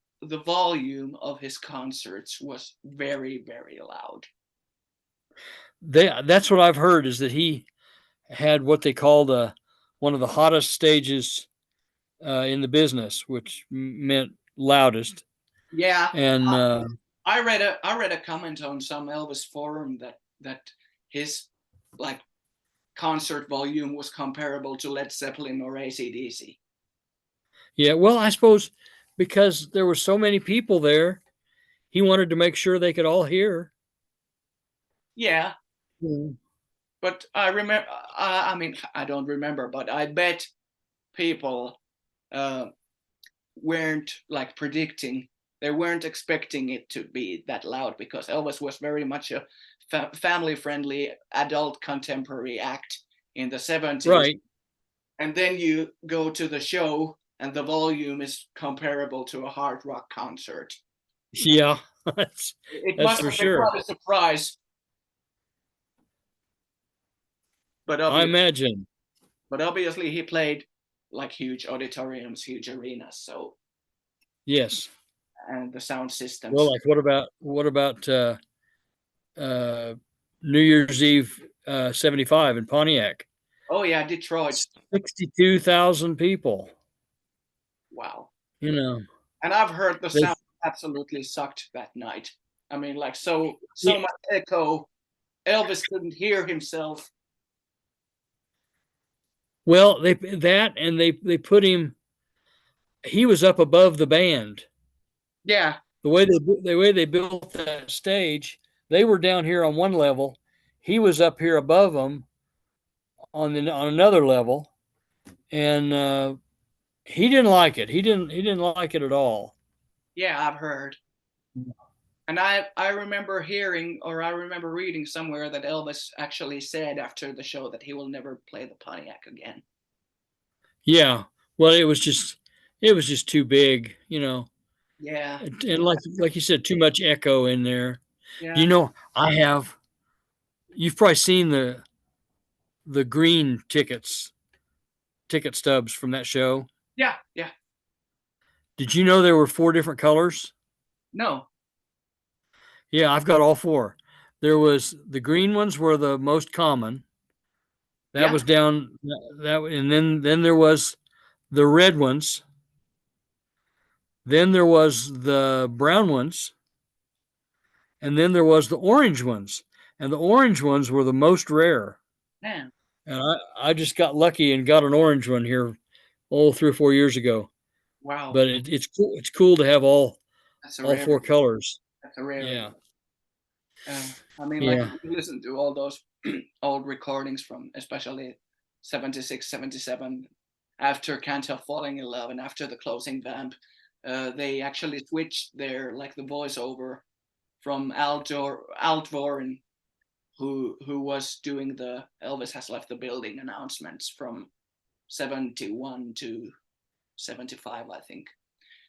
volume of his concerts was very, very loud. That's what I've heard, is that he had what they called one of the hottest stages in the business, which meant loudest. Yeah. And I read a comment on some Elvis forum that his like concert volume was comparable to Led Zeppelin or AC/DC. yeah, well, I suppose because there were so many people there, he wanted to make sure they could all hear. Yeah. Mm. But I remember, I mean, I don't remember, but I bet people weren't like predicting, they weren't expecting it to be that loud, because Elvis was very much a family-friendly adult contemporary act in the 70s. Right. And then you go to the show and the volume is comparable to a hard rock concert. Yeah, It that's must for have been sure. quite a surprise. But I imagine. But obviously he played like huge auditoriums, huge arenas. So Yes. and the sound systems. Well, like what about New Year's Eve 75 in Pontiac? Oh yeah, Detroit. 62,000 people. Wow. You know. And I've heard the sound absolutely sucked that night. I mean, like so much echo. Elvis couldn't hear himself. Well, they put him. He was up above the band. Yeah. The way they built that stage, they were down here on one level. He was up here above them on another level, and he didn't like it. He didn't like it at all. Yeah, I've heard. And I remember hearing, or I remember reading somewhere that Elvis actually said after the show that he will never play the Pontiac again. Yeah. Well, it was just too big, you know. Yeah. And like you said, too much echo in there. Yeah. You know, you've probably seen the green ticket stubs from that show. Yeah, yeah. Did you know there were 4 different colors? No. Yeah, I've got all 4. There was the green ones were the most common. That was down that, and then there was the red ones. Then there was the brown ones. And then there was the orange ones. And the orange ones were the most rare. Man. And I just got lucky and got an orange one here 3 or 4 years ago. Wow. But it's cool. It's cool to have all 4 colors. That's a rare. Yeah. I mean, like, if you listen to all those old recordings from especially 76, 77, after Can't Help Falling in Love and after the closing vamp, they actually switched their, like, the voiceover from Al Voren, who was doing the Elvis Has Left the Building announcements from 71 to 75, I think.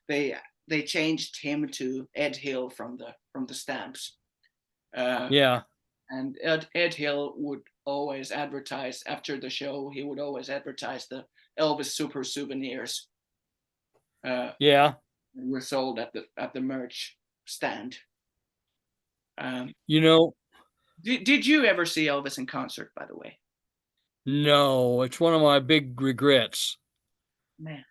They changed him to Ed Hill from the Stamps. And Ed Hill would always advertise after the show. He would always advertise the Elvis Super Souvenirs. Were sold at the merch stand. Did you ever see Elvis in concert, by the way? No, it's one of my big regrets. Man,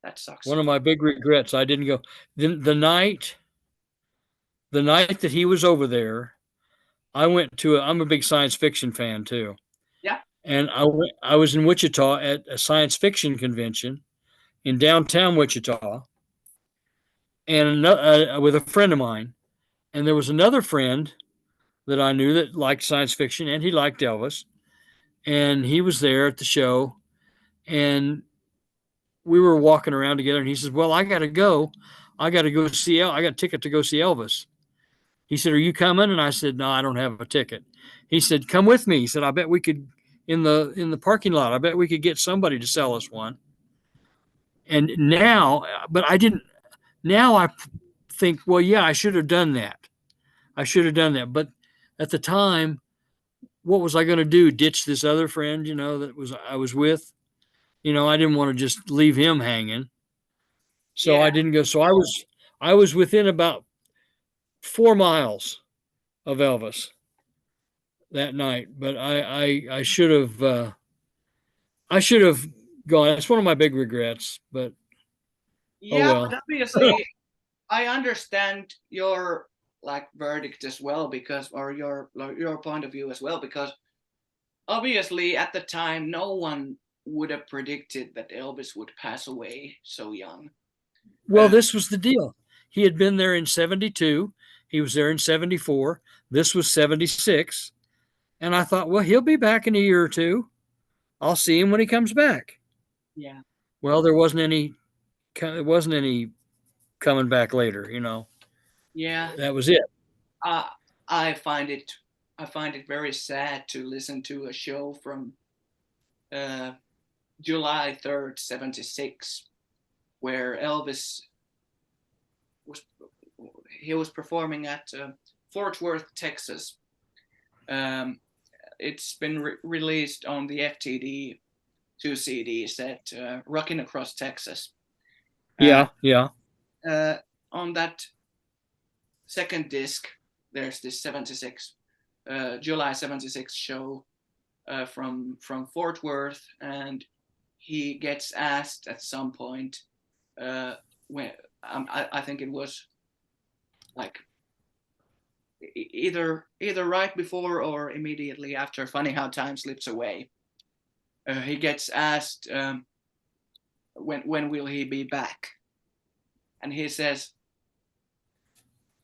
that sucks. One of my big regrets. I didn't go. The night that he was over there, I went to. I'm a big science fiction fan too. Yeah. And I was in Wichita at a science fiction convention in downtown Wichita, and with a friend of mine, and there was another friend that I knew that liked science fiction, and he liked Elvis, and he was there at the show, and we were walking around together, and he says, "Well, I got to go. I got a ticket to go see Elvis." He said, "Are you coming?" And I said, "No, I don't have a ticket." He said, "Come with me." He said, "I bet we could in the parking lot. I bet we could get somebody to sell us one." And now, but I didn't. Now I think, well, yeah, I should have done that. But at the time, what was I going to do? Ditch this other friend, I was with? I didn't want to just leave him hanging. So Yeah. I didn't go. So I was within about 4 miles of Elvis that night, but I should have gone. That's one of my big regrets, but yeah, well. but obviously I understand your verdict as well, because, or your point of view as well, because obviously at the time no one would have predicted that Elvis would pass away so young. Well, this was the deal. He had been there in 72. He was there in 74. This was 76. And I thought, well, he'll be back in a year or two. I'll see him when he comes back. Yeah. Well, there wasn't any coming back later, Yeah. That was it. I find it very sad to listen to a show from July 3rd, 76, where Elvis was performing at Fort Worth, Texas. It's been released on the FTD 2 CDs at Rockin' Across Texas. Yeah. On that second disc, there's this 76, July 76 show from Fort Worth, and he gets asked at some point when I think it was either right before or immediately after Funny How Time Slips Away. He gets asked when will he be back, and he says,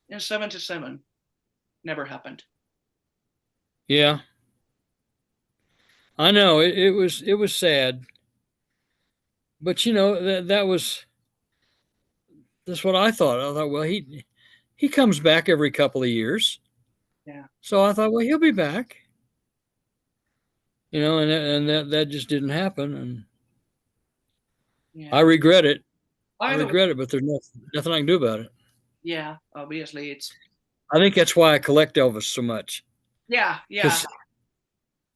in 77, never happened. Yeah. I know it was sad, but that's what I thought. I thought, well, he comes back every couple of years. Yeah. So I thought, well, he'll be back. And that just didn't happen, and Yeah. I regret it. By the way, But there's nothing I can do about it. yeah, obviously I think that's why I collect Elvis so much. Yeah.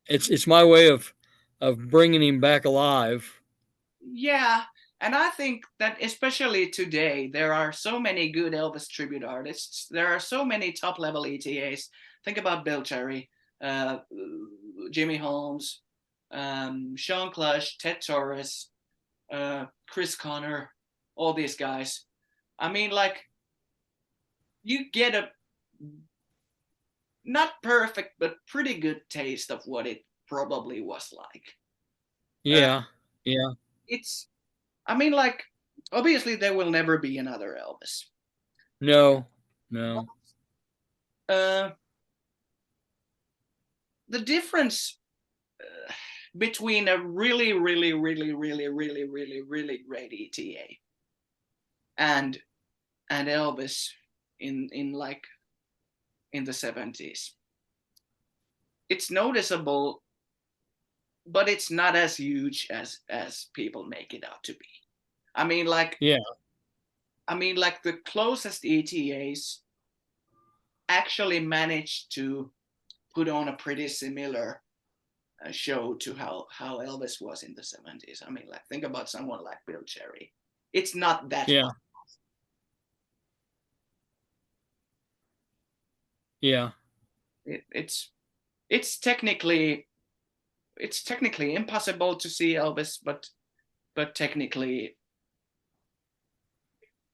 It's my way of bringing him back alive. Yeah, and I think that especially today, there are so many good Elvis tribute artists. There are so many top-level ETAs. Think about Bill Cherry, Jimmy Holmes, Sean Clush, Ted Torres, Chris Connor, all these guys. I mean, you get a not perfect, but pretty good taste of what it probably was like. Yeah. Obviously there will never be another Elvis. No. The difference between a really, really, really, really, really, really, really great ETA and Elvis in the 70s, it's noticeable, but it's not as huge as people make it out to be. The closest ETAs actually managed to put on a pretty similar show to how Elvis was in the 70s. Think about someone like Bill Cherry. It's not that. Yeah. Yeah. It's technically impossible to see Elvis, but technically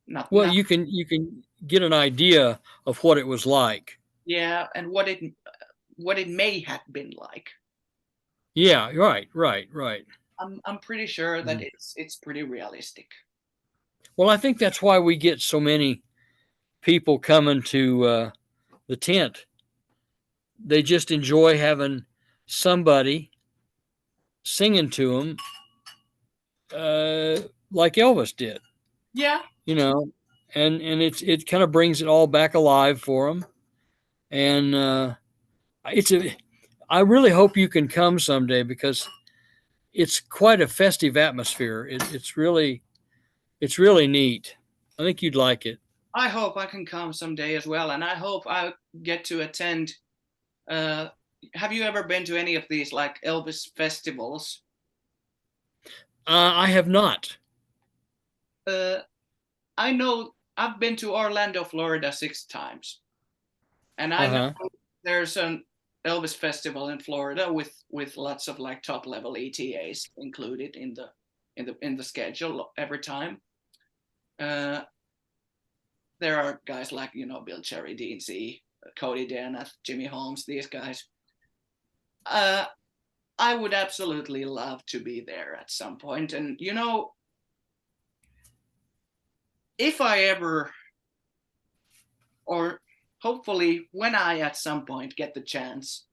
not. Well, Not, you can get an idea of what it was like. yeah, and what it may have been like. Yeah, right. I'm pretty sure that Mhm. it's pretty realistic. Well, I think that's why we get so many people coming to the tent. They just enjoy having somebody singing to them, like Elvis did. Yeah. You know, and it kind of brings it all back alive for them. And I really hope you can come someday because it's quite a festive atmosphere. It's really neat. I think you'd like it. I hope I can come someday as well, and I hope I get to attend. Have you ever been to any of these like Elvis festivals? I have not. I know I've been to Orlando, Florida 6 times, and I know there's an Elvis festival in Florida with lots of like top level ETAs included in the schedule every time. There are guys like, Bill Cherry, Dean C, Cody Danath, Jimmy Holmes, these guys. I would absolutely love to be there at some point. And, if I ever, or hopefully when I at some point get the chance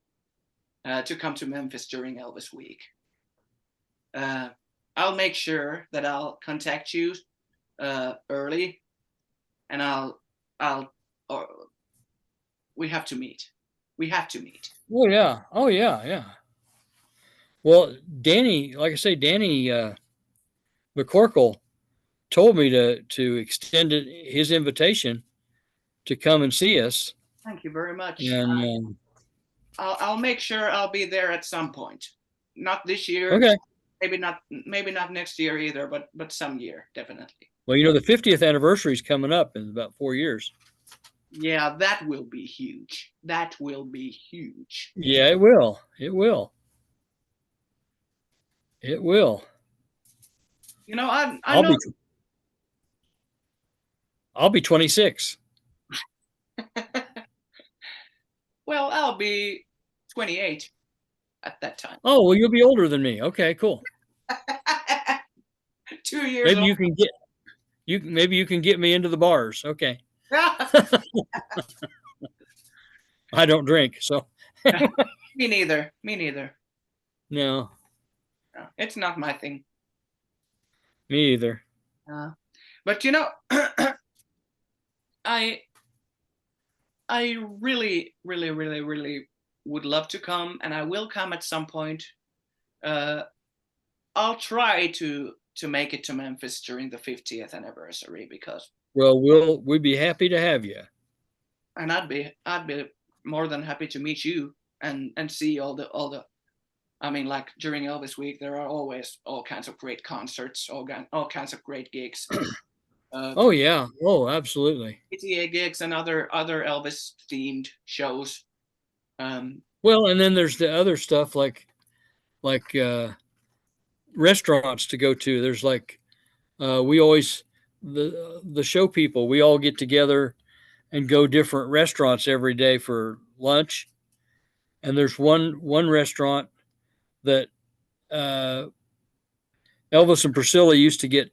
to come to Memphis during Elvis Week, I'll make sure that I'll contact you early, and we have to meet. We have to meet. Oh yeah. Well, Danny, like I say, Danny McCorkle told me to extend his invitation to come and see us. Thank you very much. And I'll make sure I'll be there at some point. Not this year. Okay. Maybe not next year either, but some year, definitely. Well, the 50th anniversary is coming up in about 4 years. Yeah, that will be huge. That will be huge. Yeah, it will. It will. I'll be 26. Well, I'll be 28 at that time. Oh, well, you'll be older than me. Okay, cool. 2 years. Maybe you can get me into the bars. Okay. I don't drink, so. Me neither. No. It's not my thing. Me either. But I really, really, really, really would love to come, and I will come at some point. I'll try to make it to Memphis during the 50th anniversary because. Well, we'd be happy to have you. And I'd be more than happy to meet you and see all the. I mean, like during Elvis Week, there are always all kinds of great concerts, all kinds of great gigs. Oh yeah. Oh, absolutely. ETA gigs and other Elvis themed shows. Well, and then there's the other stuff like restaurants to go to. There's like we always the show people. We all get together and go different restaurants every day for lunch. And there's one restaurant that Elvis and Priscilla used to get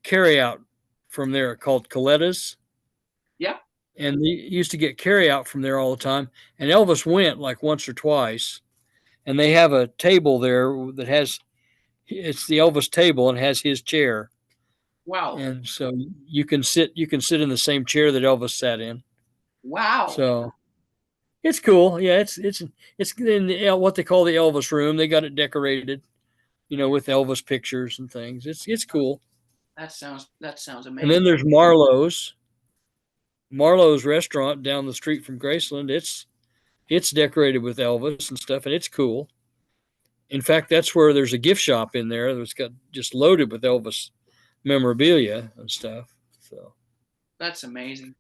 carry out from there called Coletta's. Yeah. And they used to get carry out from there all the time. And Elvis went like once or twice. And they have a table there that it's the Elvis table and has his chair. Wow. And so you can sit in the same chair that Elvis sat in. Wow. So it's cool. Yeah, it's in what they call the Elvis room. They got it decorated, with Elvis pictures and things. It's cool. That sounds amazing. And then there's Marlowe's restaurant down the street from Graceland. It's decorated with Elvis and stuff, and it's cool. In fact, that's where there's a gift shop in there that's got just loaded with Elvis memorabilia and stuff. So that's amazing.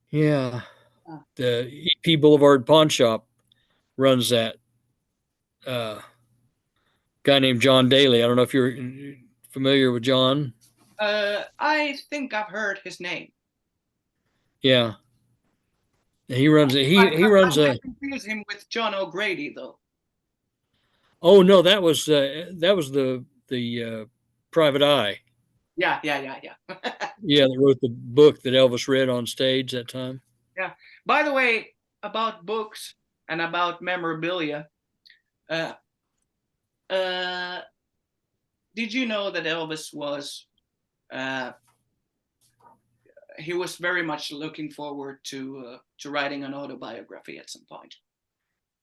Yeah. the EP Boulevard Pawn Shop runs that. Guy named John Daly. I don't know if you're familiar with John. I think I've heard his name. Yeah, he runs it. He runs I a. confuse him with John O'Grady though. Oh no, that was the Private Eye. Yeah. Yeah, that wrote the book that Elvis read on stage that time. Yeah. By the way, about books and about memorabilia, did you know that Elvis was he was very much looking forward to writing an autobiography at some point?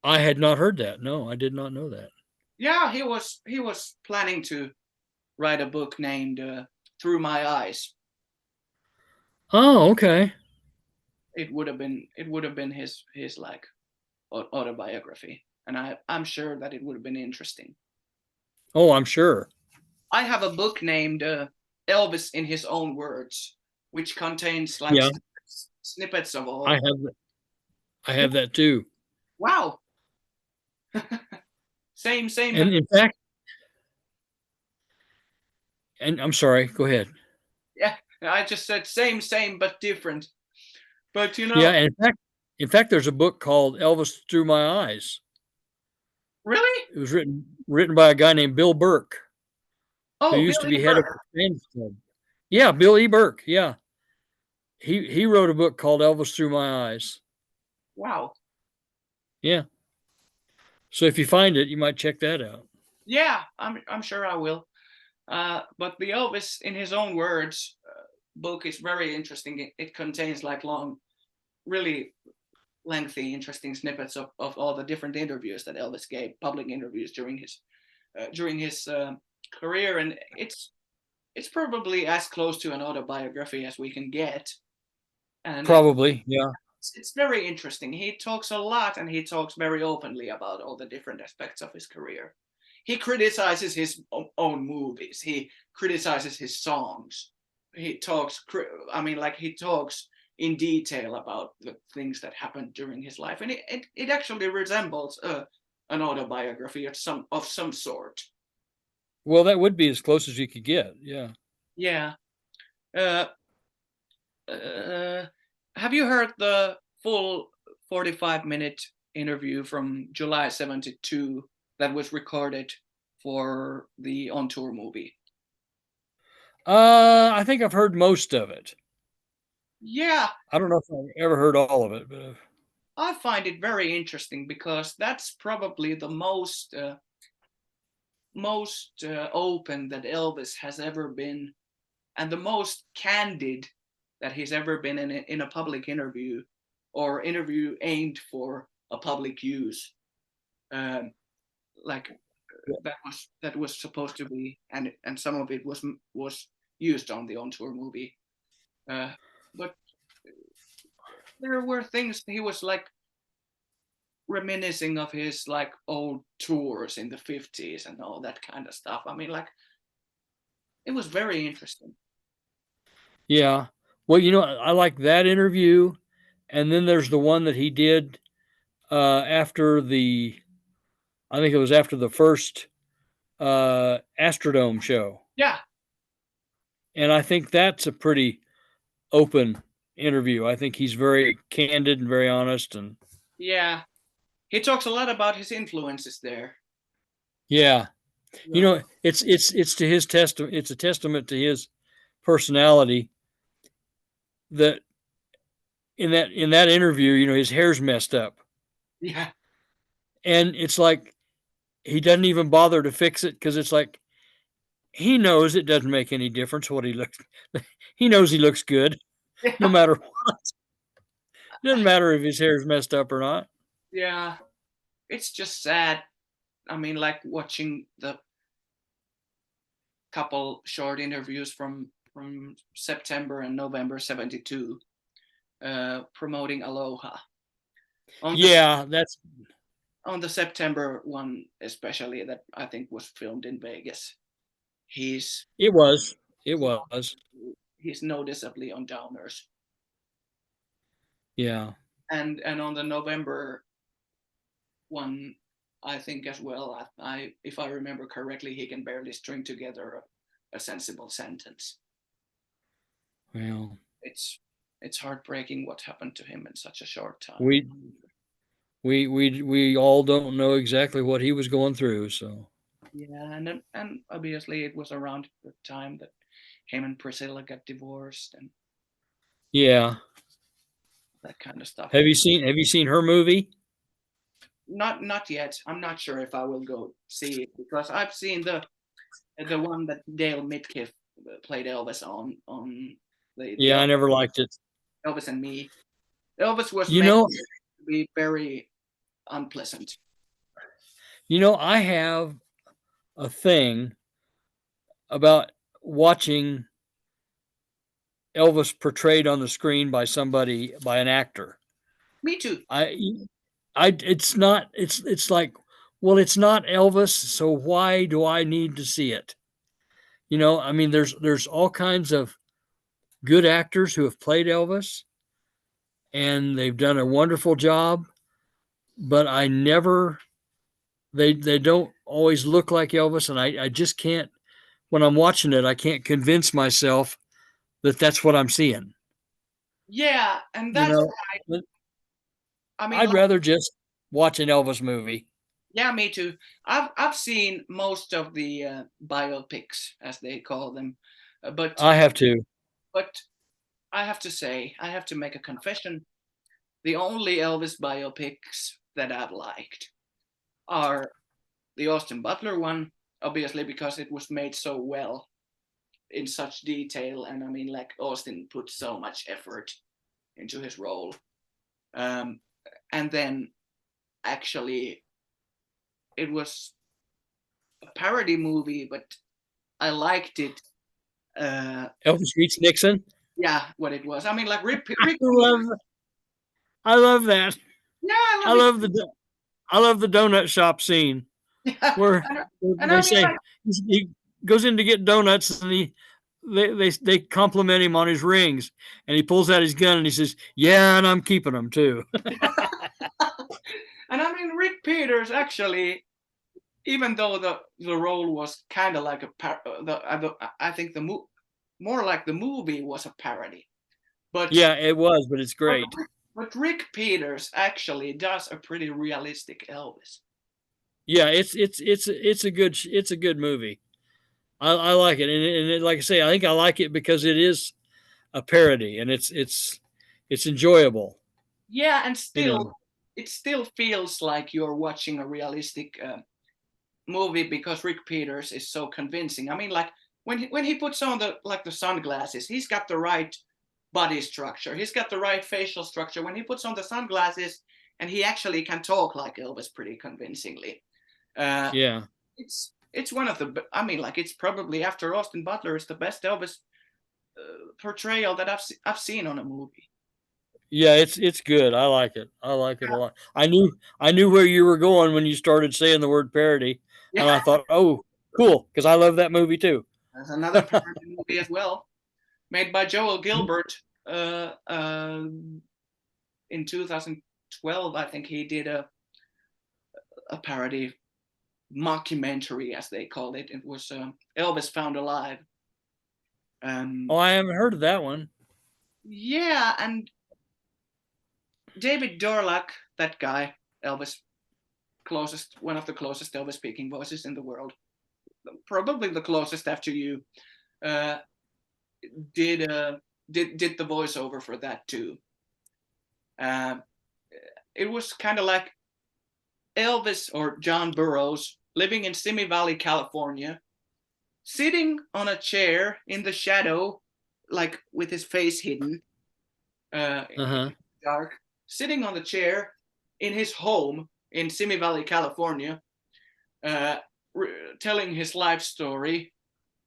I had not heard that. No, I did not know that. Yeah, he was planning to write a book named Through My Eyes. Oh, okay. It would have been his like autobiography, and I'm sure that it would have been interesting. Oh, I'm sure. I have a book named Elvis in His Own Words, which contains like snippets of all. I have that too. Wow. same. And in fact, and I'm sorry, go ahead. Yeah, I just said same, but different. But you know. Yeah, and in fact, there's a book called Elvis Through My Eyes. Really? It was written by a guy named Bill Burke, who used to be head of the Fans Club. Yeah, Bill E. Burke. Yeah, he wrote a book called Elvis Through My Eyes. Wow. Yeah. So if you find it, you might check that out. Yeah, I'm sure I will. But the Elvis in His Own Words book is very interesting. It contains like long, really lengthy, interesting snippets of all the different interviews that Elvis gave, public interviews during his career, and it's probably as close to an autobiography as we can get. And probably, yeah. It's very interesting. He talks a lot, and he talks very openly about all the different aspects of his career. He criticizes his own movies. He criticizes his songs. He talks in detail about the things that happened during his life, and it actually resembles an autobiography of some sort. Well, that would be as close as you could get. Yeah. Yeah. Have you heard the full 45-minute interview from July 1972 that was recorded for the On Tour movie? I think I've heard most of it. Yeah. I don't know if I've ever heard all of it, but I find it very interesting because that's probably the most open that Elvis has ever been, and the most candid that he's ever been in a public interview or interview aimed for a public use. That was supposed to be, and some of it was used on the On Tour movie. But there were things he was like reminiscing of his like old tours in the 50s and all that kind of stuff. I mean, like, it was very interesting. Yeah. Well, I like that interview. And then there's the one that he did after I think it was after the first Astrodome show. Yeah. And I think that's a pretty open interview. I think he's very candid and very honest. And yeah, he talks a lot about his influences there. Yeah. It's to his testament. It's a testament to his personality that in that interview, his hair's messed up. Yeah. And it's like he doesn't even bother to fix it because it's like he knows it doesn't make any difference what he looks. He knows he looks good, no matter what. It doesn't matter if his hair's messed up or not. Yeah, it's just sad. I mean, like watching the couple short interviews from September and November 1972, promoting Aloha. That's on the September one, especially, that I think was filmed in Vegas. He's noticeably on downers. Yeah. and on the November one, I think as well. If I remember correctly, he can barely string together a sensible sentence. Well, it's heartbreaking what happened to him in such a short time. We all don't know exactly what he was going through. So yeah, and obviously it was around the time that him and Priscilla got divorced and yeah. that kind of stuff. Have you seen her movie? Not yet. I'm not sure if I will go see it because I've seen the one that Dale Midkiff played Elvis on the I never liked it. Elvis and Me. Elvis was You made know, to be very unpleasant. I have a thing about watching Elvis portrayed on the screen by an actor. Me too. It's like, well, it's not Elvis, so why do I need to see it? I mean, there's all kinds of good actors who have played Elvis, and they've done a wonderful job, but they don't always look like Elvis, and I just can't, when I'm watching it, I can't convince myself that that's what I'm seeing. Yeah, and that's I mean, I'd rather just watch an Elvis movie. Yeah, me too. I've seen most of the biopics, as they call them, but I have to. But I have to say, I have to make a confession. The only Elvis biopics that I've liked are the Austin Butler one, obviously because it was made so well in such detail, and I mean, like Austin put so much effort into his role, and then actually it was a parody movie, but I liked it. Elvis Meets Nixon. Yeah, what it was. I mean, like Rick I love that. Yeah, I love the donut shop scene where they say he goes in to get donuts and they compliment him on his rings, and he pulls out his gun and he says, "Yeah, and I'm keeping them too." And I mean, Rick Peters actually, even though the role was kind of like I think more like the movie was a parody. But yeah, it was, but it's great. But Rick Peters actually does a pretty realistic Elvis. Yeah, it's a good movie. I like it, and like I say, I think I like it because it is a parody, and it's enjoyable. Yeah, and still, it still feels like you're watching a realistic movie because Rick Peters is so convincing. I mean, like when he puts on the sunglasses, he's got the right body structure. He's got the right facial structure. When he puts on the sunglasses, and he actually can talk like Elvis pretty convincingly. Yeah, it's one of the. I mean, like it's probably after Austin Butler is the best Elvis portrayal that I've seen on a movie. Yeah, it's good. I like it. I like it a lot. I knew where you were going when you started saying the word parody, and I thought, oh, cool, because I love that movie too. There's another parody movie as well, made by Joel Gilbert. In 2012, I think he did a parody mockumentary, as they called it. It was Elvis Found Alive. I haven't heard of that one. Yeah, and David Dorlack, that guy, Elvis, one of the closest Elvis speaking voices in the world, probably the closest after you, did the voiceover for that too. It was kind of like Elvis or John Burroughs living in Simi Valley, California, sitting on a chair in the shadow, like with his face hidden, dark, sitting on the chair in his home in Simi Valley, California, telling his life story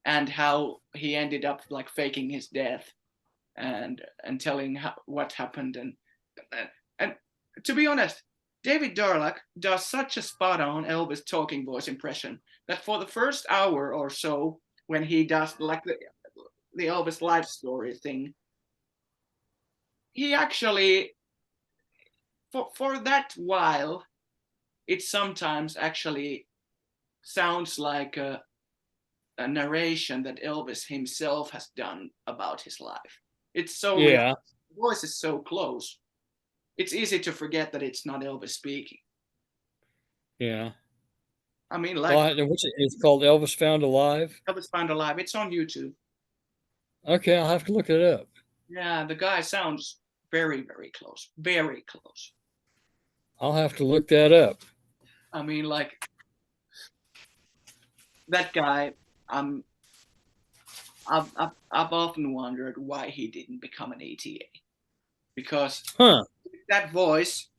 and how he ended up like faking his death and telling what happened. And to be honest, David Dorlack does such a spot-on Elvis talking voice impression that for the first hour or so, when he does like the Elvis life story thing, he actually for that while, it sometimes actually sounds like a narration that Elvis himself has done about his life. It's so Yeah. the voice is so close. It's easy to forget that it's not Elvis speaking. Yeah. I mean, It's called Elvis Found Alive. Elvis Found Alive. It's on YouTube. Okay, I'll have to look it up. Yeah, the guy sounds very, very close. Very close. I'll have to look that up. I mean, that guy. I've often wondered why he didn't become an ATA, because that voice,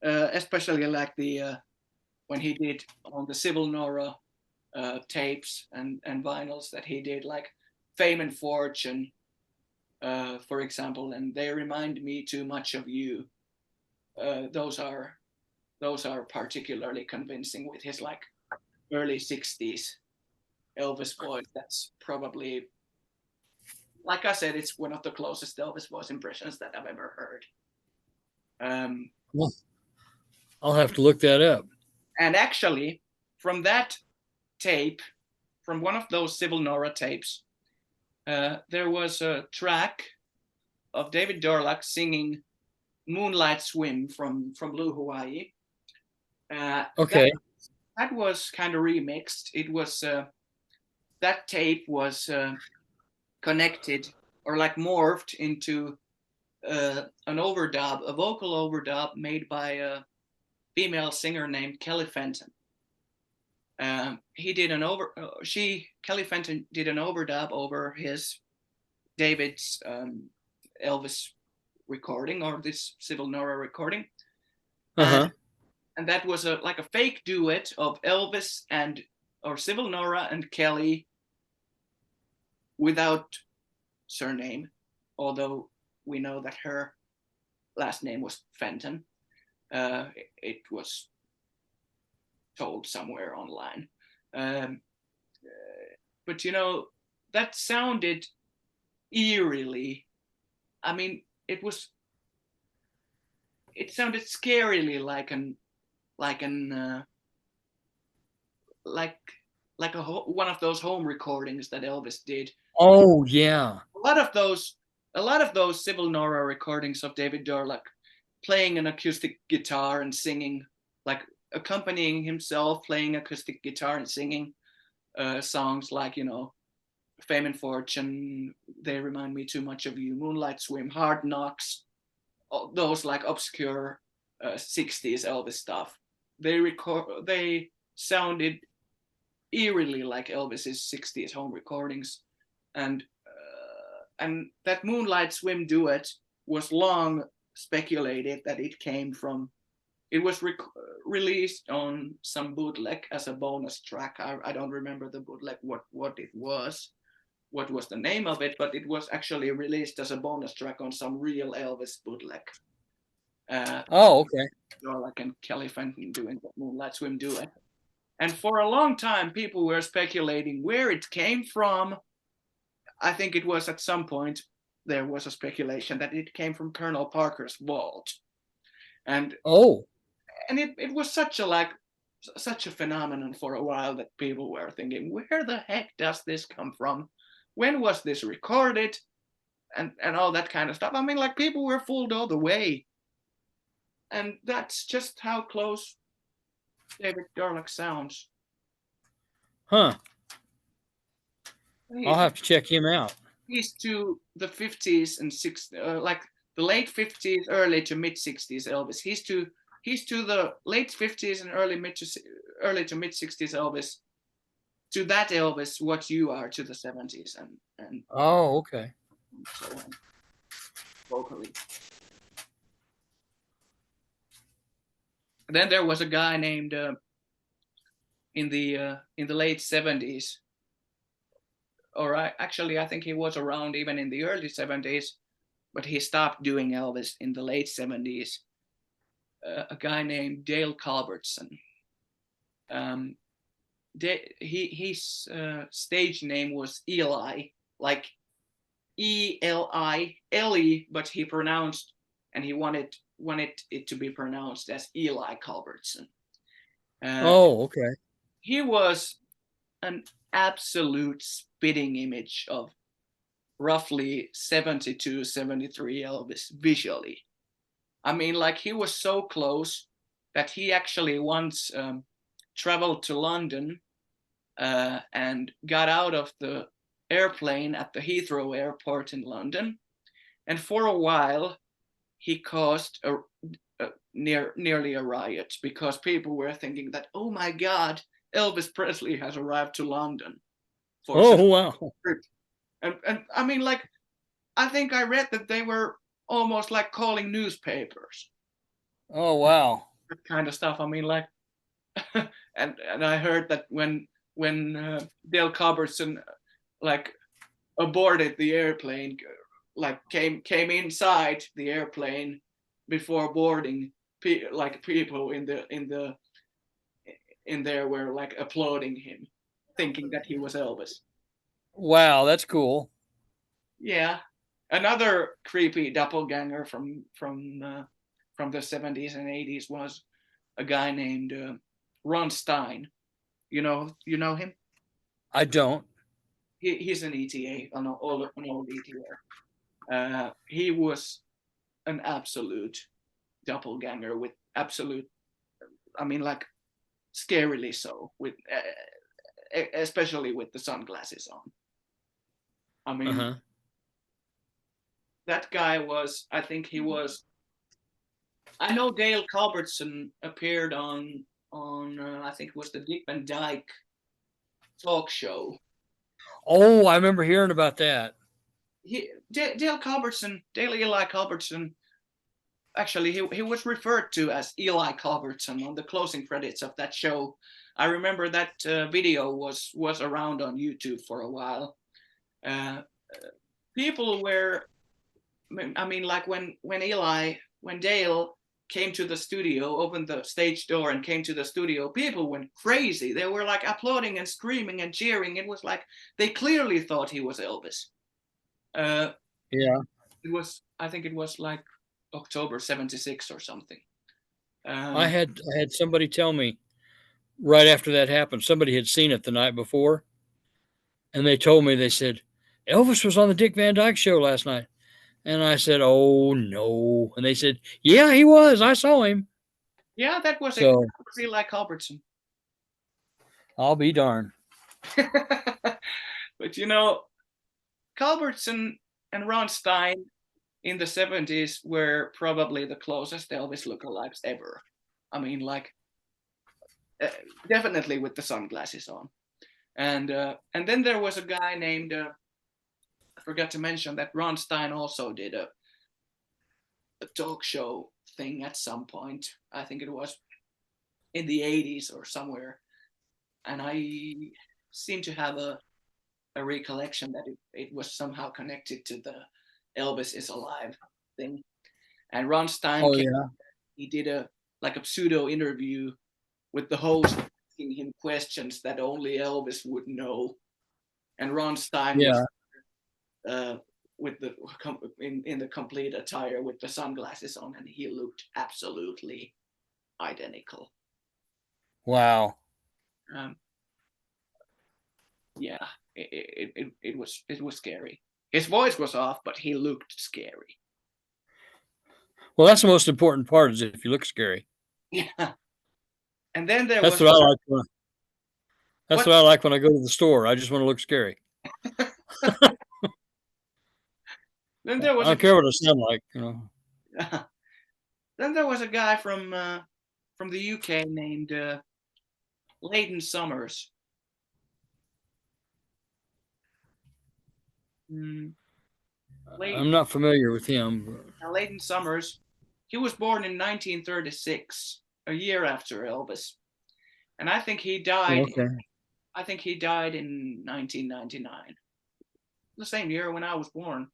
especially like when he did on the Civil Nora tapes and vinyls that he did, like Fame and Fortune, for example, and They Remind Me Too Much of You. Those are particularly convincing with his like early 60s Elvis voice. That's probably, like I said, it's one of the closest Elvis voice impressions that I've ever heard. Well, I'll have to look that up. And actually, from that tape, from one of those Civil Nora tapes, there was a track of David Dorlack singing Moonlight Swim from Blue Hawaii. Okay. That was kind of remixed. It was that tape was connected or like morphed into an overdub, a vocal overdub made by a female singer named Kelly Fenton. Kelly Fenton did an overdub over David's Elvis recording, or this Civil Nora recording. And that was like a fake duet of Elvis or Civil Nora and Kelly without surname, although we know that her last name was Fenton. It was told somewhere online. But that sounded eerily, I mean, it sounded scarily like one of those home recordings that Elvis did. Oh yeah. A lot of those Civil Nora recordings of David Dorlack playing an acoustic guitar and singing, like accompanying himself playing acoustic guitar and singing songs like, Fame and Fortune, They Remind Me Too Much of You, Moonlight Swim, Hard Knocks, all those like obscure 60s Elvis stuff. They sounded eerily like Elvis's 60s home recordings, and that Moonlight Swim duet was long speculated that it came from. It was released on some bootleg as a bonus track. I don't remember the bootleg what it was, what was the name of it, but it was actually released as a bonus track on some real Elvis bootleg. Okay. Dorlack and Kelly Fenton doing the Moonlight Swim duet. And for a long time, people were speculating where it came from. I think it was at some point there was a speculation that it came from Colonel Parker's vault. And it was such a phenomenon for a while that people were thinking, where the heck does this come from? When was this recorded? And all that kind of stuff. I mean, like, people were fooled all the way. And that's just how close David Dorlack sounds. I'll have to check him out. He's to the 50s and 60s, like the late 50s, early to mid 60s Elvis. He's to the late 50s and early to mid 60s Elvis. To that Elvis, what you are to the 70s and okay. So on, vocally. Then there was a guy named in the late 70s, or actually I think he was around even in the early 70s, but he stopped doing Elvis in the late 70s. A guy named Dale Culbertson. His stage name was Eli, like Eli, Ellie, but he pronounced, and he wanted wanted it to be pronounced as Eli Culbertson. Okay. He was an absolute spitting image of roughly 72, 73 Elvis visually. I mean, like, he was so close that he actually once traveled to London and got out of the airplane at the Heathrow airport in London. And for a while, he caused nearly a riot because people were thinking that, oh my God, Elvis Presley has arrived to London. Wow. And I mean, like, I think I read that they were almost like calling newspapers. Oh, wow. That kind of stuff. I mean, like, and I heard that when Dale Culbertson like aborted the airplane, like came inside the airplane before boarding, like people in there were like applauding him, thinking that he was Elvis. Wow, that's cool. Yeah, another creepy doppelganger from the 70s and 80s was a guy named Ron Stein. You know him? I don't. He's an ETA, an old ETA. He was an absolute doppelganger with absolute, I mean, like, scarily so, with especially with the sunglasses on. I mean, that guy was, I think he was, I know Dale Culbertson appeared on I think it was the Dick Van Dyke talk show. Oh, I remember hearing about that. Dale Eli Culbertson, actually, he was referred to as Eli Culbertson on the closing credits of that show. I remember that video was around on YouTube for a while. People were, I mean, like when Dale came to the studio, opened the stage door and came to the studio, people went crazy. They were like applauding and screaming and cheering. It was like they clearly thought he was Elvis. Yeah. I think it was like October 76 or something. I had somebody tell me right after that happened, somebody had seen it the night before, and they told me, they said, Elvis was on the Dick Van Dyke show last night. And I said, oh, no. And they said, yeah, he was. I saw him. Yeah, that was Eli Culbertson. I'll be darned. But, Culbertson and Ron Stein in the 70s were probably the closest Elvis lookalikes ever. I mean, like, definitely with the sunglasses on. And then there was a guy named, I forgot to mention that Ron Stein also did a talk show thing at some point. I think it was in the 80s or somewhere. And I seem to have a recollection that it was somehow connected to the Elvis is Alive thing. And Ron Stein, he did a pseudo interview with the host, asking him questions that only Elvis would know. And Ron Stein was with in the complete attire with the sunglasses on, and he looked absolutely identical. Wow. Yeah, it was scary. His voice was off, but he looked scary. Well, that's the most important part, is if you look scary. Yeah. And then that's what I like. That's what I like when I go to the store. I just want to look scary. Then there was I don't care what I sound like, Then there was a guy from the UK named Leighton Summers. I'm not familiar with him. Leighton Summers, he was born in 1936, a year after Elvis, and I think he died. I think he died in 1999, the same year when I was born.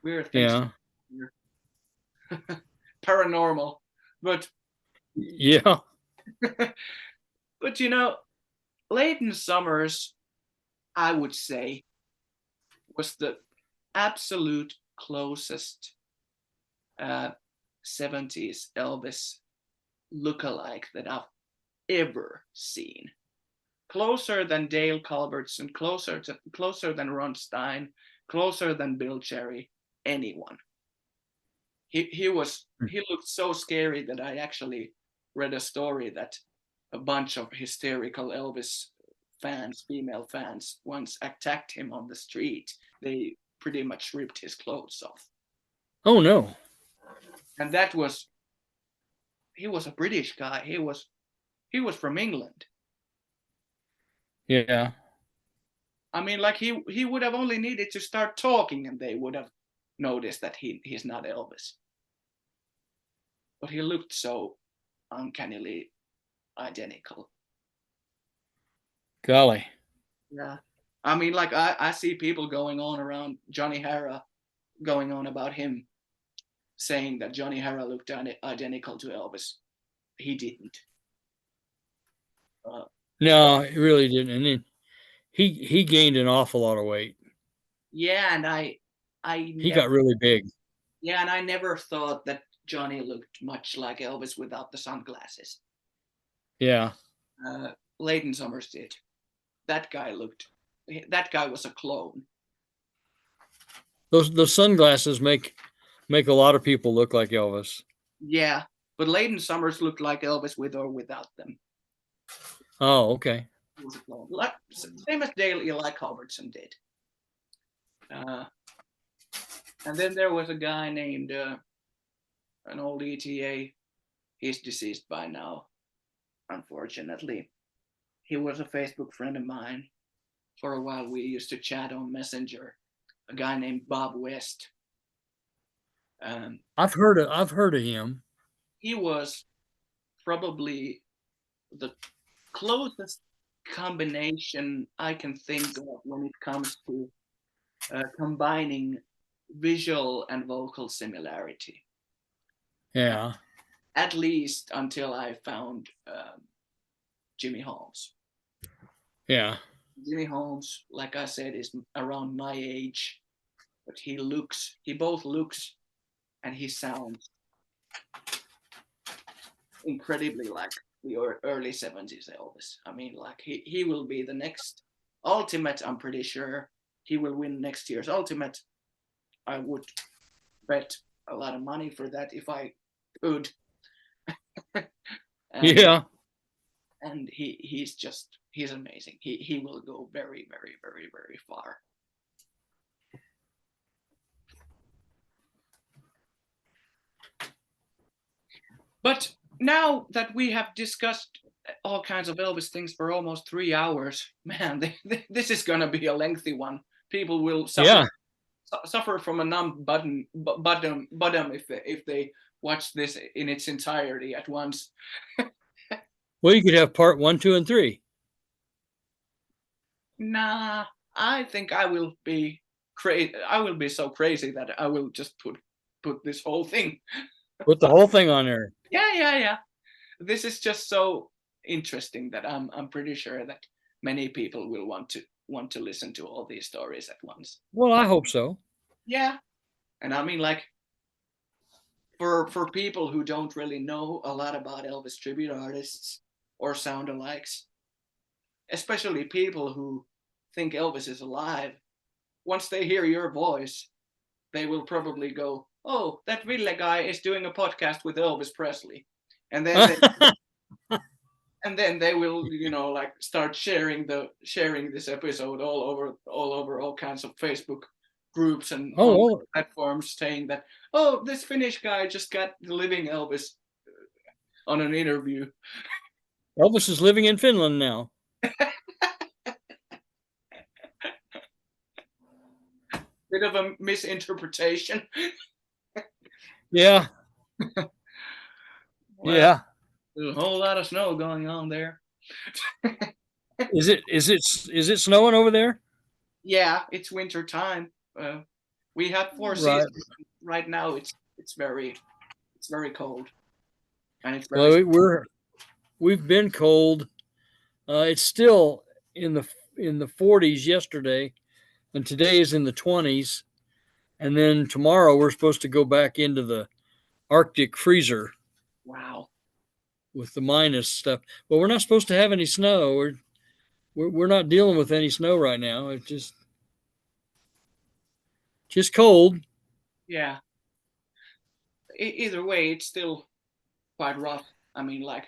Weird things. Yeah. Paranormal, but yeah. But Leighton Summers, I would say, was the absolute closest 70s Elvis lookalike that I've ever seen. Closer than Dale Culbertson, closer than Ron Stein, closer than Bill Cherry, anyone. He looked so scary that I actually read a story that a bunch of hysterical Elvis fans, female fans, once attacked him on the street. They pretty much ripped his clothes off. Oh no. And he was a British guy. He was from England. Yeah. I mean, like he would have only needed to start talking and they would have noticed that he's not Elvis. But he looked so uncannily identical. Golly. Yeah. I mean, like I see people going on around Johnny Hara, going on about him, saying that Johnny Hara looked identical to Elvis. He didn't. No, he really didn't. And then he gained an awful lot of weight. Yeah, and He got really big. Yeah, and I never thought that Johnny looked much like Elvis without the sunglasses. Yeah. Leighton Summers did. That guy was a clone. Those sunglasses make a lot of people look like Elvis. Yeah, but Leighton Summers looked like Elvis with or without them. Oh, okay. He was a clone. Same as Dale Eli Culbertson did. And then there was a guy named an old ETA. He's deceased by now, unfortunately. He was a Facebook friend of mine. For a while, we used to chat on Messenger. A guy named Bob West. I've heard of him. He was probably the closest combination I can think of when it comes to combining visual and vocal similarity. Yeah. At least until I found Jimmy Holmes. Yeah. Jimmy Holmes, like I said, is around my age, but he both looks and he sounds incredibly like the early 70s Elvis. I mean, like he will be the next Ultimate. I'm pretty sure he will win next year's Ultimate. I would bet a lot of money for that if I could. Yeah. And he's amazing. He will go very, very, very, very far. But now that we have discussed all kinds of Elvis things for almost 3 hours, man, this is gonna be a lengthy one. People will suffer from a numb bottom if they watch this in its entirety at once. Well, you could have part 1, 2, and 3. Nah, I think I will be crazy. I will be so crazy that I will just put this whole thing. Put the whole thing on there. Yeah. This is just so interesting that I'm pretty sure that many people will want to listen to all these stories at once. Well, I hope so. Yeah, and I mean, like, for people who don't really know a lot about Elvis tribute artists or sound-alikes, especially people who think Elvis is alive, once they hear your voice, they will probably go, "Oh, that Ville guy is doing a podcast with Elvis Presley," and then they will, like, start sharing this episode all over all kinds of Facebook groups and platforms, saying that, "Oh, this Finnish guy just got the living Elvis on an interview." Elvis is living in Finland now. Bit of a misinterpretation. Yeah. Well, yeah. There's a whole lot of snow going on there. Is it snowing over there? Yeah, it's winter time. We have 4 seasons. Right now it's very cold. And it's very we've been cold. It's still in the 40s yesterday, and today is in the 20s. And then tomorrow we're supposed to go back into Arctic freezer Wow. with the minus stuff. Well, we're not supposed to have any snow. We're not dealing with any snow right now. It's just cold. Yeah. Either way, it's still quite rough. I mean, like,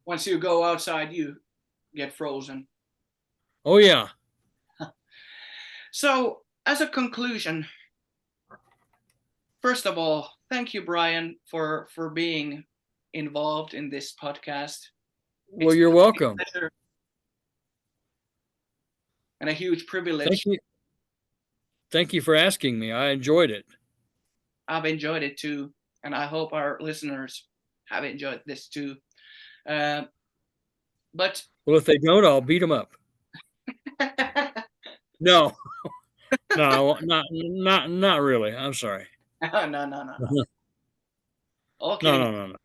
once you go outside, you get frozen. Oh yeah. So, as a conclusion, first of all, thank you, Bryan, for being involved in this podcast. Well, you're welcome. And a huge privilege. Thank you. Thank you for asking me. I enjoyed it. I've enjoyed it too, and I hope our listeners have enjoyed this too. But well, if they don't, I'll beat them up. No, not really. I'm sorry. No. All kidding. No.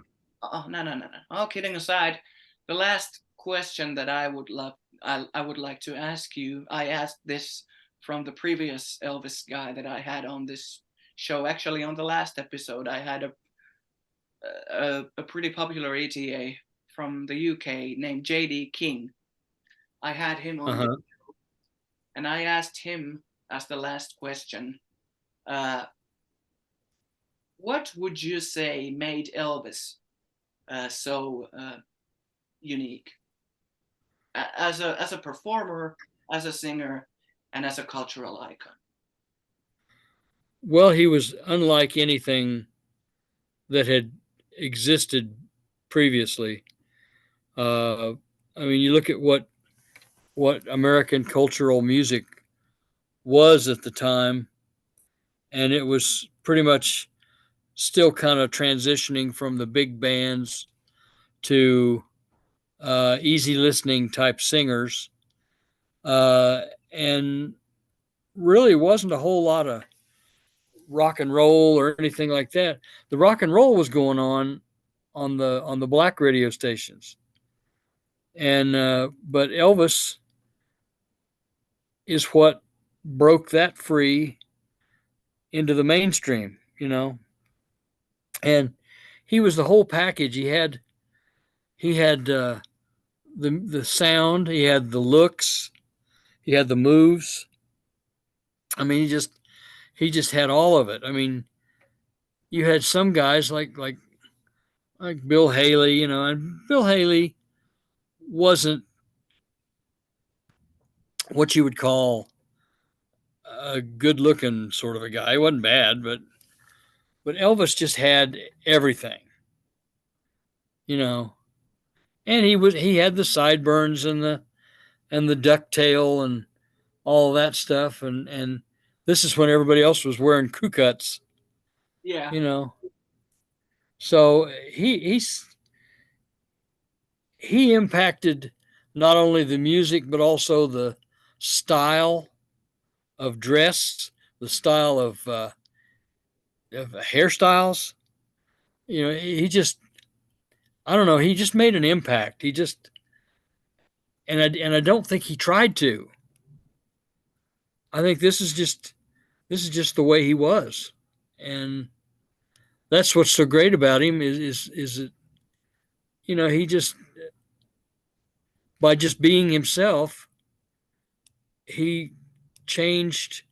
Oh, no. All kidding aside, the last question that I would like to ask you. I asked this from the previous Elvis guy that I had on this show. Actually, on the last episode, I had a pretty popular ETA from the UK named JD King. I had him on the show, and I asked him as the last question, what would you say made Elvis so unique as a performer, as a singer, and as a cultural icon? Well, he was unlike anything that had existed previously. I mean, you look at what American cultural music was at the time, and it was pretty much still kind of transitioning from the big bands to easy listening type singers, and really wasn't a whole lot of rock and roll or anything like that. The rock and roll was going on the black radio stations, and but Elvis is what broke that free into the mainstream, you know. And he was the whole package. He had the sound, he had the looks, he had the moves. I mean, he just had all of it. I mean, you had some guys like Bill Haley, you know, and Bill Haley wasn't what you would call a good-looking sort of a guy. He wasn't bad, but Elvis just had everything, you know. And he had the sideburns and the ducktail and all that stuff, and this is when everybody else was wearing crew cuts. Yeah. You know. So he impacted not only the music but also the style of dress, the style of hairstyles. You know, he just, I don't know, he just made an impact. He just, and I don't think he tried to. I think this is just the way he was, and that's what's so great about him is that, you know, he just, by just being himself, he changed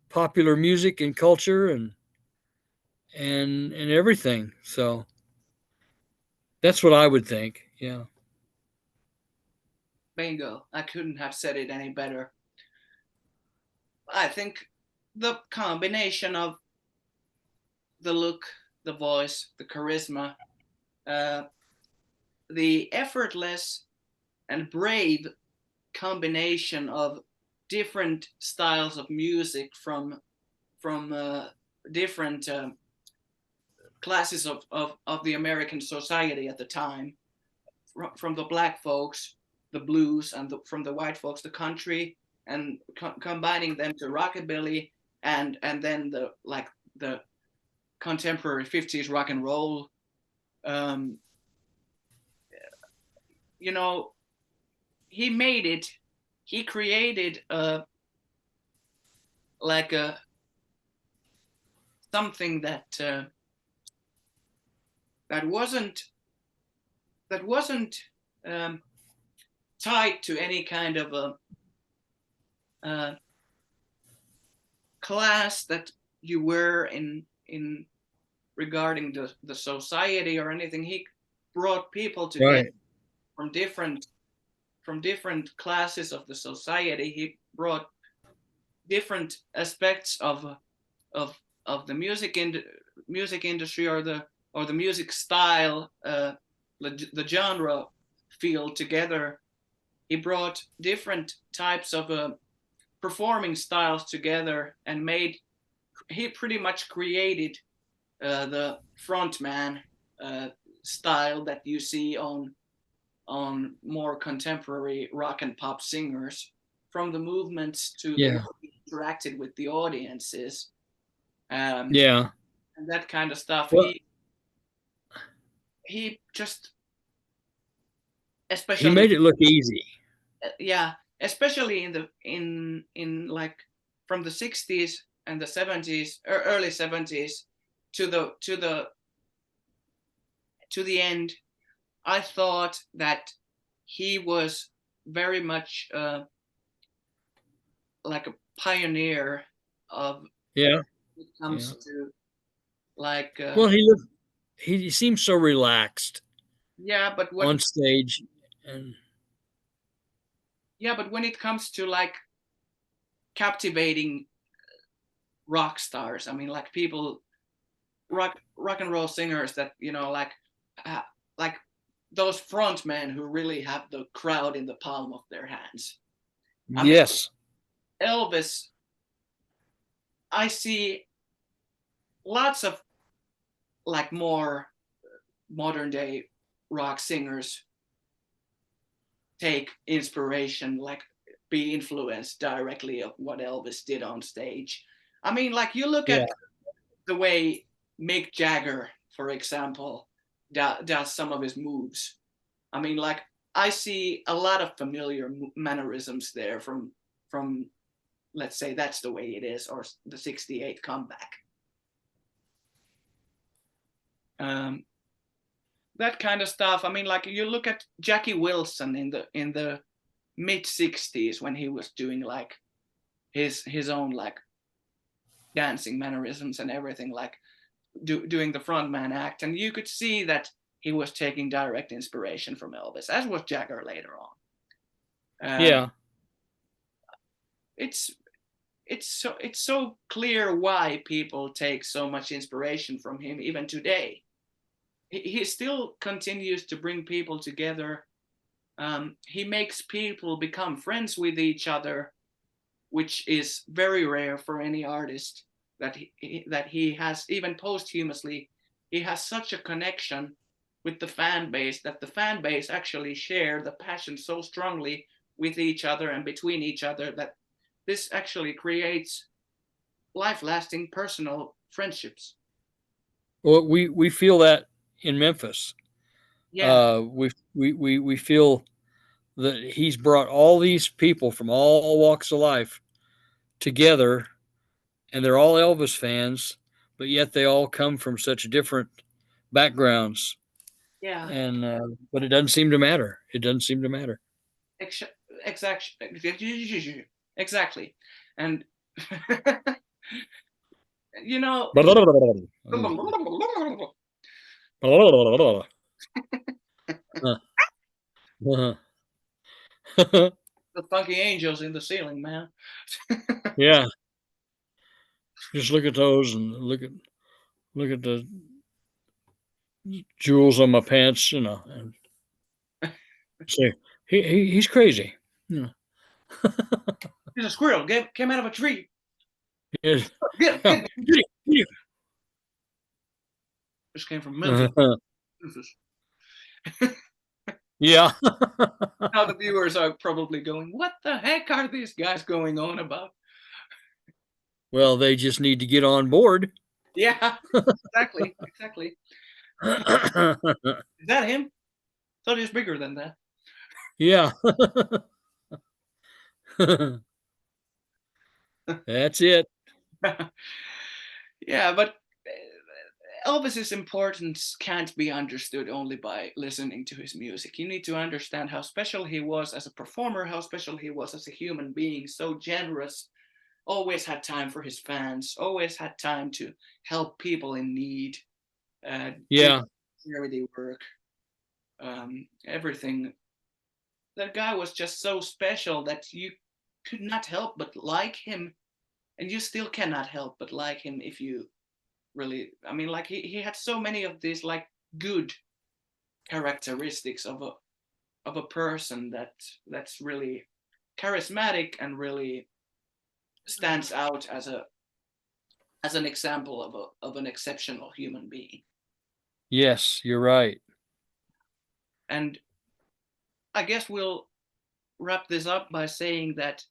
popular music and culture and everything. So that's what I would think. Yeah. Bingo. I couldn't have said it any better. I think the combination of the look, the voice, the charisma, the effortless and brave combination of different styles of music from different classes of the American society at the time, from the black folks, the blues, and from the white folks, the country, and combining them to rockabilly, and then the contemporary 50s rock and roll. You know, he made it. He created something that that wasn't tied to any kind of a class that you were in regarding the society or anything. He brought people together from different classes of the society. He brought different aspects of the music industry or the music style, the genre field together. He brought different types of performing styles together and he pretty much created the frontman style that you see on more contemporary rock and pop singers, from the movements to the way he interacted with the audiences. And that kind of stuff. Well, he just, especially, he made it look easy. Yeah, especially in like from the 60s and the 70s or early 70s to the end. I thought that he was very much like a pioneer of when it comes to like well, he seems so relaxed but on stage. And but when it comes to like captivating rock stars, I mean, like people, rock and roll singers that, you know, like those frontmen who really have the crowd in the palm of their hands. I mean, Elvis, I see lots of like more modern day rock singers take inspiration, like be influenced directly of what Elvis did on stage. I mean, like you look at the way Mick Jagger, for example, does some of his moves. I mean, like I see a lot of familiar mannerisms there from let's say That's the Way It Is or the '68 comeback. That kind of stuff. I mean, like you look at Jackie Wilson in the mid '60s when he was doing like his own like dancing mannerisms and everything, like doing the frontman act, and you could see that he was taking direct inspiration from Elvis, as was Jagger later on. It's so clear why people take so much inspiration from him even today. He still continues to bring people together. He makes people become friends with each other, which is very rare for any artist. That he has, even posthumously, he has such a connection with the fan base that the fan base actually share the passion so strongly with each other and between each other that this actually creates life-lasting personal friendships. Well, we feel that in Memphis. We feel that he's brought all these people from all walks of life together, and they're all Elvis fans, but yet they all come from such different backgrounds. And but it doesn't seem to matter. It doesn't seem to matter. Exactly. And you know, the funky angels in the ceiling, man. Yeah. Just look at those and look at the jewels on my pants, you know. And say he's crazy. You know. He's a squirrel. Came out of a tree. Yes. Get. Just came from Memphis. Yeah. Now the viewers are probably going, what the heck are these guys going on about? Well, they just need to get on board. Yeah, exactly. Is that him? Thought he was bigger than that. Yeah. That's it. Yeah, but Elvis's importance can't be understood only by listening to his music. You need to understand how special he was as a performer, how special he was as a human being, so generous, always had time for his fans, always had time to help people in need, Yeah. charity work, everything. That guy was just so special that you could not help but like him, and you still cannot help but like him if you really, I mean, like he had so many of these like good characteristics of a person that's really charismatic and really stands out as an example of an exceptional human being. Yes, you're right. And I guess we'll wrap this up by saying that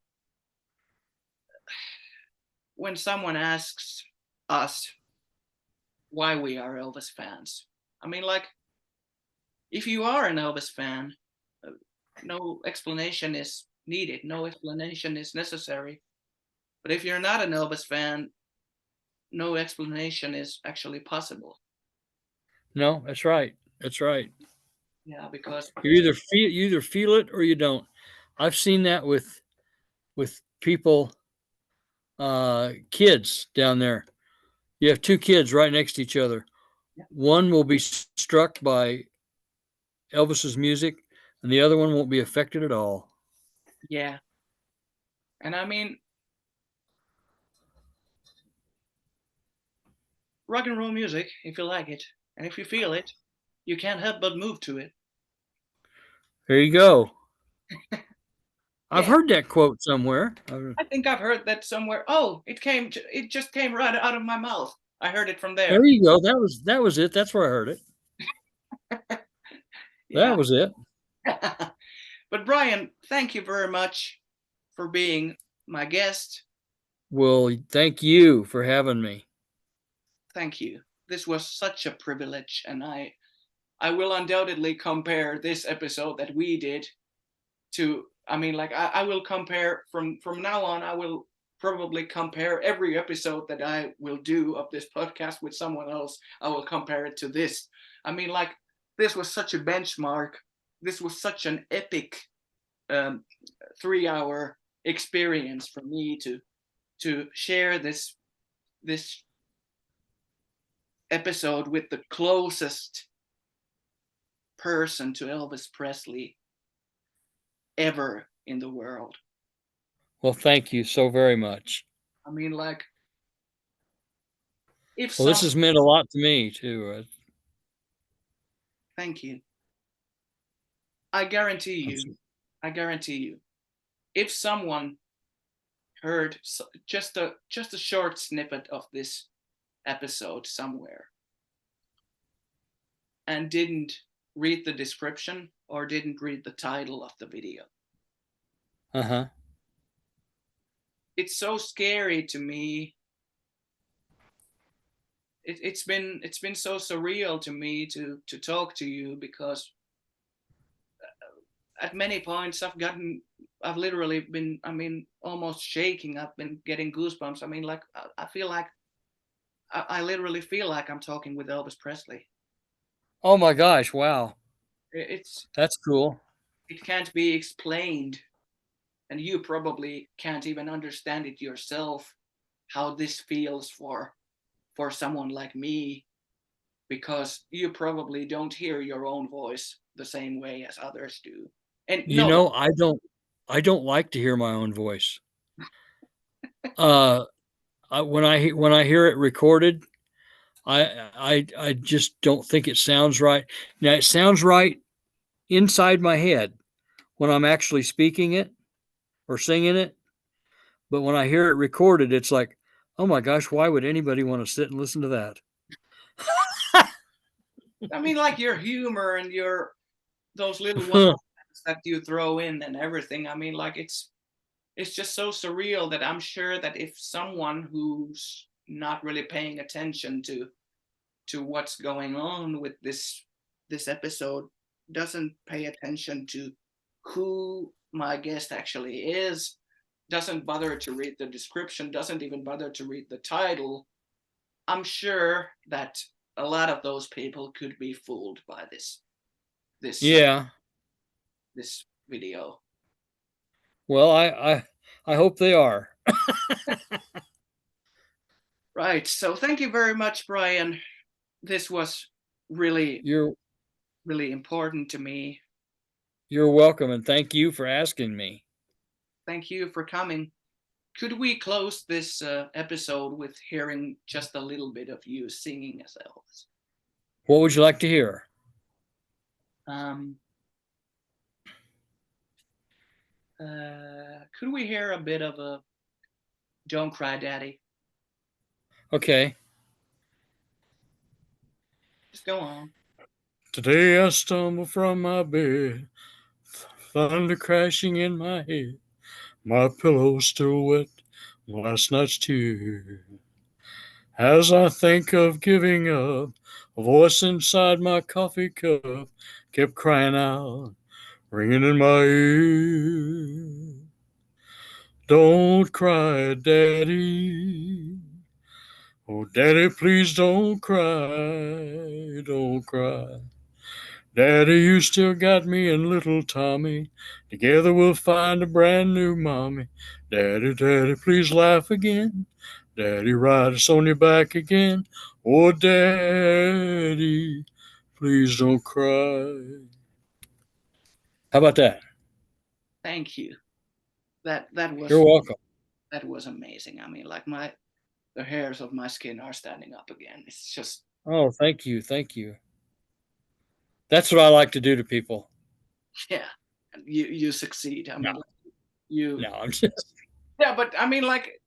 when someone asks us why we are Elvis fans, I mean, like, if you are an Elvis fan, no explanation is needed, no explanation is necessary. But if you're not an Elvis fan, no explanation is actually possible. No, that's right. That's right. Yeah, because You either feel it or you don't. I've seen that with people, kids down there. You have two kids right next to each other. Yeah. One will be struck by Elvis's music, and the other one won't be affected at all. yeah, and I mean, rock and roll music, if you like it, and if you feel it, you can't help but move to it. There you go. I've Yeah. heard that quote somewhere. I think I've heard that somewhere. Oh, it just came right out of my mouth. I heard it from there. There you go. That was it. That's where I heard it. Yeah. That was it. But Bryan, thank you very much for being my guest. Well, thank you for having me. Thank you. This was such a privilege, and I will undoubtedly compare this episode that we did to, I mean, like I will compare from now on, I will probably compare every episode that I will do of this podcast with someone else. I will compare it to this. I mean, like, this was such a benchmark. This was such an epic 3-hour experience for me to share this episode with the closest person to Elvis Presley ever in the world. Well, thank you so very much. I mean, like, if Well, this has meant a lot to me too. Thank you. I guarantee you, if someone heard just a short snippet of this episode somewhere and didn't read the description or didn't read the title of the video, it's so scary to me. It's been so surreal to me to talk to you, because at many points I've literally been, I mean, almost shaking. I've been getting goosebumps. I mean, like, I feel like I literally feel like I'm talking with Elvis Presley. Oh my gosh! Wow, that's cool. It can't be explained, and you probably can't even understand it yourself, how this feels for someone like me, because you probably don't hear your own voice the same way as others do. And You know, I don't like to hear my own voice. When I hear it recorded, I just don't think it sounds right. Now, it sounds right inside my head when I'm actually speaking it or singing it, but when I hear it recorded, it's like, oh my gosh, why would anybody want to sit and listen to that? I mean, like, your humor and those little ones that you throw in and everything. I mean, like, it's just so surreal that I'm sure that if someone who's not really paying attention to what's going on with this episode doesn't pay attention to who my guest actually is, doesn't bother to read the description, doesn't even bother to read the title, I'm sure that a lot of those people could be fooled by this this video. Well, I hope they are. Right. So thank you very much, Bryan. This was really really important to me. You're welcome, and thank you for asking me. Thank you for coming. Could we close this episode with hearing just a little bit of you singing as Elvis? What would you like to hear? Could we hear a bit of a Don't Cry Daddy? Okay. Just go on. Today I stumble from my bed, thunder crashing in my head, my pillow still wet, last night's tear. As I think of giving up, a voice inside my coffee cup kept crying out, ringing in my ear. Don't cry, Daddy. Oh, Daddy, please don't cry, don't cry. Daddy, you still got me and little Tommy. Together we'll find a brand new mommy. Daddy, Daddy, please laugh again. Daddy, ride us on your back again. Oh, Daddy, please don't cry. How about that? Thank you. That was You're welcome. That was amazing. I mean, like the hairs of my skin are standing up again. It's just Oh, thank you. Thank you. That's what I like to do to people. yeah. You succeed. I mean, No, I'm just yeah, but I mean, like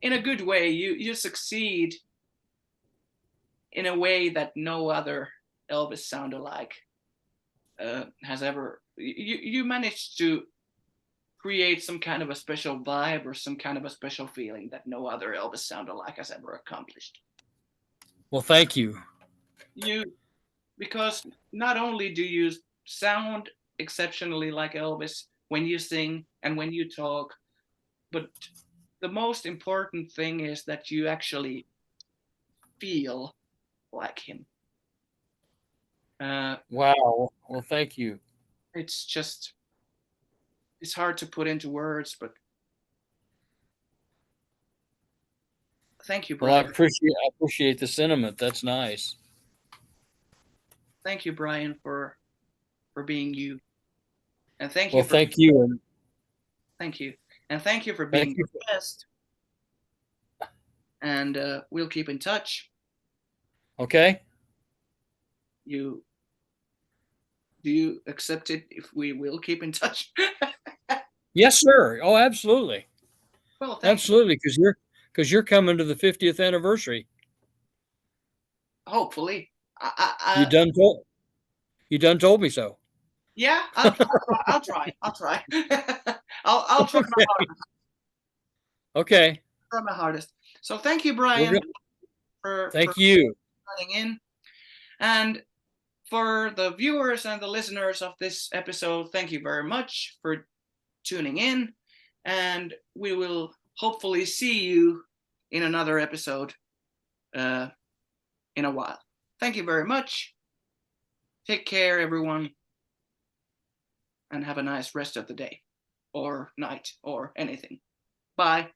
in a good way. You succeed in a way that no other Elvis sound-alike has ever. You managed to create some kind of a special vibe or some kind of a special feeling that no other Elvis sound-alike has ever accomplished. Well, thank you. Because not only do you sound exceptionally like Elvis when you sing and when you talk, but the most important thing is that you actually feel like him. Wow. Well, thank you. It's hard to put into words, but thank you, Bryan. Well, I appreciate the sentiment. That's nice. Thank you, Bryan, for being you, and thank you. Well, thank you. Thank you, and thank you for being the guest. And we'll keep in touch. Okay. Do you accept it if we will keep in touch? Yes, sir. Oh, absolutely. Well, absolutely, because you're coming to the 50th anniversary. Hopefully. You done told me so. Yeah, I'll try. I'll try. I'll try my hardest. Okay. Try my hardest. So thank you, Bryan, thank you running in. And for the viewers and the listeners of this episode, thank you very much for tuning in. And we will hopefully see you in another episode in a while. Thank you very much. Take care, everyone. And have a nice rest of the day or night or anything. Bye.